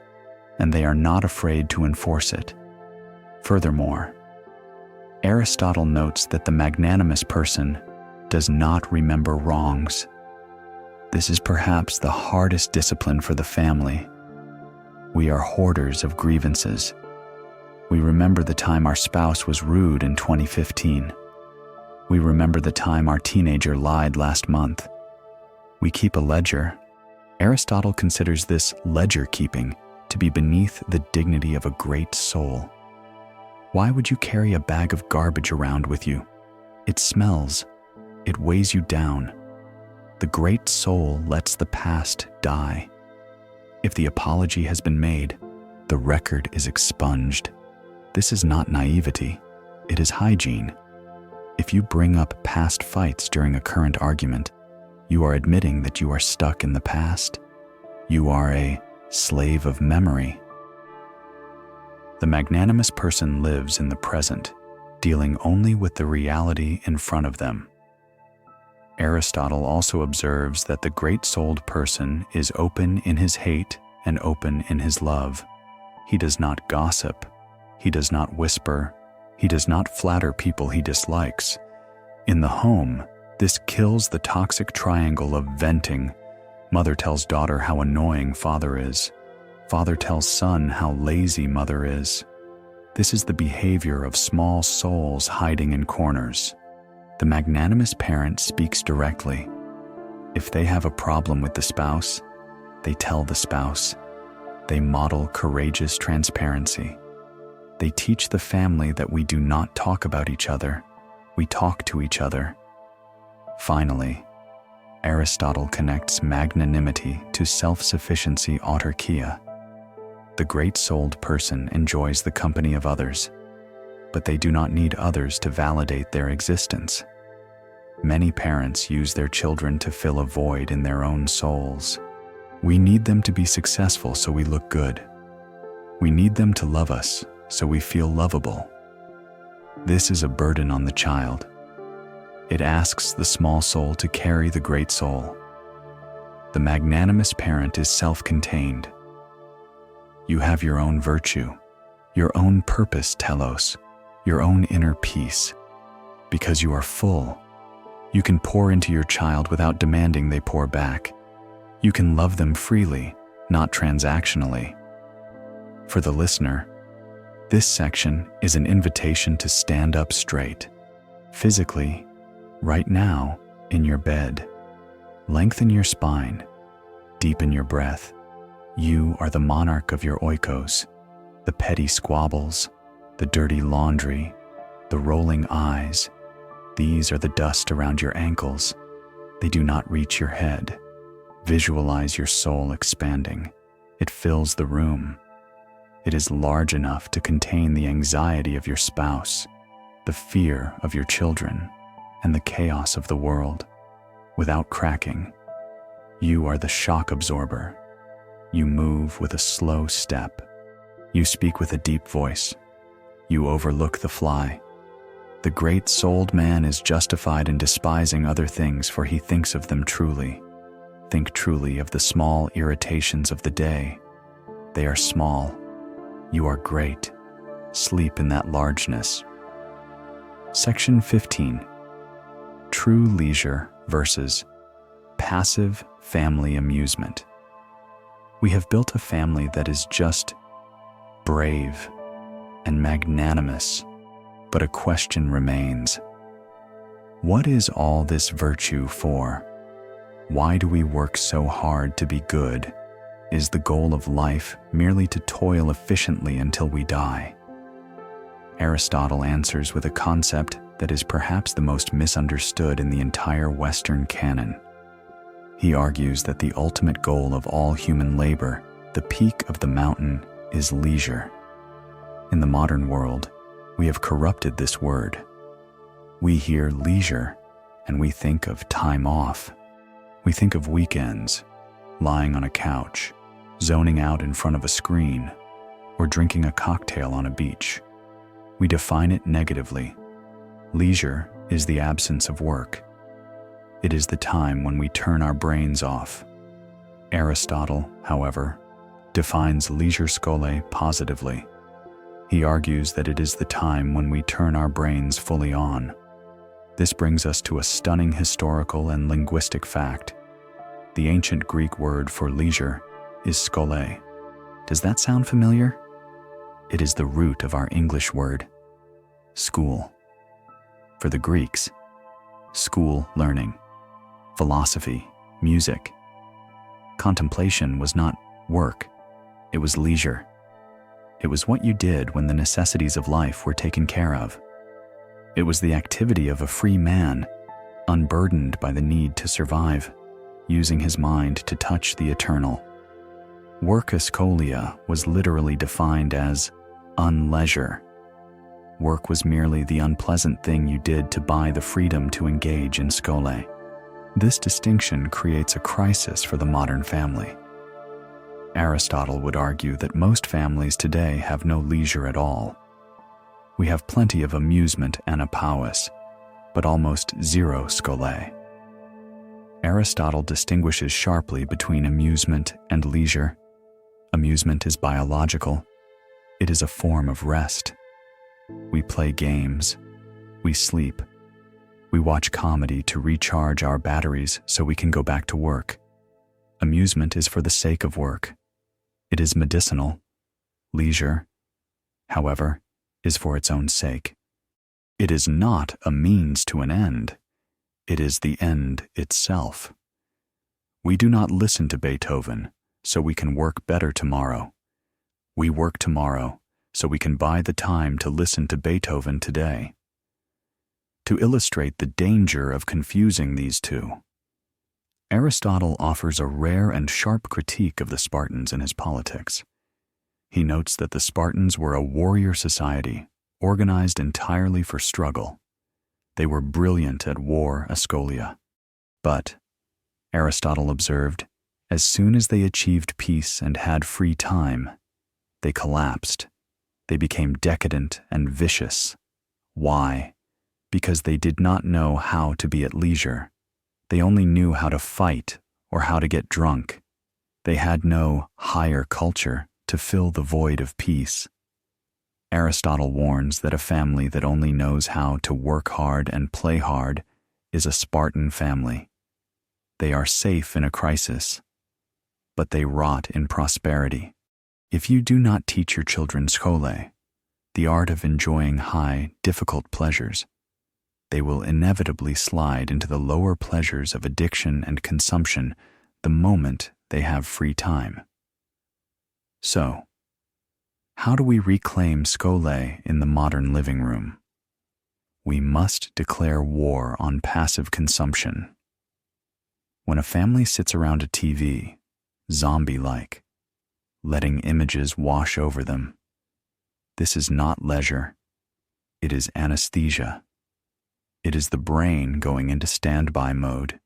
[SPEAKER 1] and they are not afraid to enforce it. Furthermore, Aristotle notes that the magnanimous person does not remember wrongs. This is perhaps the hardest discipline for the family. We are hoarders of grievances. We remember the time our spouse was rude in 2015. We remember the time our teenager lied last month. We keep a ledger. Aristotle considers this ledger keeping to be beneath the dignity of a great soul. Why would you carry a bag of garbage around with you? It smells. It weighs you down. The great soul lets the past die. If the apology has been made, the record is expunged. This is not naivety. It is hygiene. If you bring up past fights during a current argument, you are admitting that you are stuck in the past. You are a slave of memory. The magnanimous person lives in the present, dealing only with the reality in front of them. Aristotle also observes that the great-souled person is open in his hate and open in his love. He does not gossip. He does not whisper. He does not flatter people he dislikes. In the home, this kills the toxic triangle of venting. Mother tells daughter how annoying father is. Father tells son how lazy mother is. This is the behavior of small souls hiding in corners. The magnanimous parent speaks directly. If they have a problem with the spouse, they tell the spouse. They model courageous transparency. They teach the family that we do not talk about each other, we talk to each other. Finally, Aristotle connects magnanimity to self-sufficiency autarkia. The great-souled person enjoys the company of others, but they do not need others to validate their existence. Many parents use their children to fill a void in their own souls. We need them to be successful so we look good. We need them to love us so we feel lovable. This is a burden on the child. It asks the small soul to carry the great soul. The magnanimous parent is self-contained. You have your own virtue, your own purpose, telos, your own inner peace. Because you are full, you can pour into your child without demanding they pour back. You can love them freely, not transactionally. For the listener, this section is an invitation to stand up straight. Physically, right now, in your bed. Lengthen your spine. Deepen your breath. You are the monarch of your oikos. The petty squabbles, the dirty laundry, the rolling eyes. These are the dust around your ankles. They do not reach your head. Visualize your soul expanding. It fills the room. It is large enough to contain the anxiety of your spouse, the fear of your children, and the chaos of the world. Without cracking, you are the shock absorber. You move with a slow step. You speak with a deep voice. You overlook the fly. The great-souled man is justified in despising other things, for he thinks of them truly. Think truly of the small irritations of the day. They are small. You are great. Sleep in that largeness. Section 15. True leisure versus passive family amusement. We have built a family that is just brave and magnanimous, but a question remains. What is all this virtue for? Why do we work so hard to be good? Is the goal of life merely to toil efficiently until we die? Aristotle answers with a concept that is perhaps the most misunderstood in the entire Western canon. He argues that the ultimate goal of all human labor, the peak of the mountain, is leisure. In the modern world, we have corrupted this word. We hear leisure, and we think of time off. We think of weekends, lying on a couch, zoning out in front of a screen, or drinking a cocktail on a beach. We define it negatively. Leisure is the absence of work. It is the time when we turn our brains off. Aristotle, however, defines leisure scholae positively. He argues that it is the time when we turn our brains fully on. This brings us to a stunning historical and linguistic fact. The ancient Greek word for leisure is schole. Does that sound familiar? It is the root of our English word, school. For the Greeks, school learning, philosophy, music, contemplation was not work, it was leisure. It was what you did when the necessities of life were taken care of. It was the activity of a free man, unburdened by the need to survive, using his mind to touch the eternal. Worcus scholia was literally defined as unleisure. Work was merely the unpleasant thing you did to buy the freedom to engage in schole. This distinction creates a crisis for the modern family. Aristotle would argue that most families today have no leisure at all. We have plenty of amusement and anapauis, but almost zero schole. Aristotle distinguishes sharply between amusement and leisure. Amusement is biological. It is a form of rest. We play games. We sleep. We watch comedy to recharge our batteries so we can go back to work. Amusement is for the sake of work. It is medicinal. Leisure, however, is for its own sake. It is not a means to an end. It is the end itself. We do not listen to Beethoven so we can work better tomorrow. We work tomorrow so we can buy the time to listen to Beethoven today. To illustrate the danger of confusing these two, Aristotle offers a rare and sharp critique of the Spartans and his politics. He notes that the Spartans were a warrior society, organized entirely for struggle. They were brilliant at war, Ascolia. But, Aristotle observed, as soon as they achieved peace and had free time, they collapsed. They became decadent and vicious. Why? Because they did not know how to be at leisure. They only knew how to fight or how to get drunk. They had no higher culture to fill the void of peace. Aristotle warns that a family that only knows how to work hard and play hard is a Spartan family. They are safe in a crisis, but they rot in prosperity. If you do not teach your children schole, the art of enjoying high, difficult pleasures, they will inevitably slide into the lower pleasures of addiction and consumption the moment they have free time. So, how do we reclaim schole in the modern living room? We must declare war on passive consumption. When a family sits around a TV, zombie-like, letting images wash over them, this is not leisure. It is anesthesia. It is the brain going into standby mode.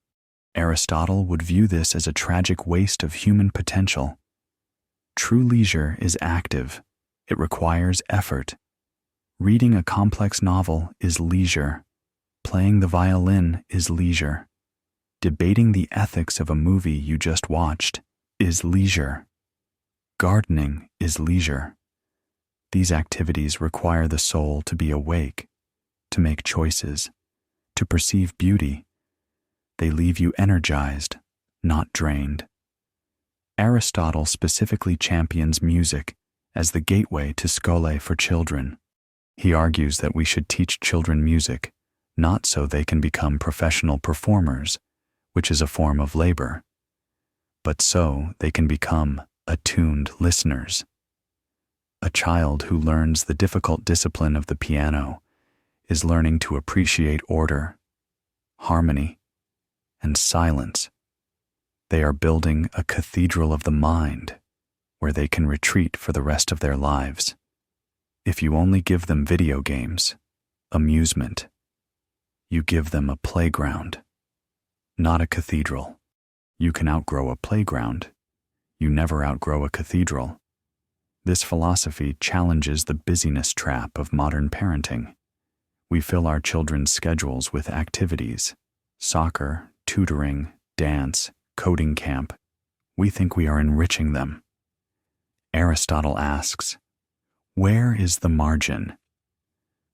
[SPEAKER 1] Aristotle would view this as a tragic waste of human potential. True leisure is active. It requires effort. Reading a complex novel is leisure. Playing the violin is leisure. Debating the ethics of a movie you just watched is leisure. Gardening is leisure. These activities require the soul to be awake, to make choices, to perceive beauty. They leave you energized, not drained. Aristotle specifically champions music as the gateway to schole for children. He argues that we should teach children music, not so they can become professional performers, which is a form of labor, but so they can become attuned listeners. A child who learns the difficult discipline of the piano is learning to appreciate order, harmony, and silence. They are building a cathedral of the mind where they can retreat for the rest of their lives. If you only give them video games, amusement, you give them a playground, not a cathedral. You can outgrow a playground. You never outgrow a cathedral. This philosophy challenges the busyness trap of modern parenting. We fill our children's schedules with activities, soccer, tutoring, dance, coding camp. We think we are enriching them. Aristotle asks, Where is the margin?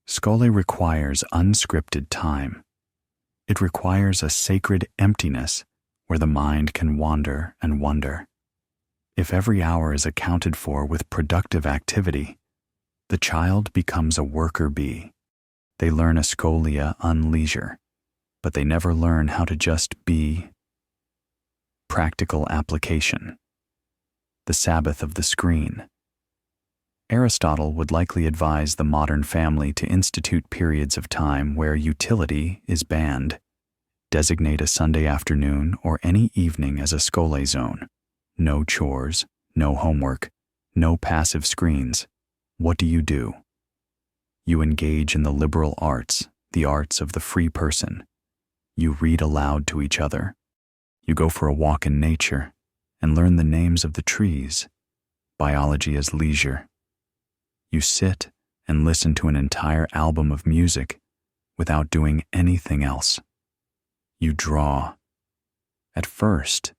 [SPEAKER 1] Schole requires unscripted time. It requires a sacred emptiness where the mind can wander and wonder. If every hour is accounted for with productive activity, the child becomes a worker bee. They learn a scholia unleisure, but they never learn how to just be. Practical application. The Sabbath of the screen. Aristotle would likely advise the modern family to institute periods of time where utility is banned. Designate a Sunday afternoon or any evening as a schole zone. No chores, no homework, no passive screens. What do? You engage in the liberal arts, the arts of the free person. You read aloud to each other. You go for a walk in nature and learn the names of the trees. Biology as leisure. You sit and listen to an entire album of music without doing anything else. You draw. At first,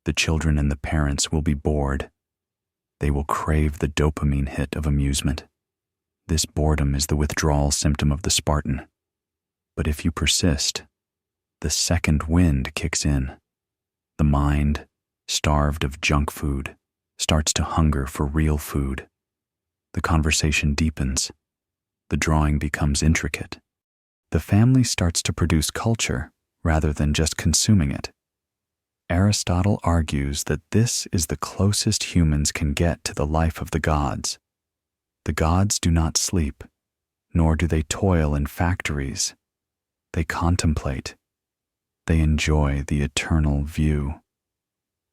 [SPEAKER 1] the children and the parents will be bored. They will crave the dopamine hit of amusement. This boredom is the withdrawal symptom of the Spartan. But if you persist, the second wind kicks in. The mind, starved of junk food, starts to hunger for real food. The conversation deepens. The drawing becomes intricate. The family starts to produce culture rather than just consuming it. Aristotle argues that this is the closest humans can get to the life of the gods. The gods do not sleep, nor do they toil in factories. They contemplate. They enjoy the eternal view.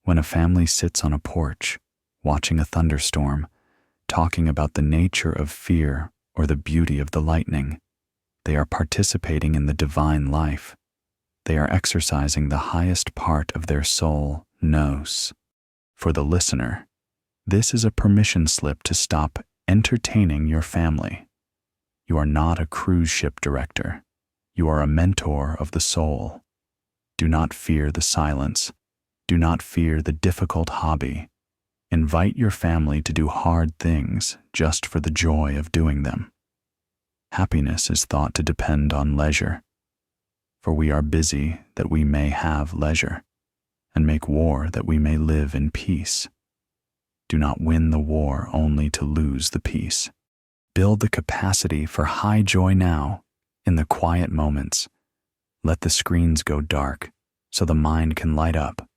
[SPEAKER 1] When a family sits on a porch, watching a thunderstorm, talking about the nature of fear or the beauty of the lightning, they are participating in the divine life. They are exercising the highest part of their soul, nous. For the listener, this is a permission slip to stop entertaining your family. You are not a cruise ship director. You are a mentor of the soul. Do not fear the silence. Do not fear the difficult hobby. Invite your family to do hard things just for the joy of doing them. Happiness is thought to depend on leisure. For we are busy that we may have leisure, and make war that we may live in peace. Do not win the war only to lose the peace. Build the capacity for high joy now, in the quiet moments. Let the screens go dark, so the mind can light up.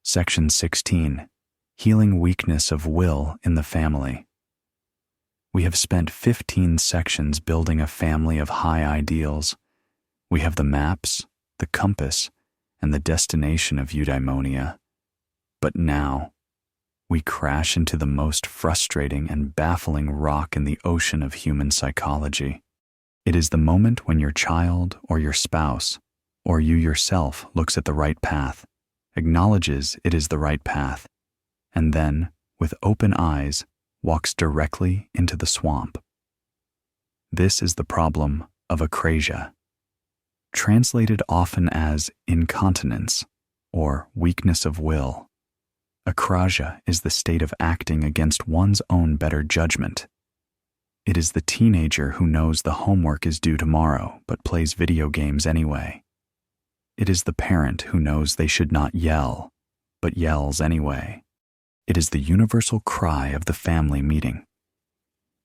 [SPEAKER 1] Section 16. Healing weakness of will in the family. We have spent 15 sections building a family of high ideals. We have the maps, the compass, and the destination of eudaimonia. But now, we crash into the most frustrating and baffling rock in the ocean of human psychology. It is the moment when your child or your spouse, or you yourself, looks at the right path, acknowledges it is the right path, and then, with open eyes, walks directly into the swamp. This is the problem of akrasia, translated often as incontinence or weakness of will. Akrasia is the state of acting against one's own better judgment. It is the teenager who knows the homework is due tomorrow but plays video games anyway. It is the parent who knows they should not yell but yells anyway. It is the universal cry of the family meeting.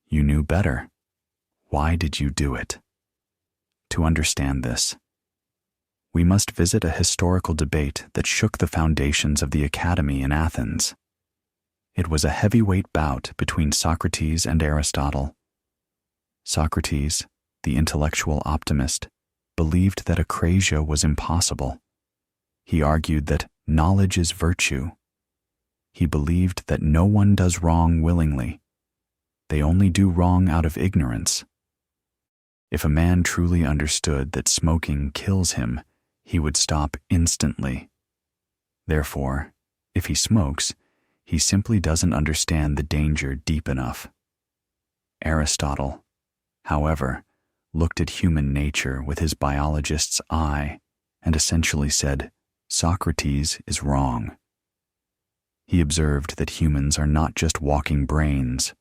[SPEAKER 1] You knew better. Why did you do it? To understand this, we must visit a historical debate that shook the foundations of the academy in Athens. It was a heavyweight bout between Socrates and Aristotle. Socrates, the intellectual optimist, believed that akrasia was impossible. He argued that knowledge is virtue. He believed that no one does wrong willingly. They only do wrong out of ignorance. If a man truly understood that smoking kills him, he would stop instantly. Therefore, if he smokes, he simply doesn't understand the danger deep enough. Aristotle, however, looked at human nature with his biologist's eye and essentially said, Socrates is wrong. He observed that humans are not just walking brains,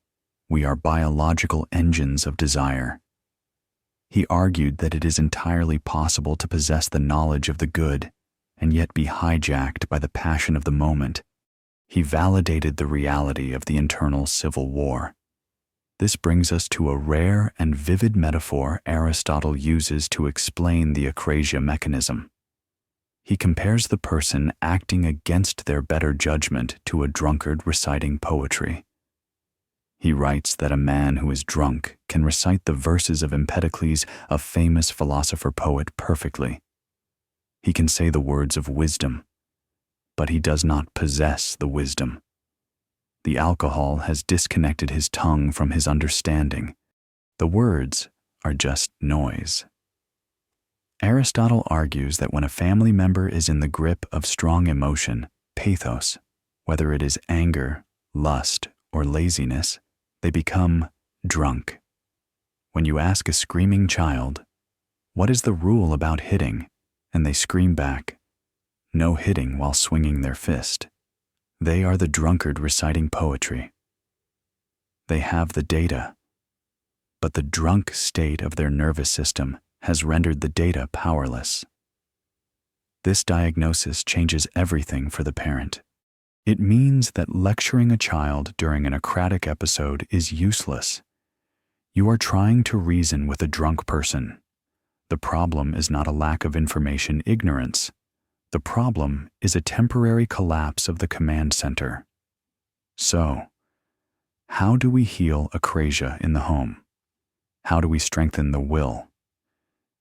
[SPEAKER 1] We are biological engines of desire. He argued that it is entirely possible to possess the knowledge of the good and yet be hijacked by the passion of the moment. He validated the reality of the internal civil war. This brings us to a rare and vivid metaphor Aristotle uses to explain the akrasia mechanism. He compares the person acting against their better judgment to a drunkard reciting poetry. He writes that a man who is drunk can recite the verses of Empedocles, a famous philosopher-poet, perfectly. He can say the words of wisdom, but he does not possess the wisdom. The alcohol has disconnected his tongue from his understanding. The words are just noise. Aristotle argues that when a family member is in the grip of strong emotion, pathos, whether it is anger, lust, or laziness, they become drunk. When you ask a screaming child, "What is the rule about hitting?" and they scream back, "No hitting while swinging their fist," they are the drunkard reciting poetry. They have the data, but the drunk state of their nervous system has rendered the data powerless. This diagnosis changes everything for the parent. It means that lecturing a child during an acratic episode is useless. You are trying to reason with a drunk person. The problem is not a lack of information ignorance. The problem is a temporary collapse of the command center. So, how do we heal akrasia in the home? How do we strengthen the will?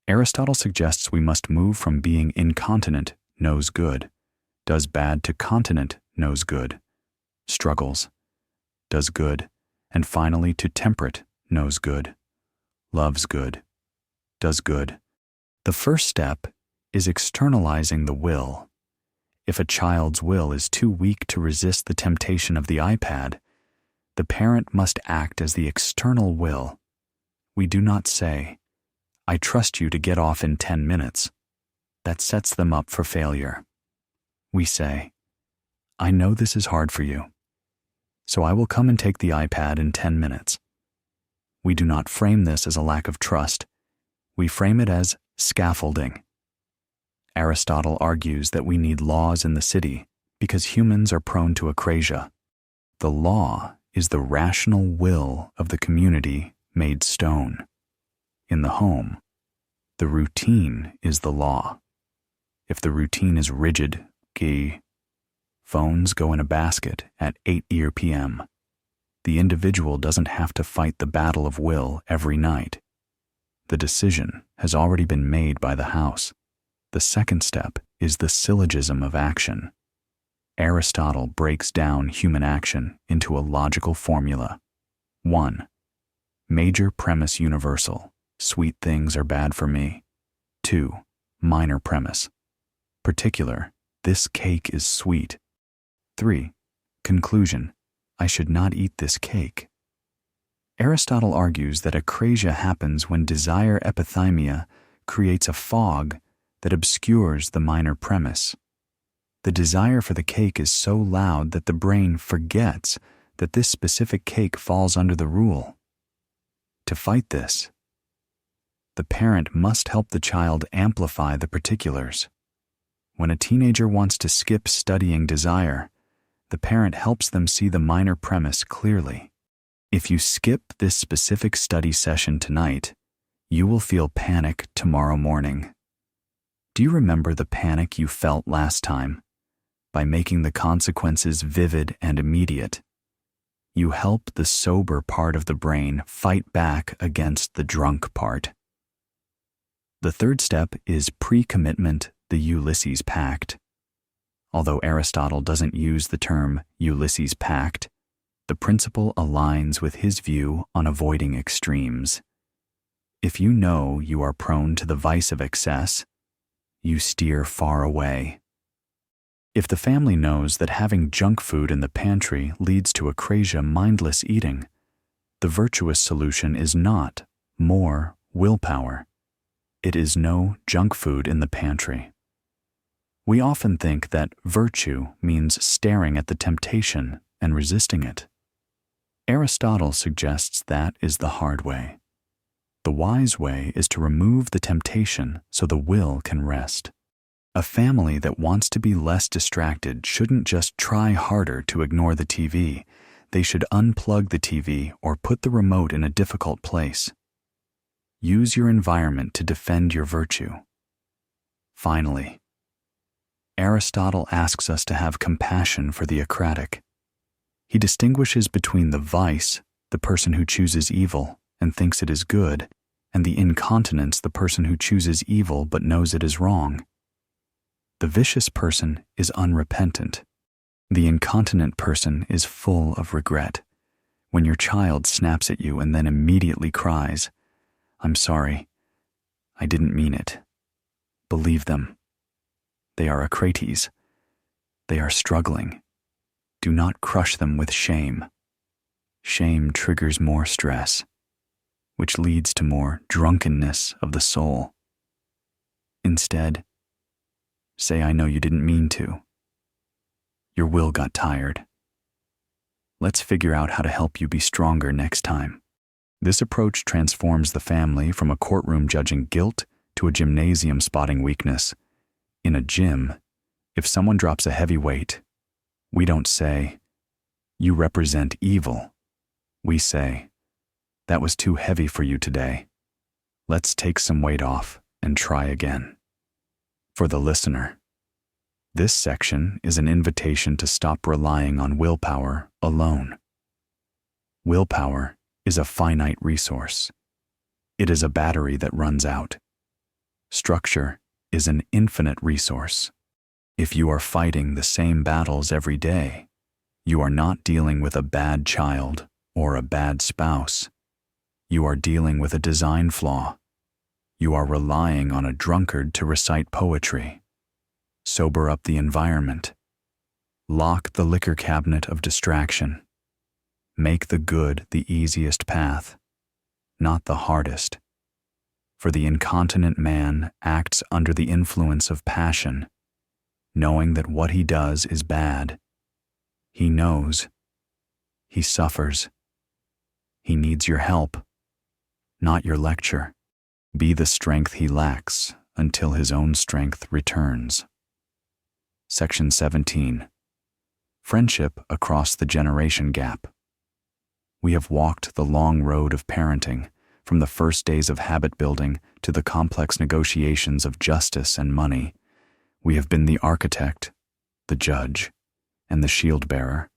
[SPEAKER 1] Aristotle suggests we must move from being incontinent, knows good, does bad, to continent, knows good, struggles, does good, and finally to temperate, knows good, loves good, does good. The first step is externalizing the will. If a child's will is too weak to resist the temptation of the iPad, the parent must act as the external will. We do not say, "I trust you to get off in 10 minutes. That sets them up for failure. We say, "I know this is hard for you, so I will come and take the iPad in 10 minutes. We do not frame this as a lack of trust. We frame it as scaffolding. Aristotle argues that we need laws in the city because humans are prone to akrasia. The law is the rational will of the community made stone. In the home, the routine is the law. If the routine is rigid, phones go in a basket at 8 p.m., the individual doesn't have to fight the battle of will every night. The decision has already been made by the house. The second step is the syllogism of action. Aristotle breaks down human action into a logical formula. 1. Major premise universal. Sweet things are bad for me. 2. Minor premise. Particular. This cake is sweet. 3. Conclusion. I should not eat this cake. Aristotle argues that akrasia happens when desire epithymia creates a fog that obscures the minor premise. The desire for the cake is so loud that the brain forgets that this specific cake falls under the rule. To fight this, the parent must help the child amplify the particulars. When a teenager wants to skip studying desire, the parent helps them see the minor premise clearly. If you skip this specific study session tonight, you will feel panic tomorrow morning. Do you remember the panic you felt last time? By making the consequences vivid and immediate, you help the sober part of the brain fight back against the drunk part. The third step is pre-commitment, the Ulysses Pact. Although Aristotle doesn't use the term Ulysses Pact, the principle aligns with his view on avoiding extremes. If you know you are prone to the vice of excess, you steer far away. If the family knows that having junk food in the pantry leads to akrasia mindless eating, the virtuous solution is not more willpower. It is no junk food in the pantry. We often think that virtue means staring at the temptation and resisting it. Aristotle suggests that is the hard way. The wise way is to remove the temptation so the will can rest. A family that wants to be less distracted shouldn't just try harder to ignore the TV. They should unplug the TV or put the remote in a difficult place. Use your environment to defend your virtue. Finally, Aristotle asks us to have compassion for the acratic. He distinguishes between the vice, the person who chooses evil and thinks it is good, and the incontinence, the person who chooses evil but knows it is wrong. The vicious person is unrepentant. The incontinent person is full of regret. When your child snaps at you and then immediately cries, "I'm sorry, I didn't mean it," believe them. They are acrates. They are struggling. Do not crush them with shame. Shame triggers more stress, which leads to more drunkenness of the soul. Instead, say, "I know you didn't mean to. Your will got tired. Let's figure out how to help you be stronger next time." This approach transforms the family from a courtroom judging guilt to a gymnasium spotting weakness. In a gym, if someone drops a heavy weight, we don't say, "You represent evil." We say, "That was too heavy for you today. Let's take some weight off and try again." For the listener, this section is an invitation to stop relying on willpower alone. Willpower is a finite resource. It is a battery that runs out. Structure is an infinite resource. If you are fighting the same battles every day, you are not dealing with a bad child or a bad spouse. You are dealing with a design flaw. You are relying on a drunkard to recite poetry. Sober up the environment. Lock the liquor cabinet of distraction. Make the good the easiest path, not the hardest. For the incontinent man acts under the influence of passion, knowing that what he does is bad. He knows. He suffers. He needs your help, not your lecture. Be the strength he lacks until his own strength returns. Section 17. Friendship across the generation gap. We have walked the long road of parenting, from the first days of habit building to the complex negotiations of justice and money. We have been the architect, the judge, and the shield bearer.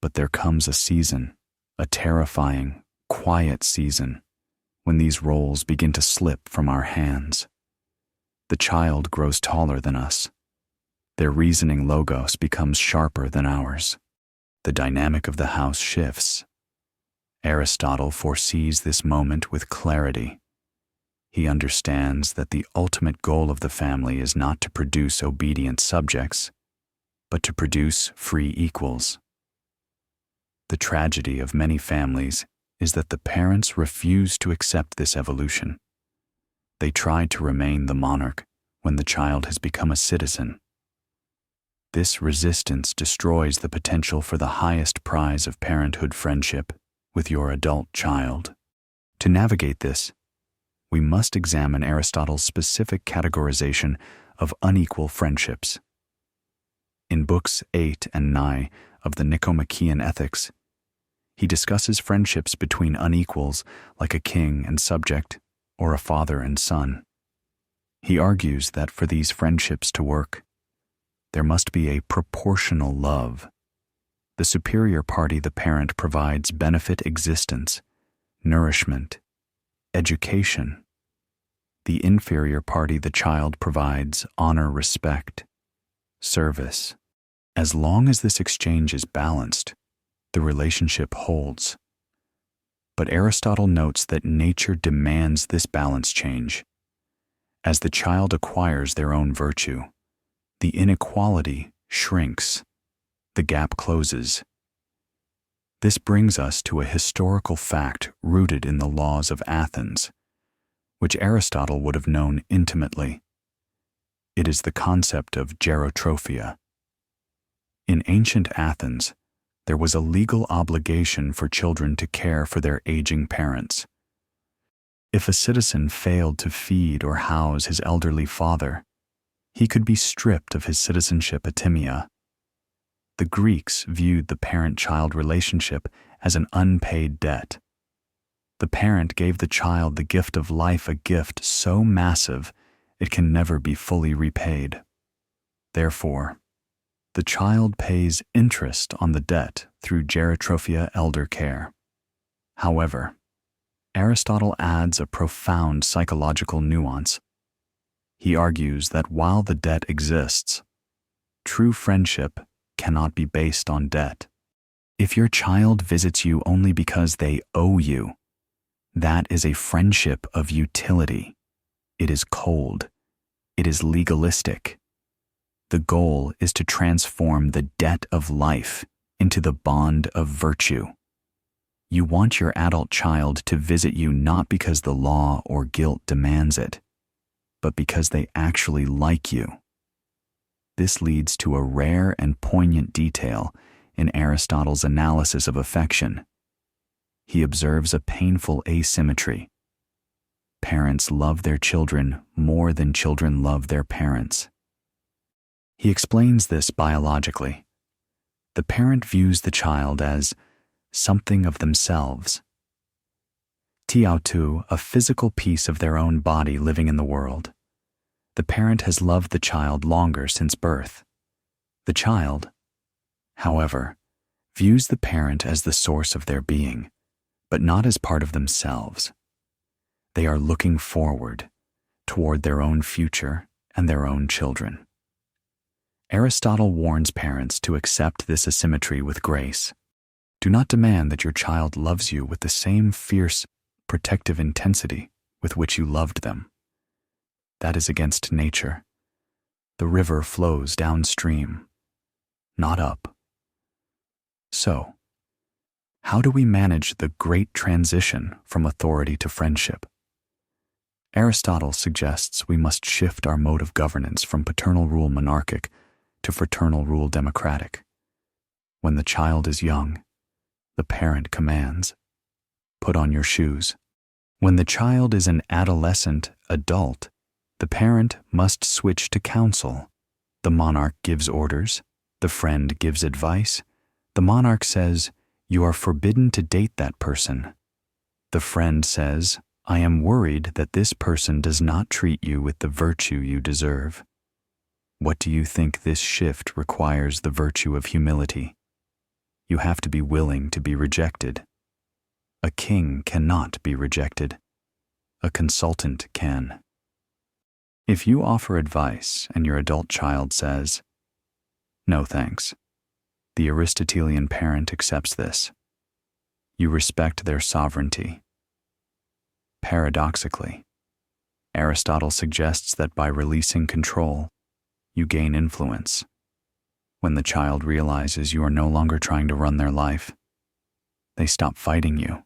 [SPEAKER 1] But there comes a season, a terrifying, quiet season, when these roles begin to slip from our hands. The child grows taller than us. Their reasoning logos becomes sharper than ours. The dynamic of the house shifts. Aristotle foresees this moment with clarity. He understands that the ultimate goal of the family is not to produce obedient subjects, but to produce free equals. The tragedy of many families is that the parents refuse to accept this evolution. They try to remain the monarch when the child has become a citizen. This resistance destroys the potential for the highest prize of parenthood, friendship with your adult child. To navigate this, we must examine Aristotle's specific categorization of unequal friendships. In books 8 and 9 of the Nicomachean Ethics, he discusses friendships between unequals like a king and subject or a father and son. He argues that for these friendships to work, there must be a proportional love. The superior party, the parent, provides benefit, existence, nourishment, education. The inferior party, the child, provides honor, respect, service. As long as this exchange is balanced, the relationship holds. But Aristotle notes that nature demands this balance change. As the child acquires their own virtue, the inequality shrinks. The gap closes. This brings us to a historical fact rooted in the laws of Athens, which Aristotle would have known intimately. It is the concept of gerotrophia. In ancient Athens, There was a legal obligation for children to care for their aging parents. If a citizen failed to feed or house his elderly father, he could be stripped of his citizenship atimia. The Greeks viewed the parent-child relationship as an unpaid debt. The parent gave the child the gift of life, a gift so massive it can never be fully repaid. Therefore, the child pays interest on the debt through gerotrophia, elder care. However, Aristotle adds a profound psychological nuance. He argues that while the debt exists, true friendship cannot be based on debt. If your child visits you only because they owe you, that is a friendship of utility. It is cold. It is legalistic. The goal is to transform the debt of life into the bond of virtue. You want your adult child to visit you not because the law or guilt demands it, but because they actually like you. This leads to a rare and poignant detail in Aristotle's analysis of affection. He observes a painful asymmetry. Parents love their children more than children love their parents. He explains this biologically. The parent views the child as something of themselves. Tiautu, a physical piece of their own body living in the world. The parent has loved the child longer since birth. The child, however, views the parent as the source of their being, but not as part of themselves. They are looking forward, toward their own future and their own children. Aristotle warns parents to accept this asymmetry with grace. Do not demand that your child loves you with the same fierce, protective intensity with which you loved them. That is against nature. The river flows downstream, not up. So, how do we manage the great transition from authority to friendship? Aristotle suggests we must shift our mode of governance from paternal rule monarchic to fraternal rule democratic. When the child is young, the parent commands, "Put on your shoes." When the child is an adolescent adult, the parent must switch to counsel. The monarch gives orders, the friend gives advice. The monarch says, "You are forbidden to date that person." The friend says, "I am worried that this person does not treat you with the virtue you deserve." What do you think? This shift requires the virtue of humility. You have to be willing to be rejected. A king cannot be rejected. A consultant can. If you offer advice and your adult child says, "No thanks," the Aristotelian parent accepts this. You respect their sovereignty. Paradoxically, Aristotle suggests that by releasing control, you gain influence. When the child realizes you are no longer trying to run their life, they stop fighting you.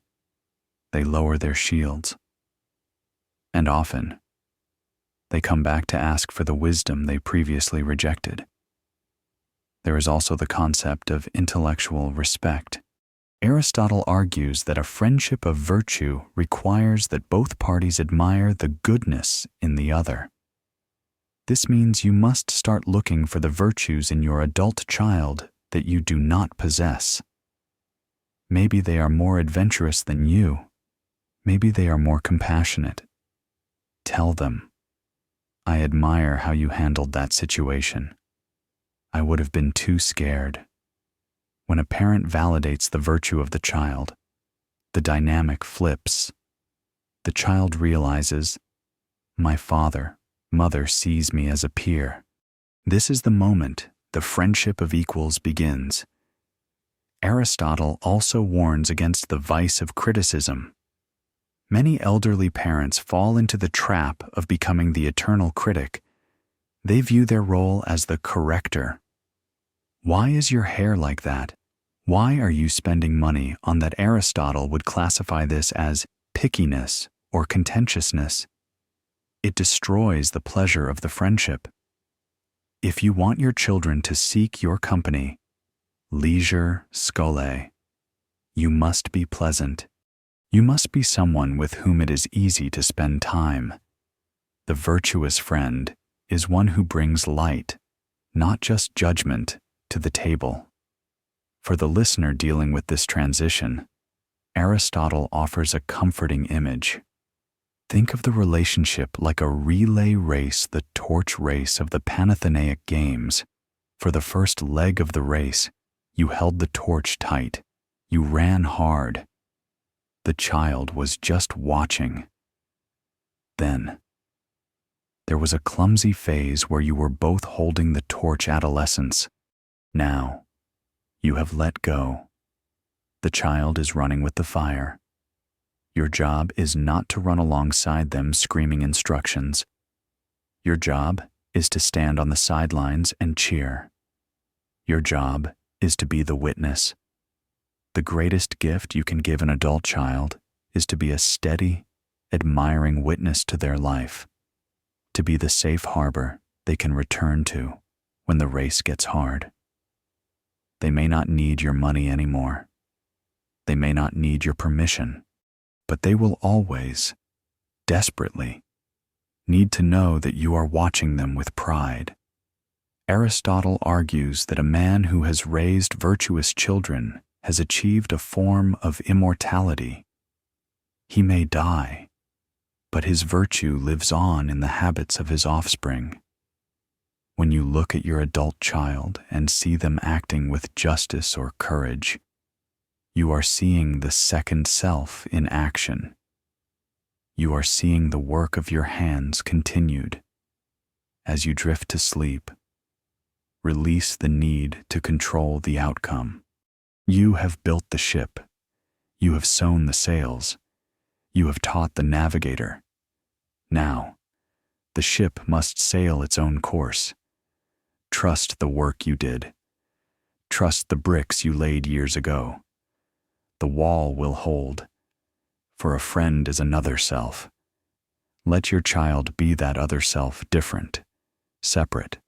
[SPEAKER 1] They lower their shields. And often, they come back to ask for the wisdom they previously rejected. There is also the concept of intellectual respect. Aristotle argues that a friendship of virtue requires that both parties admire the goodness in the other. This means you must start looking for the virtues in your adult child that you do not possess. Maybe they are more adventurous than you. Maybe they are more compassionate. Tell them, "I admire how you handled that situation. I would have been too scared." When a parent validates the virtue of the child, the dynamic flips. The child realizes, "My mother sees me as a peer." This is the moment the friendship of equals begins. Aristotle also warns against the vice of criticism. Many elderly parents fall into the trap of becoming the eternal critic. They view their role as the corrector. Why is your hair like that? Why are you spending money on that? Aristotle would classify this as pickiness or contentiousness. It destroys the pleasure of the friendship. If you want your children to seek your company, Leisure scholae. You must be pleasant. You must be someone with whom it is easy to spend time. The virtuous friend is one who brings light, not just judgment, to the table. For the listener dealing with this transition, Aristotle offers a comforting image. Think of the relationship like a relay race, the torch race of the Panathenaic Games. For the first leg of the race, you held the torch tight. You ran hard. The child was just watching. Then, there was a clumsy phase where you were both holding the torch. Adolescence. Now, you have let go. The child is running with the fire. Your job is not to run alongside them screaming instructions. Your job is to stand on the sidelines and cheer. Your job is to be the witness. The greatest gift you can give an adult child is to be a steady, admiring witness to their life, to be the safe harbor they can return to when the race gets hard. They may not need your money anymore. They may not need your permission, but they will always, desperately, need to know that you are watching them with pride. Aristotle argues that a man who has raised virtuous children has achieved a form of immortality. He may die, but his virtue lives on in the habits of his offspring. When you look at your adult child and see them acting with justice or courage, you are seeing the second self in action. You are seeing the work of your hands continued. As you drift to sleep, release the need to control the outcome. You have built the ship. You have sewn the sails. You have taught the navigator. Now, the ship must sail its own course. Trust the work you did. Trust the bricks you laid years ago. The wall will hold, for a friend is another self. Let your child be that other self, different, separate,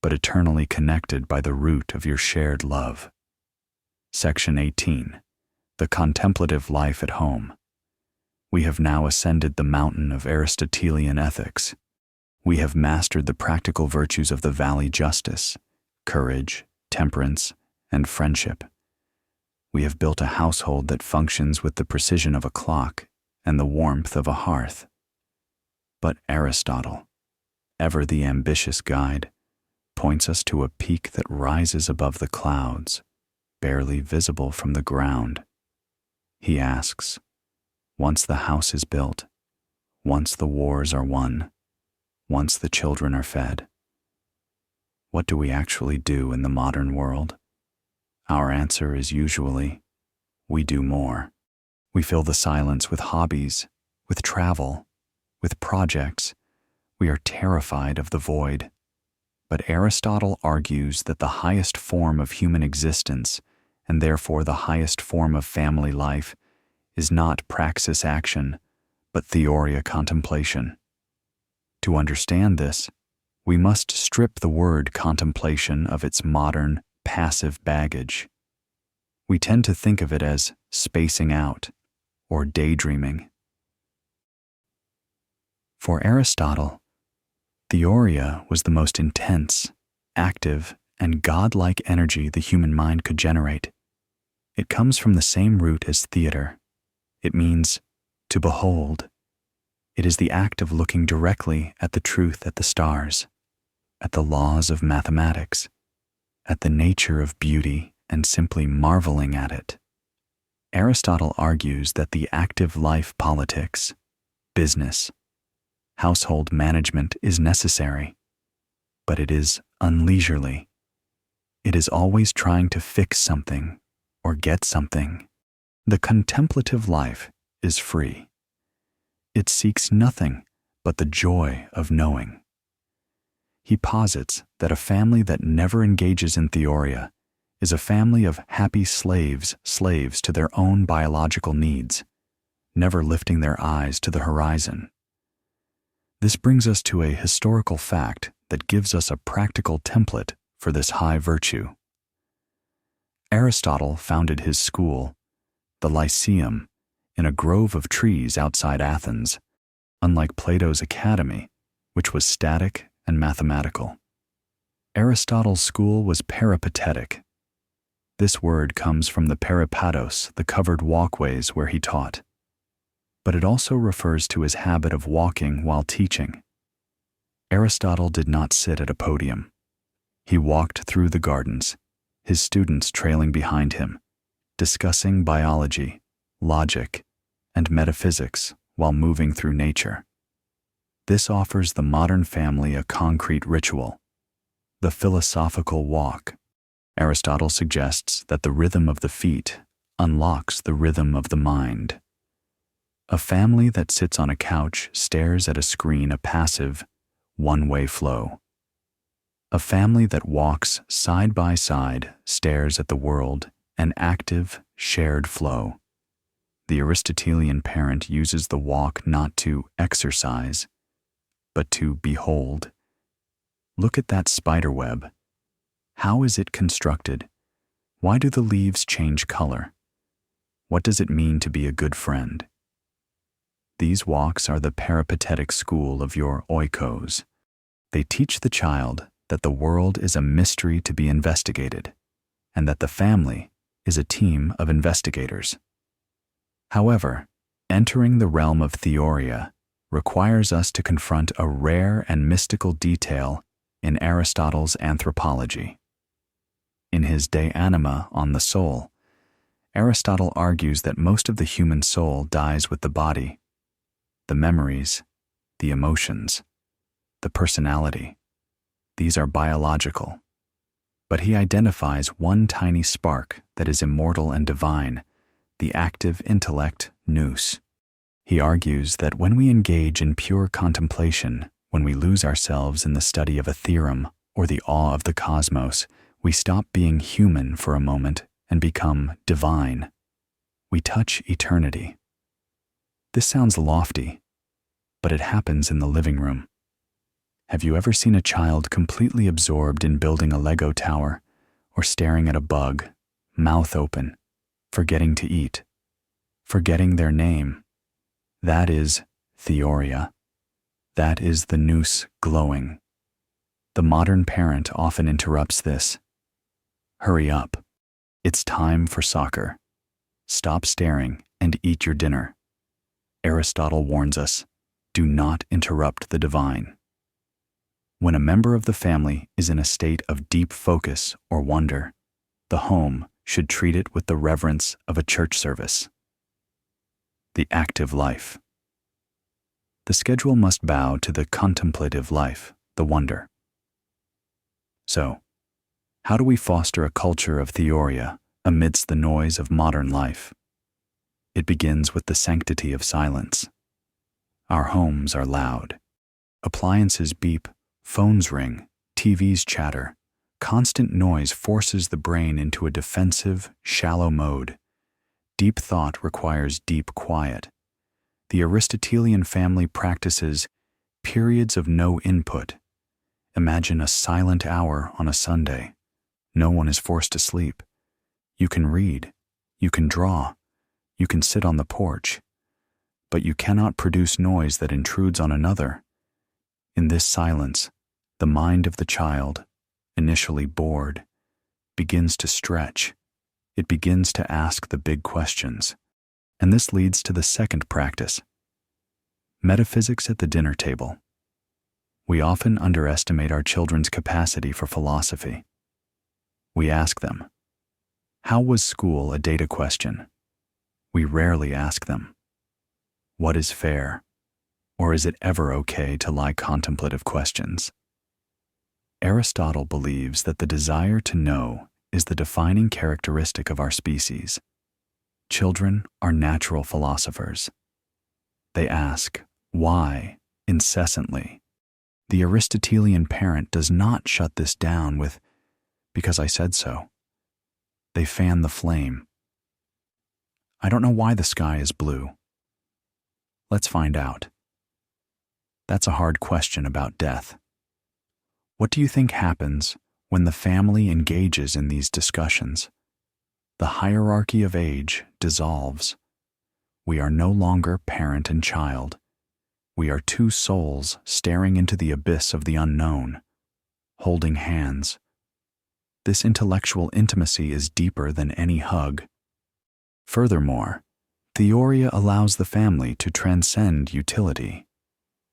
[SPEAKER 1] but eternally connected by the root of your shared love. Section 18. The contemplative life at home. We have now ascended the mountain of Aristotelian ethics. We have mastered the practical virtues of the valley: justice, courage, temperance, and friendship. We have built a household that functions with the precision of a clock and the warmth of a hearth. But Aristotle, ever the ambitious guide, points us to a peak that rises above the clouds, barely visible from the ground. He asks, once the house is built, once the wars are won, once the children are fed, what do we actually do in the modern world? Our answer is usually, we do more. We fill the silence with hobbies, with travel, with projects. We are terrified of the void. But Aristotle argues that the highest form of human existence, and therefore the highest form of family life, is not praxis action, but theoria contemplation. To understand this, we must strip the word contemplation of its modern, passive baggage. We tend to think of it as spacing out or daydreaming. For Aristotle, theoria was the most intense, active, and godlike energy the human mind could generate. It comes from the same root as theater. It means to behold. It is the act of looking directly at the truth, at the stars, at the laws of mathematics, at the nature of beauty, and simply marveling at it. Aristotle argues that the active life politics, business, household management is necessary, but it is unleisurely. It is always trying to fix something or get something. The contemplative life is free. It seeks nothing but the joy of knowing. He posits that a family that never engages in theoria is a family of happy slaves to their own biological needs, never lifting their eyes to the horizon. This brings us to a historical fact that gives us a practical template for this high virtue. Aristotle founded his school, the Lyceum, in a grove of trees outside Athens, unlike Plato's academy, which was static and mathematical. Aristotle's school was peripatetic. This word comes from the peripatos, the covered walkways where he taught. But it also refers to his habit of walking while teaching. Aristotle did not sit at a podium. He walked through the gardens, his students trailing behind him, discussing biology, logic, and metaphysics while moving through nature. This offers the modern family a concrete ritual, the philosophical walk. Aristotle suggests that the rhythm of the feet unlocks the rhythm of the mind. A family that sits on a couch stares at a screen, a passive, one-way flow. A family that walks side by side stares at the world, an active, shared flow. The Aristotelian parent uses the walk not to exercise, but to behold. Look at that spider web. How is it constructed? Why do the leaves change color? What does it mean to be a good friend? These walks are the peripatetic school of your oikos. They teach the child that the world is a mystery to be investigated, and that the family is a team of investigators. However, entering the realm of theoria requires us to confront a rare and mystical detail in Aristotle's anthropology. In his De Anima on the soul, Aristotle argues that most of the human soul dies with the body. The memories, the emotions, the personality, these are biological. But he identifies one tiny spark that is immortal and divine, the active intellect, nous. He argues that when we engage in pure contemplation, when we lose ourselves in the study of a theorem or the awe of the cosmos, we stop being human for a moment and become divine. We touch eternity. This sounds lofty, but it happens in the living room. Have you ever seen a child completely absorbed in building a Lego tower or staring at a bug, mouth open, forgetting to eat, forgetting their name? That is theoria. That is the nous glowing. The modern parent often interrupts this. Hurry up. It's time for soccer. Stop staring and eat your dinner. Aristotle warns us, do not interrupt the divine. When a member of the family is in a state of deep focus or wonder, the home should treat it with the reverence of a church service. The active life. The schedule must bow to the contemplative life, the wonder. So, how do we foster a culture of theoria amidst the noise of modern life? It begins with the sanctity of silence. Our homes are loud. Appliances beep, phones ring, TVs chatter. Constant noise forces the brain into a defensive, shallow mode. Deep thought requires deep quiet. The Aristotelian family practices periods of no input. Imagine a silent hour on a Sunday. No one is forced to sleep. You can read, you can draw, you can sit on the porch, but you cannot produce noise that intrudes on another. In this silence, the mind of the child, initially bored, begins to stretch. It begins to ask the big questions. And this leads to the second practice, metaphysics at the dinner table. We often underestimate our children's capacity for philosophy. We ask them, how was school a data question? We rarely ask them, what is fair? Or is it ever okay to lie contemplative questions? Aristotle believes that the desire to know is the defining characteristic of our species. Children are natural philosophers. They ask, why, incessantly. The Aristotelian parent does not shut this down with, because I said so. They fan the flame. I don't know why the sky is blue. Let's find out. That's a hard question about death. What do you think happens when the family engages in these discussions? The hierarchy of age dissolves. We are no longer parent and child. We are two souls staring into the abyss of the unknown, holding hands. This intellectual intimacy is deeper than any hug. Furthermore, Theoria allows the family to transcend utility.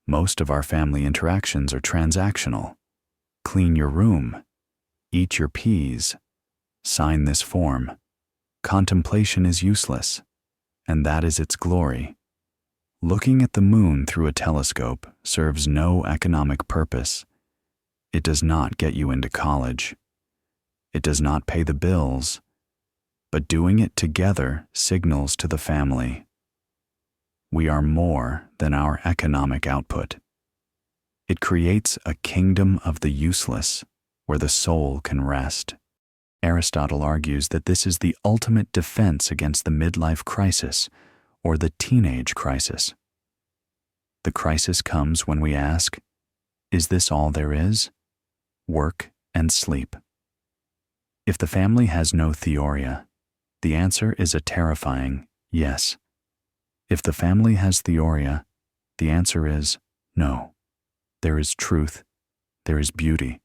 [SPEAKER 1] Most of our family interactions are transactional. Clean your room, eat your peas, sign this form. Contemplation is useless, and that is its glory. Looking at the moon through a telescope serves no economic purpose. It does not get you into college. It does not pay the bills, but doing it together signals to the family. We are more than our economic output. It creates a kingdom of the useless where the soul can rest. Aristotle argues that this is the ultimate defense against the midlife crisis or the teenage crisis. The crisis comes when we ask, is this all there is? Work and sleep. If the family has no theoria, the answer is a terrifying yes. If the family has theoria, the answer is no. There is truth, there is beauty,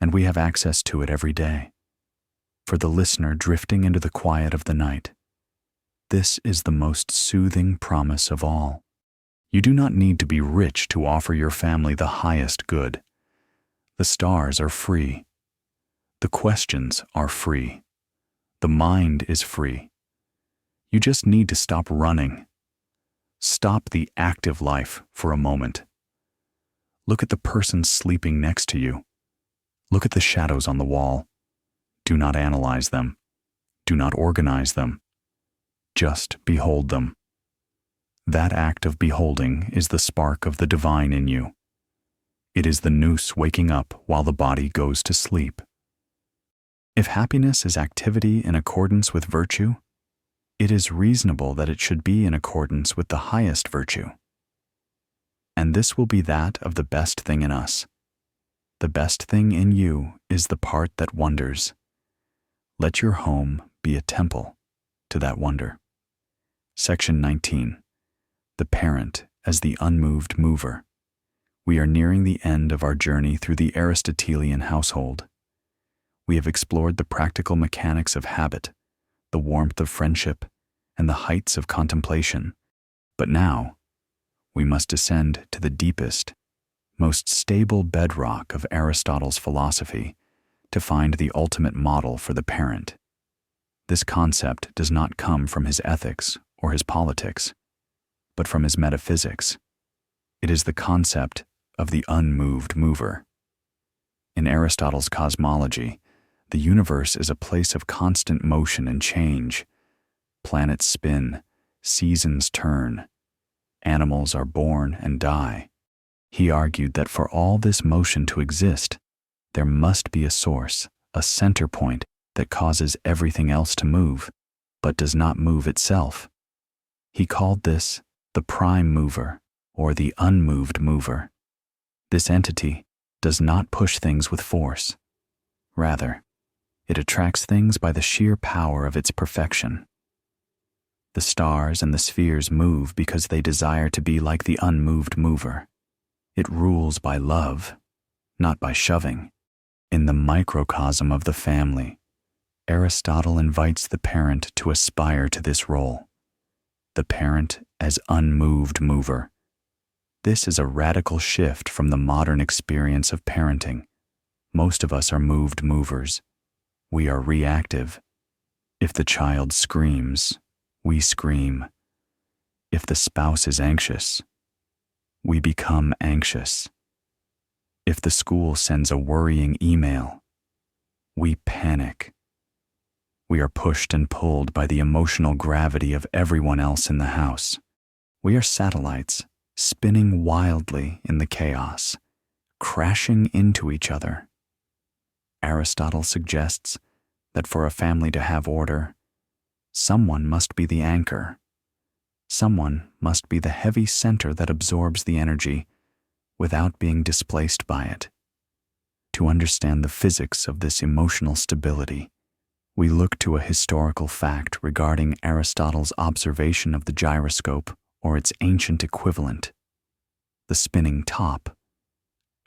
[SPEAKER 1] and we have access to it every day. For the listener drifting into the quiet of the night, this is the most soothing promise of all. You do not need to be rich to offer your family the highest good. The stars are free. The questions are free. The mind is free. You just need to stop running. Stop the active life for a moment. Look at the person sleeping next to you. Look at the shadows on the wall. Do not analyze them. Do not organize them. Just behold them. That act of beholding is the spark of the divine in you. It is the noose waking up while the body goes to sleep. If happiness is activity in accordance with virtue, it is reasonable that it should be in accordance with the highest virtue. And this will be that of the best thing in us. The best thing in you is the part that wonders. Let your home be a temple to that wonder. Section 19. The parent as the unmoved mover. We are nearing the end of our journey through the Aristotelian household. We have explored the practical mechanics of habit, the warmth of friendship, and the heights of contemplation. But now, we must descend to the deepest, most stable bedrock of Aristotle's philosophy to find the ultimate model for the parent. This concept does not come from his ethics or his politics, but from his metaphysics. It is the concept of the unmoved mover. In Aristotle's cosmology, the universe is a place of constant motion and change. Planets spin, seasons turn, animals are born and die. He argued that for all this motion to exist, there must be a source, a center point that causes everything else to move, but does not move itself. He called this the prime mover, or the unmoved mover. This entity does not push things with force. Rather, it attracts things by the sheer power of its perfection. The stars and the spheres move because they desire to be like the unmoved mover. It rules by love, not by shoving. In the microcosm of the family, Aristotle invites the parent to aspire to this role. The parent as unmoved mover. This is a radical shift from the modern experience of parenting. Most of us are moved movers. We are reactive. If the child screams, we scream. If the spouse is anxious, we become anxious. If the school sends a worrying email, we panic. We are pushed and pulled by the emotional gravity of everyone else in the house. We are satellites, spinning wildly in the chaos, crashing into each other. Aristotle suggests that for a family to have order, someone must be the anchor. Someone must be the heavy center that absorbs the energy without being displaced by it. To understand the physics of this emotional stability, We look to a historical fact regarding Aristotle's observation of the gyroscope or its ancient equivalent, the spinning top.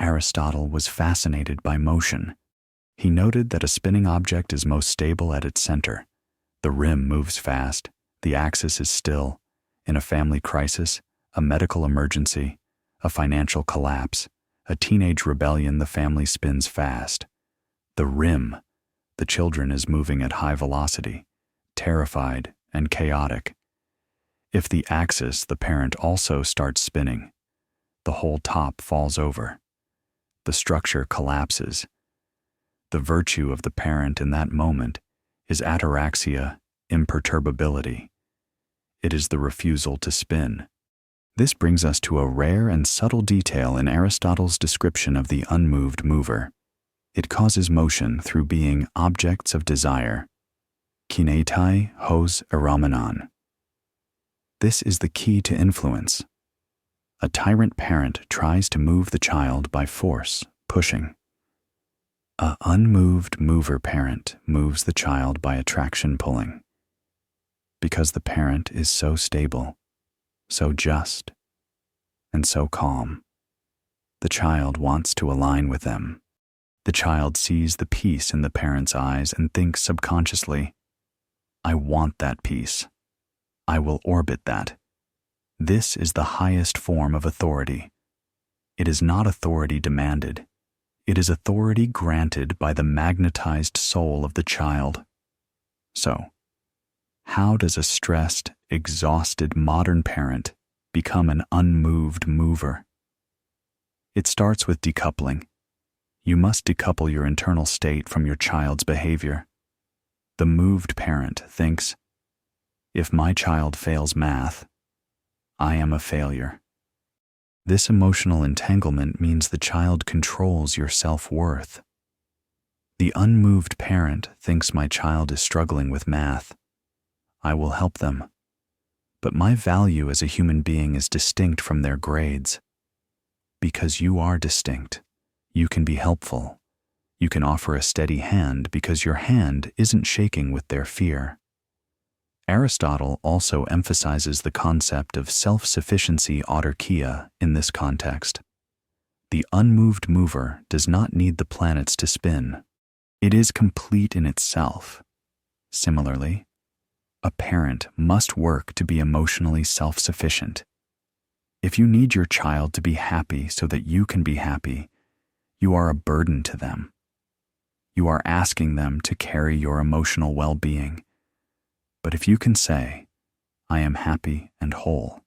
[SPEAKER 1] Aristotle was fascinated by motion. He noted that a spinning object is most stable at its center. The rim moves fast, the axis is still. In a family crisis, a medical emergency, a financial collapse, a teenage rebellion, the family spins fast. The rim, the children, is moving at high velocity, terrified and chaotic. If the axis, the parent, also starts spinning, the whole top falls over. The structure collapses. The virtue of the parent in that moment is ataraxia, imperturbability. It is the refusal to spin. This brings us to a rare and subtle detail in Aristotle's description of the unmoved mover. It causes motion through being objects of desire. Kinetai hos eromenon. This is the key to influence. A tyrant parent tries to move the child by force, pushing. A unmoved mover parent moves the child by attraction, pulling. Because the parent is so stable, so just, and so calm, the child wants to align with them. The child sees the peace in the parent's eyes and thinks subconsciously, I want that peace. I will orbit that. This is the highest form of authority. It is not authority demanded. It is authority granted by the magnetized soul of the child. So, how does a stressed, exhausted modern parent become an unmoved mover? It starts with decoupling. You must decouple your internal state from your child's behavior. The moved parent thinks, if my child fails math, I am a failure. This emotional entanglement means the child controls your self-worth. The unmoved parent thinks my child is struggling with math. I will help them. But my value as a human being is distinct from their grades. Because you are distinct, you can be helpful. You can offer a steady hand because your hand isn't shaking with their fear. Aristotle also emphasizes the concept of self-sufficiency autarkia in this context. The unmoved mover does not need the planets to spin. It is complete in itself. Similarly, a parent must work to be emotionally self-sufficient. If you need your child to be happy so that you can be happy, you are a burden to them. You are asking them to carry your emotional well-being. But if you can say, I am happy and whole,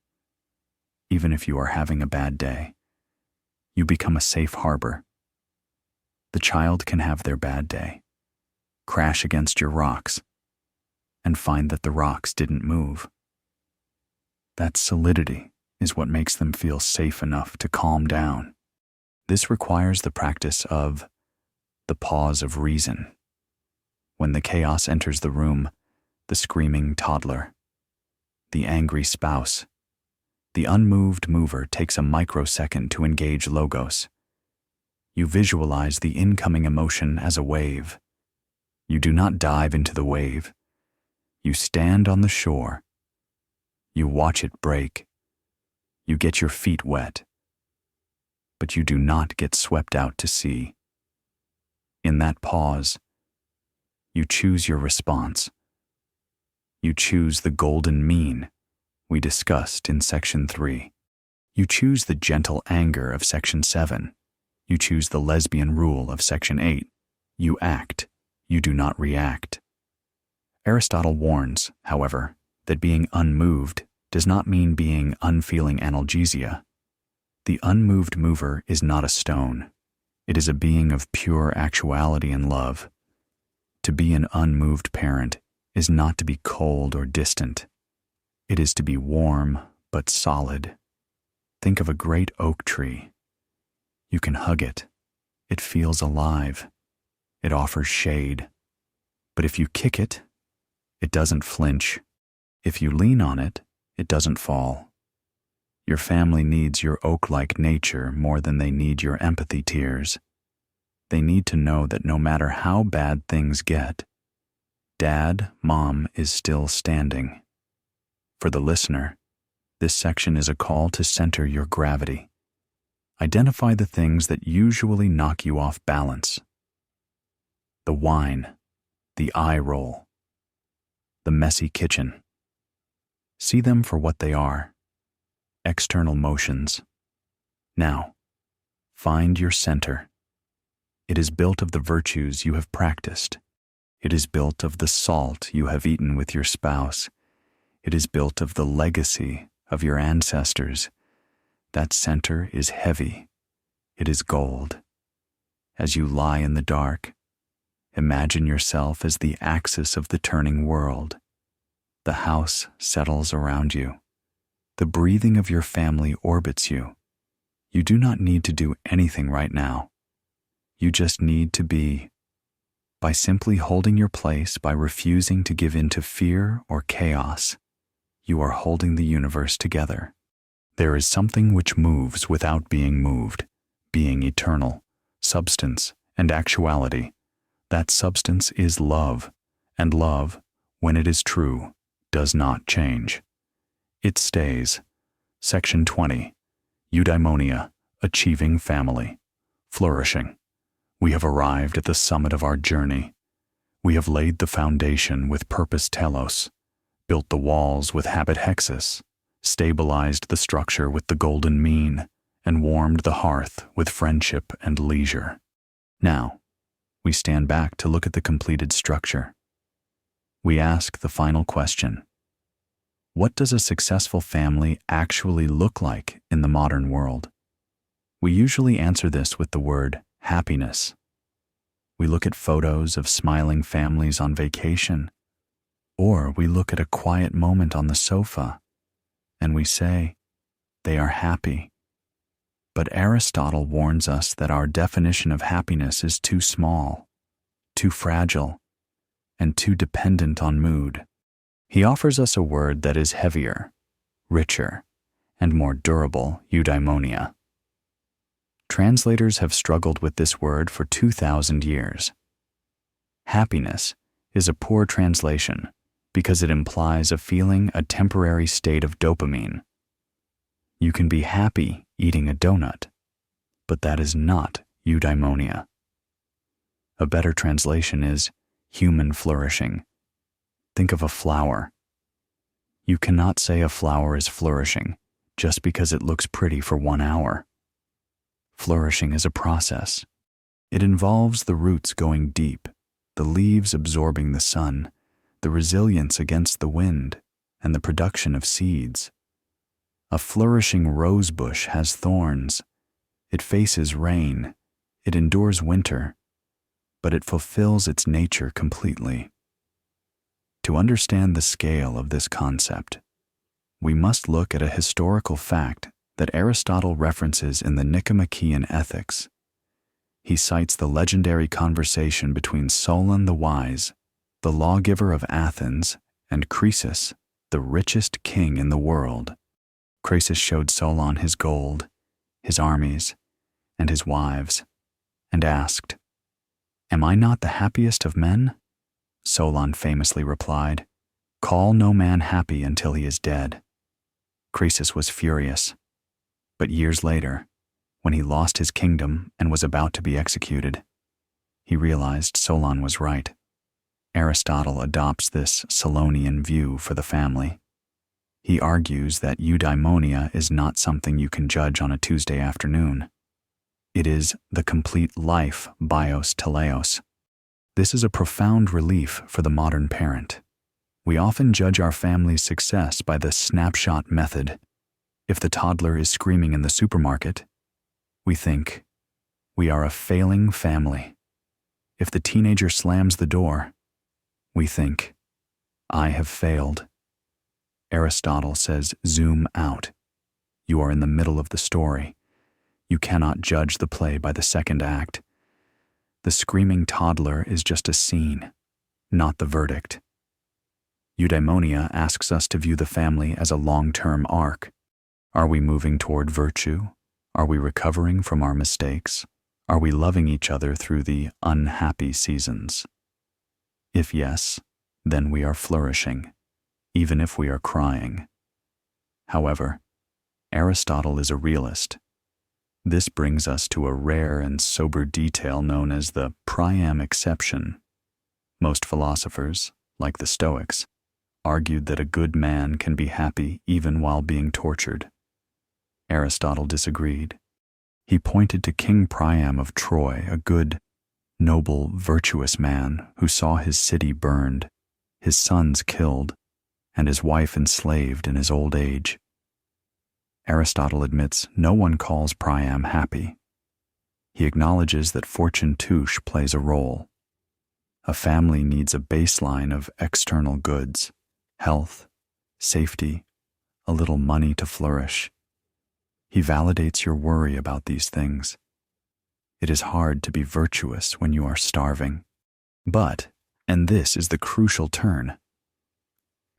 [SPEAKER 1] even if you are having a bad day, you become a safe harbor. The child can have their bad day, crash against your rocks, and find that the rocks didn't move. That solidity is what makes them feel safe enough to calm down. This requires the practice of the pause of reason. When the chaos enters the room, the screaming toddler, the angry spouse, the unmoved mover takes a microsecond to engage logos. You visualize the incoming emotion as a wave. You do not dive into the wave. You stand on the shore. You watch it break. You get your feet wet. But you do not get swept out to sea. In that pause, you choose your response. You choose the golden mean we discussed in Section 3. You choose the gentle anger of Section 7. You choose the lesbian rule of Section 8. You act. You do not react. Aristotle warns, however, that being unmoved does not mean being unfeeling analgesia. The unmoved mover is not a stone. It is a being of pure actuality and love. To be an unmoved parent is not to be cold or distant. It is to be warm but solid. Think of a great oak tree. You can hug it. It feels alive. It offers shade. But if you kick it, it doesn't flinch. If you lean on it, it doesn't fall. Your family needs your oak-like nature more than they need your empathy tears. They need to know that no matter how bad things get, Dad, Mom is still standing. For the listener, this section is a call to center your gravity. Identify the things that usually knock you off balance. The whine, the eye roll, the messy kitchen. See them for what they are, external motions. Now, find your center. It is built of the virtues you have practiced. It is built of the salt you have eaten with your spouse. It is built of the legacy of your ancestors. That center is heavy. It is gold. As you lie in the dark, imagine yourself as the axis of the turning world. The house settles around you. The breathing of your family orbits you. You do not need to do anything right now. You just need to be. By simply holding your place, by refusing to give in to fear or chaos, you are holding the universe together. There is something which moves without being moved, being eternal, substance and actuality. That substance is love, and love, when it is true, does not change. It stays. Section 20. Eudaimonia, achieving family, flourishing. We have arrived at the summit of our journey. We have laid the foundation with purpose telos, built the walls with habit hexis, stabilized the structure with the golden mean, and warmed the hearth with friendship and leisure. Now, we stand back to look at the completed structure. We ask the final question: what does a successful family actually look like in the modern world? We usually answer this with the word happiness. We look at photos of smiling families on vacation, or we look at a quiet moment on the sofa, and we say, they are happy. But Aristotle warns us that our definition of happiness is too small, too fragile, and too dependent on mood. He offers us a word that is heavier, richer, and more durable, eudaimonia. Translators have struggled with this word for 2,000 years. Happiness is a poor translation because it implies a feeling, a temporary state of dopamine. You can be happy eating a donut, but that is not eudaimonia. A better translation is human flourishing. Think of a flower. You cannot say a flower is flourishing just because it looks pretty for 1 hour. Flourishing is a process. It involves the roots going deep, the leaves absorbing the sun, the resilience against the wind, and the production of seeds. A flourishing rose bush has thorns. It faces rain. It endures winter, but it fulfills its nature completely. To understand the scale of this concept, we must look at a historical fact that Aristotle references in the Nicomachean Ethics. He cites the legendary conversation between Solon the Wise, the lawgiver of Athens, and Croesus, the richest king in the world. Croesus showed Solon his gold, his armies, and his wives, and asked, "Am I not the happiest of men?" Solon famously replied, "Call no man happy until he is dead." Croesus was furious. But years later, when he lost his kingdom and was about to be executed, he realized Solon was right. Aristotle adopts this Solonian view for the family. He argues that eudaimonia is not something you can judge on a Tuesday afternoon. It is the complete life, bios teleos. This is a profound relief for the modern parent. We often judge our family's success by the snapshot method. If the toddler is screaming in the supermarket, we think, we are a failing family. If the teenager slams the door, we think, I have failed. Aristotle says, zoom out. You are in the middle of the story. You cannot judge the play by the second act. The screaming toddler is just a scene, not the verdict. Eudaimonia asks us to view the family as a long-term arc. Are we moving toward virtue? Are we recovering from our mistakes? Are we loving each other through the unhappy seasons? If yes, then we are flourishing, even if we are crying. However, Aristotle is a realist. This brings us to a rare and sober detail known as the Priam exception. Most philosophers, like the Stoics, argued that a good man can be happy even while being tortured. Aristotle disagreed. He pointed to King Priam of Troy, a good, noble, virtuous man who saw his city burned, his sons killed, and his wife enslaved in his old age. Aristotle admits no one calls Priam happy. He acknowledges that fortune touche plays a role. A family needs a baseline of external goods, health, safety, a little money to flourish. He validates your worry about these things. It is hard to be virtuous when you are starving. But, and this is the crucial turn,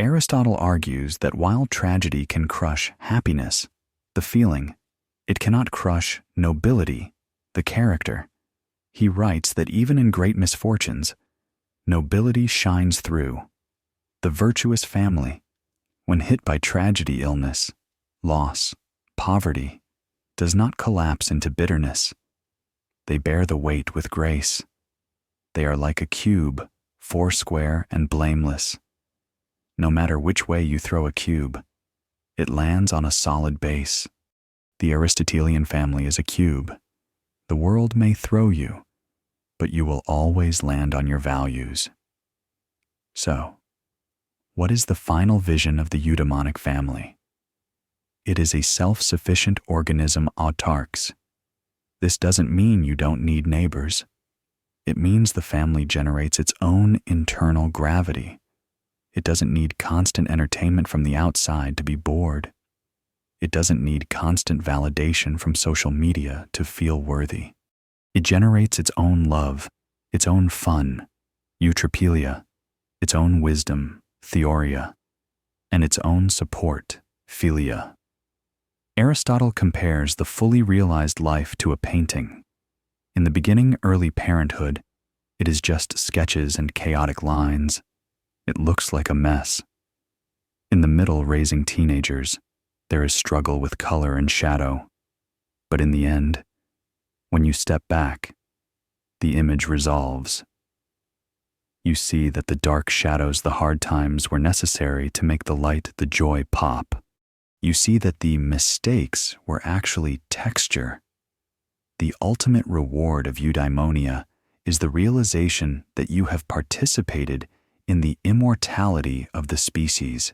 [SPEAKER 1] Aristotle argues that while tragedy can crush happiness, the feeling, it cannot crush nobility, the character. He writes that even in great misfortunes, nobility shines through. The virtuous family, when hit by tragedy, illness, loss, poverty, does not collapse into bitterness. They bear the weight with grace. They are like a cube, foursquare and blameless. No matter which way you throw a cube, it lands on a solid base. The Aristotelian family is a cube. The world may throw you, but you will always land on your values. So, what is the final vision of the eudaimonic family? It is a self-sufficient organism autarchs. This doesn't mean you don't need neighbors. It means the family generates its own internal gravity. It doesn't need constant entertainment from the outside to be bored. It doesn't need constant validation from social media to feel worthy. It generates its own love, its own fun, eutrapelia, its own wisdom, theoria, and its own support, Philia. Aristotle compares the fully realized life to a painting. In the beginning, early parenthood, it is just sketches and chaotic lines. It looks like a mess. In the middle, raising teenagers, there is struggle with color and shadow. But in the end, when you step back, the image resolves. You see that the dark shadows, the hard times, were necessary to make the light, the joy pop. You see that the mistakes were actually texture. The ultimate reward of eudaimonia is the realization that you have participated in the immortality of the species.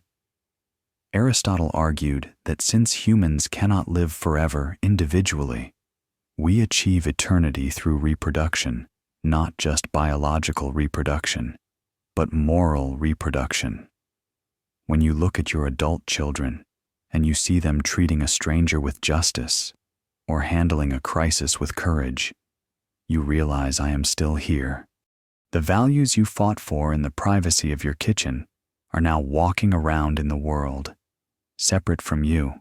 [SPEAKER 1] Aristotle argued that since humans cannot live forever individually, we achieve eternity through reproduction, not just biological reproduction, but moral reproduction. When you look at your adult children and you see them treating a stranger with justice or handling a crisis with courage, you realize I am still here. The values you fought for in the privacy of your kitchen are now walking around in the world, separate from you.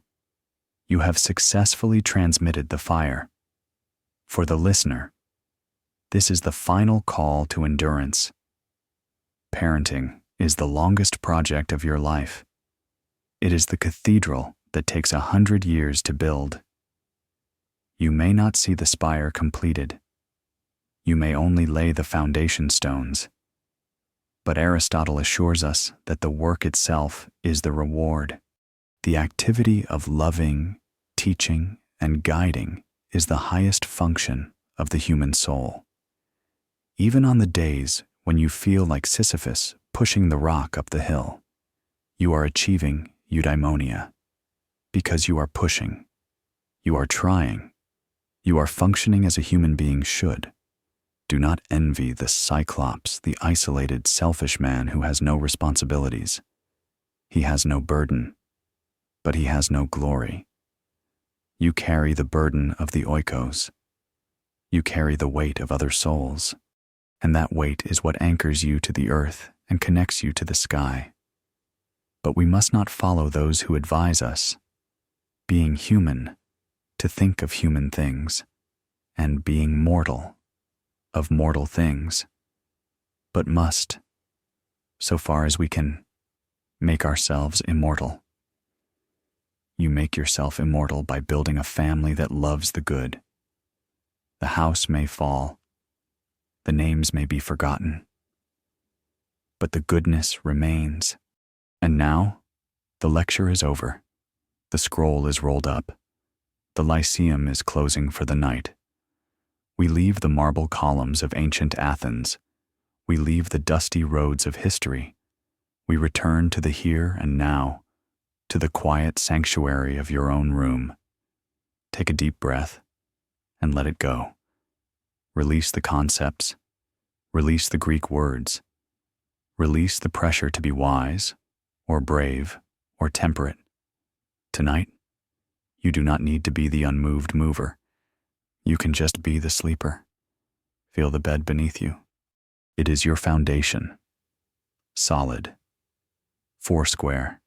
[SPEAKER 1] You have successfully transmitted the fire. For the listener, this is the final call to endurance. Parenting is the longest project of your life. It is the cathedral that takes 100 years to build. You may not see the spire completed. You may only lay the foundation stones. But Aristotle assures us that the work itself is the reward. The activity of loving, teaching, and guiding is the highest function of the human soul. Even on the days when you feel like Sisyphus pushing the rock up the hill, you are achieving eudaimonia, because you are pushing, you are trying, you are functioning as a human being should. Do not envy the cyclops, the isolated, selfish man who has no responsibilities. He has no burden, but he has no glory. You carry the burden of the oikos. You carry the weight of other souls, and that weight is what anchors you to the earth and connects you to the sky. But we must not follow those who advise us, being human, to think of human things, and being mortal, of mortal things, but must so far as we can make ourselves immortal. You make yourself immortal by building a family that loves the good. The house may fall, the names may be forgotten, but the goodness remains. And now, the lecture is over. The scroll is rolled up. The Lyceum is closing for the night. We leave the marble columns of ancient Athens. We leave the dusty roads of history. We return to the here and now, to the quiet sanctuary of your own room. Take a deep breath and let it go. Release the concepts. Release the Greek words. Release the pressure to be wise, or brave, or temperate. Tonight, you do not need to be the unmoved mover. You can just be the sleeper. Feel the bed beneath you. It is your foundation. Solid. Foursquare.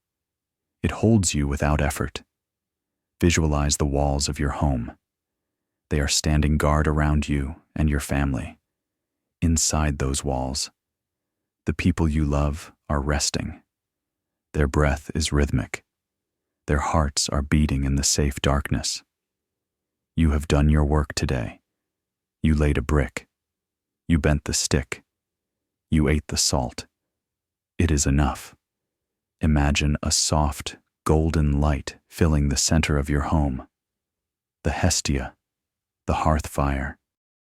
[SPEAKER 1] It holds you without effort. Visualize the walls of your home. They are standing guard around you and your family. Inside those walls, the people you love are resting. Their breath is rhythmic. Their hearts are beating in the safe darkness. You have done your work today. You laid a brick. You bent the stick. You ate the salt. It is enough. Imagine a soft, golden light filling the center of your home. The Hestia, the hearth fire.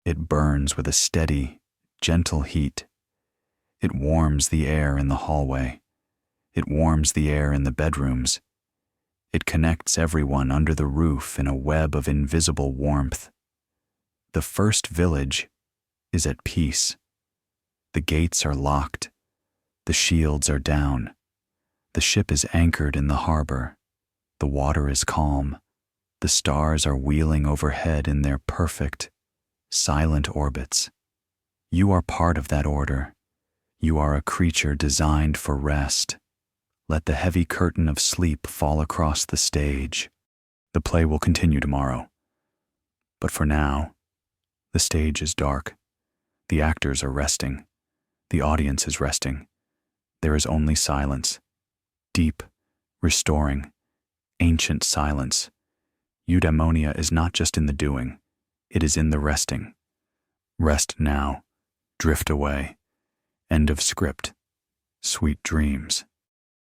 [SPEAKER 1] It burns with a steady, gentle heat. It warms the air in the hallway. It warms the air in the bedrooms. It connects everyone under the roof in a web of invisible warmth. The first village is at peace. The gates are locked. The shields are down. The ship is anchored in the harbor. The water is calm. The stars are wheeling overhead in their perfect, silent orbits. You are part of that order. You are a creature designed for rest. Let the heavy curtain of sleep fall across the stage. The play will continue tomorrow. But for now, the stage is dark. The actors are resting. The audience is resting. There is only silence. Deep, restoring, ancient silence. Eudaimonia is not just in the doing. It is in the resting. Rest now. Drift away. End of script. Sweet dreams.